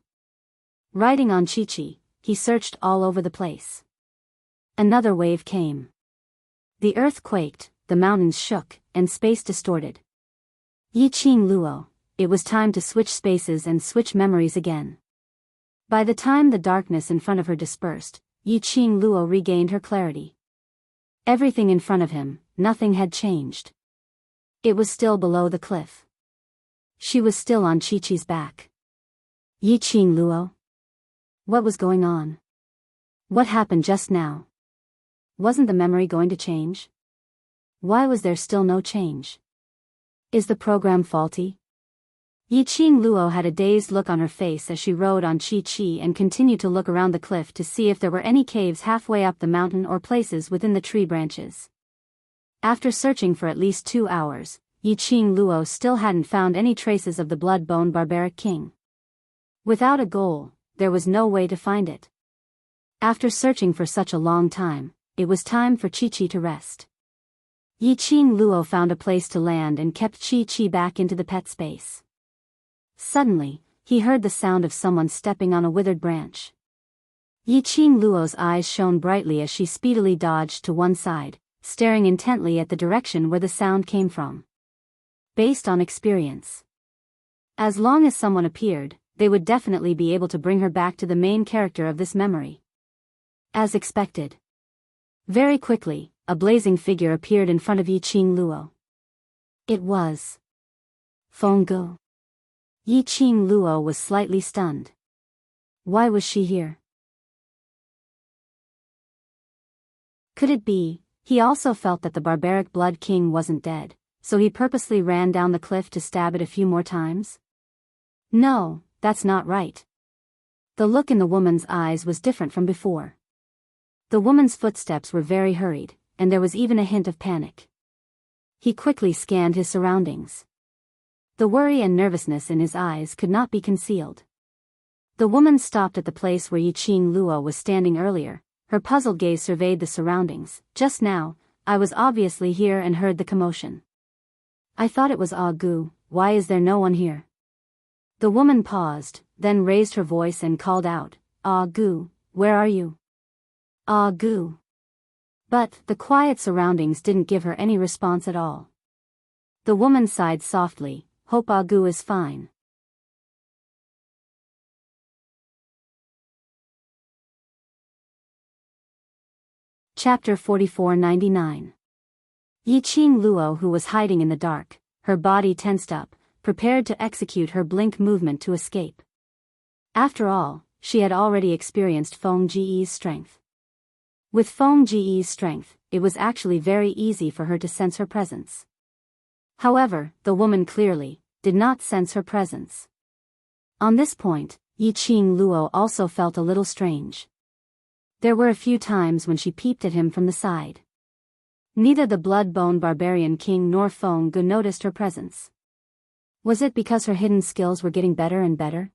Riding on Chi-Chi, he searched all over the place. Another wave came. The earth quaked, the mountains shook, and space distorted. Yi-Ching Luo, it was time to switch spaces and switch memories again. By the time the darkness in front of her dispersed, Yi-Ching Luo regained her clarity. Everything in front of him, nothing had changed. It was still below the cliff. She was still on Chi-Chi's back. Yi-Ching Luo? What was going on? What happened just now? Wasn't the memory going to change? Why was there still no change? Is the program faulty? Yi-Ching Luo had a dazed look on her face as she rode on Chi-Chi and continued to look around the cliff to see if there were any caves halfway up the mountain or places within the tree branches. After searching for at least 2 hours, Yi-Ching Luo still hadn't found any traces of the blood-bone barbaric king. Without a goal, there was no way to find it. After searching for such a long time, it was time for Chi-Chi to rest. Yi-Ching Luo found a place to land and kept Chi-Chi back into the pet space. Suddenly, he heard the sound of someone stepping on a withered branch. Yi-Ching Luo's eyes shone brightly as she speedily dodged to one side, staring intently at the direction where the sound came from. Based on experience. As long as someone appeared, they would definitely be able to bring her back to the main character of this memory. As expected. Very quickly, a blazing figure appeared in front of Yi-Ching Luo. It was Feng Gu. Yi-Ching Luo was slightly stunned. Why was she here? Could it be, he also felt that the barbaric blood king wasn't dead, so he purposely ran down the cliff to stab it a few more times? No, that's not right. The look in the woman's eyes was different from before. The woman's footsteps were very hurried, and there was even a hint of panic. He quickly scanned his surroundings. The worry and nervousness in his eyes could not be concealed. The woman stopped at the place where Yi-Ching Luo was standing earlier. Her puzzled gaze surveyed the surroundings. Just now, I was obviously here and heard the commotion. I thought it was Ah Gu. Why is there no one here? The woman paused, then raised her voice and called out, Ah Gu, where are you? Ah Gu. But the quiet surroundings didn't give her any response at all. The woman sighed softly. Hope Ah Gu is fine. Chapter 4499. Yi-Ching Luo, who was hiding in the dark, her body tensed up, prepared to execute her blink movement to escape. After all, she had already experienced Feng Ji's strength. With Feng Ji's strength, it was actually very easy for her to sense her presence. However, the woman clearly did not sense her presence. On this point, Yi-Ching Luo also felt a little strange. There were a few times when she peeped at him from the side. Neither the blood-bone barbarian king nor Feng Gu noticed her presence. Was it because her hidden skills were getting better and better?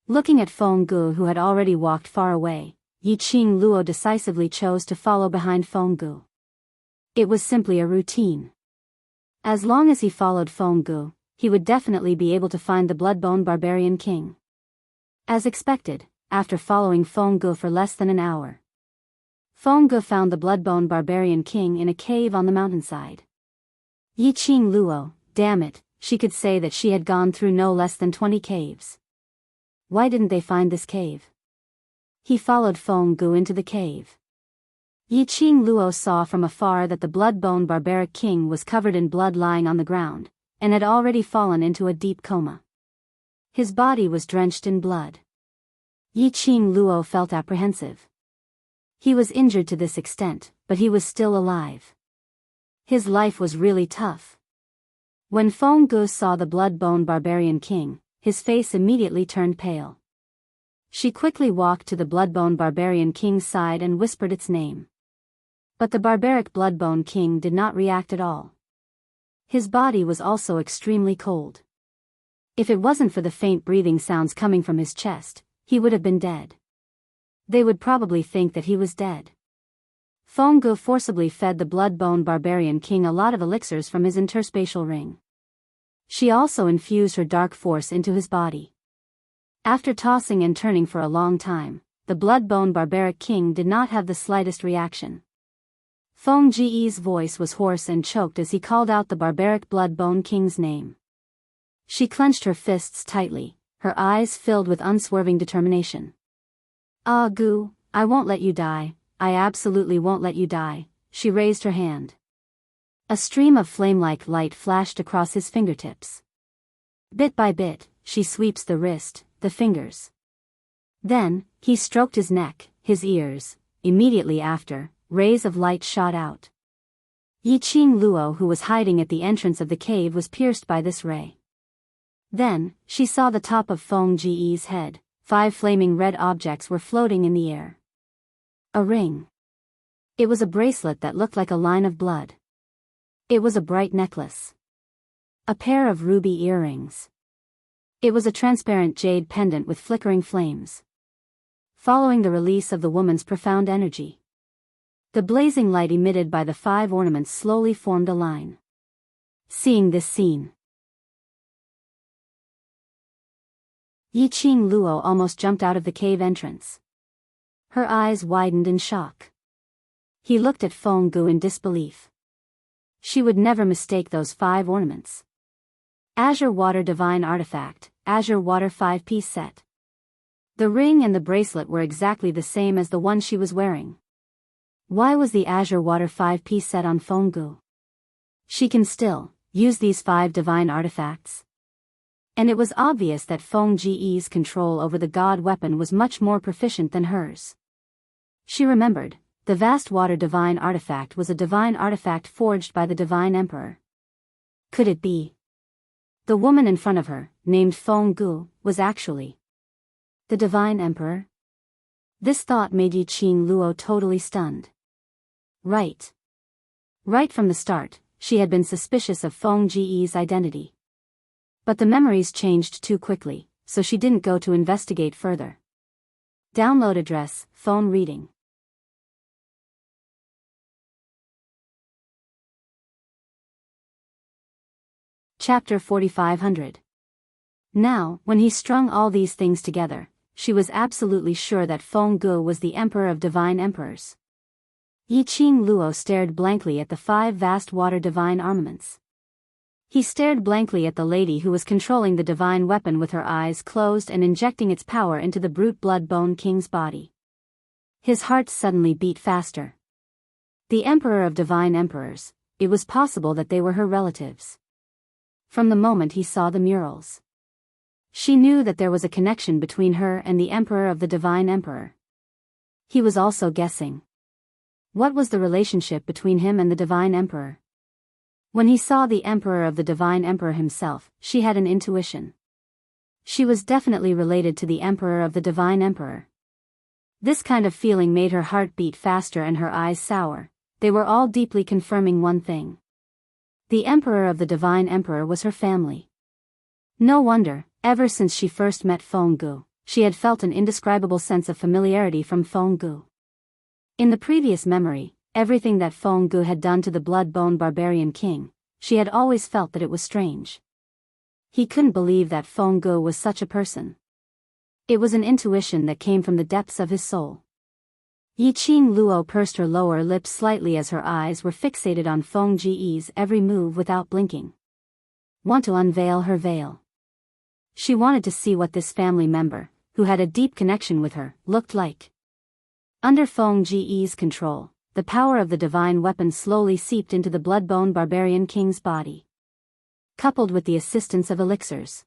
Looking at Feng Gu, who had already walked far away, Yi-Ching Luo decisively chose to follow behind Feng Gu. It was simply a routine. As long as he followed Feng Gu, he would definitely be able to find the blood-bone barbarian king. As expected, after following Feng Gu for less than an hour, Feng Gu found the blood-bone barbarian king in a cave on the mountainside. Yi-Ching Luo, damn it, she could say that she had gone through no less than 20 caves. Why didn't they find this cave? He followed Feng Gu into the cave. Yi-Ching Luo saw from afar that the blood-bone barbaric king was covered in blood lying on the ground, and had already fallen into a deep coma. His body was drenched in blood. Yi-Ching Luo felt apprehensive. He was injured to this extent, but he was still alive. His life was really tough. When Feng Gu saw the blood-bone barbarian king, his face immediately turned pale. She quickly walked to the blood-bone barbarian king's side and whispered its name. But the barbaric blood-bone king did not react at all. His body was also extremely cold. If it wasn't for the faint breathing sounds coming from his chest, he would have been dead. They would probably think that he was dead. Feng Gu forcibly fed the blood-bone barbarian king a lot of elixirs from his interspatial ring. She also infused her dark force into his body. After tossing and turning for a long time, the blood-bone barbaric king did not have the slightest reaction. Feng Ji's voice was hoarse and choked as he called out the barbaric blood-bone king's name. She clenched her fists tightly, her eyes filled with unswerving determination. "Ah, Gu, I won't let you die, I absolutely won't let you die," she raised her hand. A stream of flame-like light flashed across his fingertips. Bit by bit, she sweeps the wrist, the fingers. Then, he stroked his neck, his ears. Immediately after, rays of light shot out. Yiqing Luo, who was hiding at the entrance of the cave, was pierced by this ray. Then, she saw the top of Feng Ji's head. 5 flaming red objects were floating in the air. A ring. It was a bracelet that looked like a line of blood. It was a bright necklace. A pair of ruby earrings. It was a transparent jade pendant with flickering flames. Following the release of the woman's profound energy, the blazing light emitted by the 5 ornaments slowly formed a line. Seeing this scene, Yiqing Luo almost jumped out of the cave entrance. Her eyes widened in shock. He looked at Feng Gu in disbelief. She would never mistake those 5 ornaments. Azure Water Divine Artifact, Azure Water 5-piece set. The ring and the bracelet were exactly the same as the one she was wearing. Why was the Azure Water 5-piece set on Feng Gu? She can still use these 5 divine artifacts. And it was obvious that Feng Ji's control over the god weapon was much more proficient than hers. She remembered, the vast water divine artifact was a divine artifact forged by the divine emperor. Could it be? The woman in front of her, named Feng Gu, was actually the divine emperor? This thought made Yiqing Luo totally stunned. Right from the start, she had been suspicious of Feng Ji's identity. But the memories changed too quickly, so she didn't go to investigate further. Download address, phone reading. Chapter 4500. Now, when he strung all these things together, she was absolutely sure that Feng Gu was the emperor of divine emperors. Yiqing Luo stared blankly at the 5 vast water divine armaments. He stared blankly at the lady who was controlling the divine weapon with her eyes closed and injecting its power into the brute blood-bone king's body. His heart suddenly beat faster. The emperor of divine emperors, it was possible that they were her relatives. From the moment he saw the murals, she knew that there was a connection between her and the emperor of the divine emperor. He was also guessing. What was the relationship between him and the divine emperor? When he saw the emperor of the divine emperor himself, she had an intuition. She was definitely related to the emperor of the divine emperor. This kind of feeling made her heart beat faster and her eyes sour. They were all deeply confirming one thing. The emperor of the divine emperor was her family. No wonder, ever since she first met Feng Gu, she had felt an indescribable sense of familiarity from Feng Gu. In the previous memory, everything that Feng Gu had done to the blood-bone barbarian king, she had always felt that it was strange. He couldn't believe that Feng Gu was such a person. It was an intuition that came from the depths of his soul. Yiqing Luo pursed her lower lip slightly as her eyes were fixated on Feng Ji's every move without blinking. Want to unveil her veil. She wanted to see what this family member, who had a deep connection with her, looked like. Under Feng Ji's control, the power of the divine weapon slowly seeped into the blood-bone barbarian king's body. Coupled with the assistance of elixirs,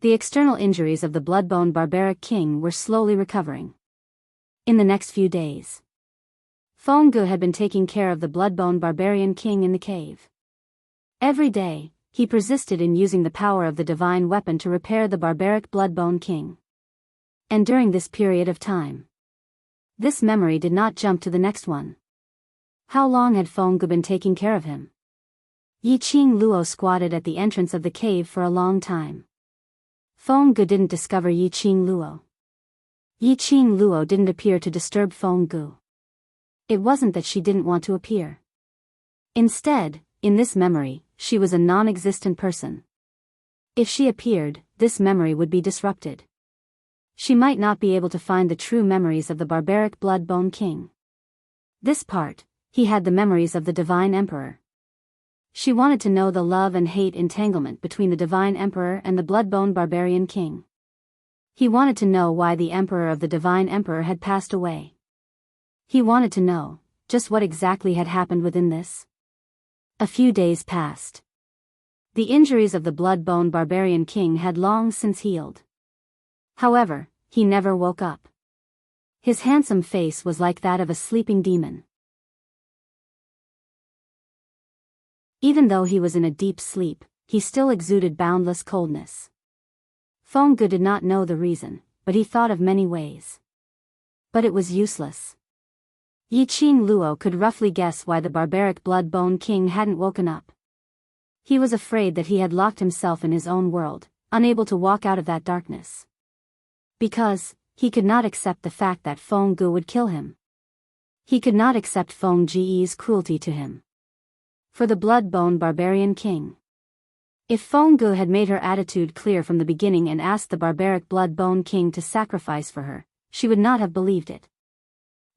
the external injuries of the blood-bone barbaric king were slowly recovering. In the next few days, Feng Gu had been taking care of the blood-bone barbarian king in the cave. Every day, he persisted in using the power of the divine weapon to repair the barbaric blood-bone king. And during this period of time, this memory did not jump to the next one. How long had Feng Gu been taking care of him? Yiqing Luo squatted at the entrance of the cave for a long time. Feng Gu didn't discover Yiqing Luo. Yiqing Luo didn't appear to disturb Feng Gu. It wasn't that she didn't want to appear. Instead, in this memory, she was a non-existent person. If she appeared, this memory would be disrupted. She might not be able to find the true memories of the barbaric blood-bone king. This part, he had the memories of the divine emperor. She wanted to know the love and hate entanglement between the divine emperor and the blood-bone barbarian king. He wanted to know why the emperor of the divine emperor had passed away. He wanted to know just what exactly had happened within this. A few days passed. The injuries of the blood-bone barbarian king had long since healed. However, he never woke up. His handsome face was like that of a sleeping demon. Even though he was in a deep sleep, he still exuded boundless coldness. Feng Ge did not know the reason, but he thought of many ways. But it was useless. Yi Qing Luo could roughly guess why the barbaric blood-bone king hadn't woken up. He was afraid that he had locked himself in his own world, unable to walk out of that darkness. Because he could not accept the fact that Feng Ge would kill him. He could not accept Feng Ge's cruelty to him. For the blood-bone barbarian king. If Feng Ge had made her attitude clear from the beginning and asked the barbaric blood-bone king to sacrifice for her, she would not have believed it.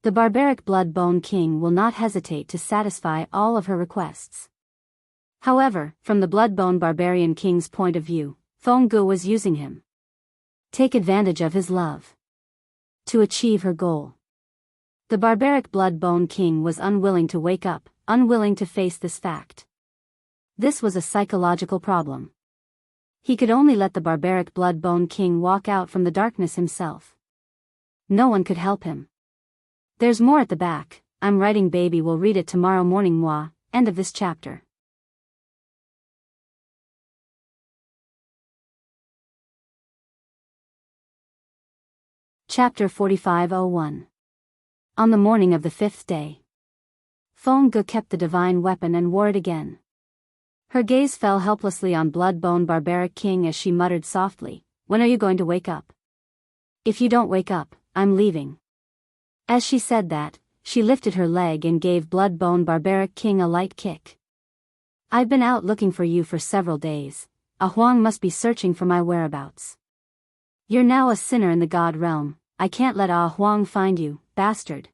The barbaric blood-bone king will not hesitate to satisfy all of her requests. However, from the blood-bone barbarian king's point of view, Feng Ge was using him. Take advantage of his love. To achieve her goal. The barbaric blood-bone king was unwilling to wake up, unwilling to face this fact. This was a psychological problem. He could only let the barbaric blood-bone king walk out from the darkness himself. No one could help him. There's more at the back. I'm writing, baby will read it tomorrow morning. Moi. End of this chapter. Chapter 45:01. On the morning of the 5th day. Feng Ge kept the divine weapon and wore it again. Her gaze fell helplessly on blood-bone barbaric king as she muttered softly, "When are you going to wake up? If you don't wake up, I'm leaving." As she said that, she lifted her leg and gave blood-bone barbaric king a light kick. "I've been out looking for you for several days. A Huang must be searching for my whereabouts. You're now a sinner in the god realm. I can't let Ah Huang find you, bastard.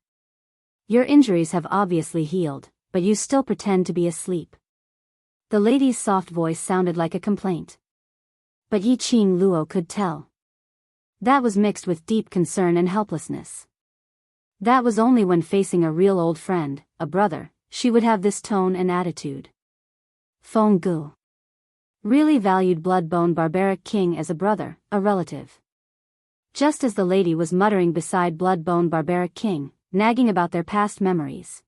Your injuries have obviously healed, but you still pretend to be asleep." The lady's soft voice sounded like a complaint. But Yi Qing Luo could tell. That was mixed with deep concern and helplessness. That was only when facing a real old friend, a brother, she would have this tone and attitude. Feng Ge really valued blood-bone barbaric king as a brother, a relative. Just as the lady was muttering beside blood-bone barbaric king, nagging about their past memories,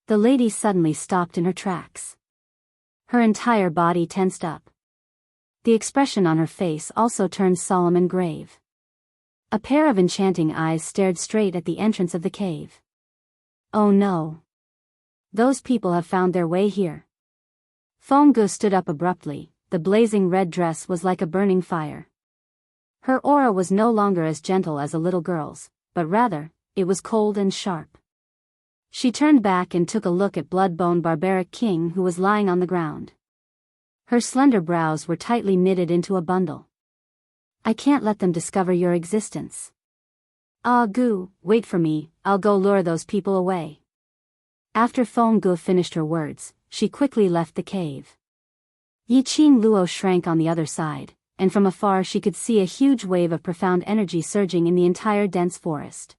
the lady suddenly stopped in her tracks. Her entire body tensed up. The expression on her face also turned solemn and grave. A pair of enchanting eyes stared straight at the entrance of the cave. Oh no. Those people have found their way here. Feng Ge stood up abruptly. The blazing red dress was like a burning fire. Her aura was no longer as gentle as a little girl's, but rather, it was cold and sharp. She turned back and took a look at blood-bone barbaric king who was lying on the ground. Her slender brows were tightly knitted into a bundle. "I can't let them discover your existence. Ah Gu, wait for me, I'll go lure those people away." After Feng Ge finished her words, she quickly left the cave. Yi Qing Luo shrank on the other side, and from afar she could see a huge wave of profound energy surging in the entire dense forest.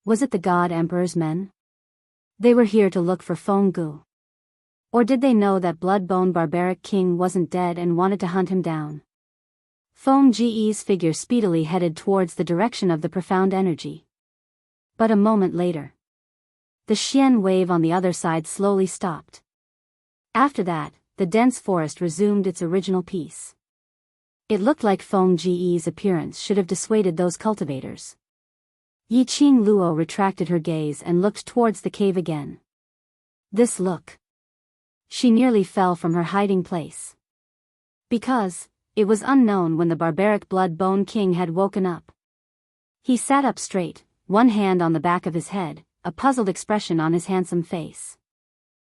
Was it the God Emperor's men? They were here to look for Feng Ge. Or did they know that blood-bone barbaric king wasn't dead and wanted to hunt him down? Feng Ge's figure speedily headed towards the direction of the profound energy. But a moment later, the Xian wave on the other side slowly stopped. After that, the dense forest resumed its original peace. It looked like Feng Ge's appearance should have dissuaded those cultivators. Yi Qing Luo retracted her gaze and looked towards the cave again. This look. She nearly fell from her hiding place. Because it was unknown when the barbaric blood-bone king had woken up. He sat up straight, one hand on the back of his head, a puzzled expression on his handsome face.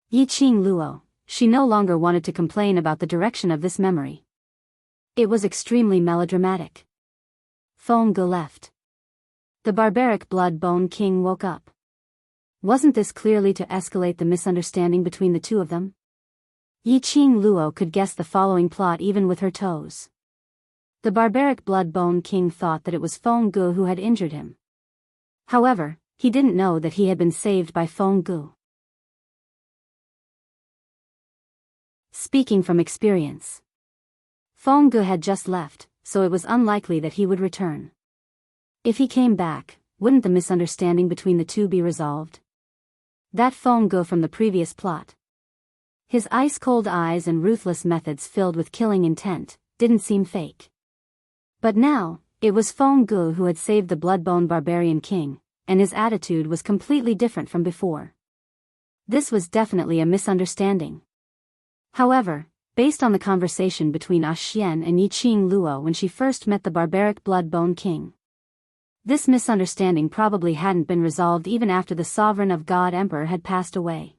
Yi Qing Luo, she no longer wanted to complain about the direction of this memory. It was extremely melodramatic. Feng Ge left. The barbaric blood-bone king woke up. Wasn't this clearly to escalate the misunderstanding between the two of them? Yi Qing Luo could guess the following plot even with her toes. The barbaric blood-bone king thought that it was Feng Ge who had injured him. However, he didn't know that he had been saved by Feng Ge. Speaking from experience. Feng Ge had just left, so it was unlikely that he would return. If he came back, wouldn't the misunderstanding between the two be resolved? That Feng Ge from the previous plot. His ice-cold eyes and ruthless methods filled with killing intent, didn't seem fake. But now, it was Feng Ge who had saved the bloodbone barbarian king, and his attitude was completely different from before. This was definitely a misunderstanding. However, based on the conversation between Xian and Yi Qing Luo when she first met the barbaric bloodbone king, this misunderstanding probably hadn't been resolved even after the sovereign of God Emperor had passed away.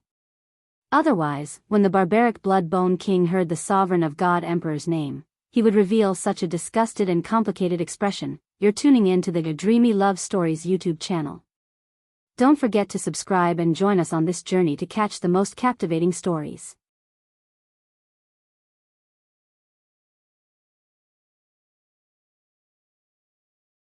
Otherwise, when the barbaric bloodbone king heard the sovereign of God Emperor's name, he would reveal such a disgusted and complicated expression. You're tuning in to the Dreamy Love Stories YouTube channel. Don't forget to subscribe and join us on this journey to catch the most captivating stories.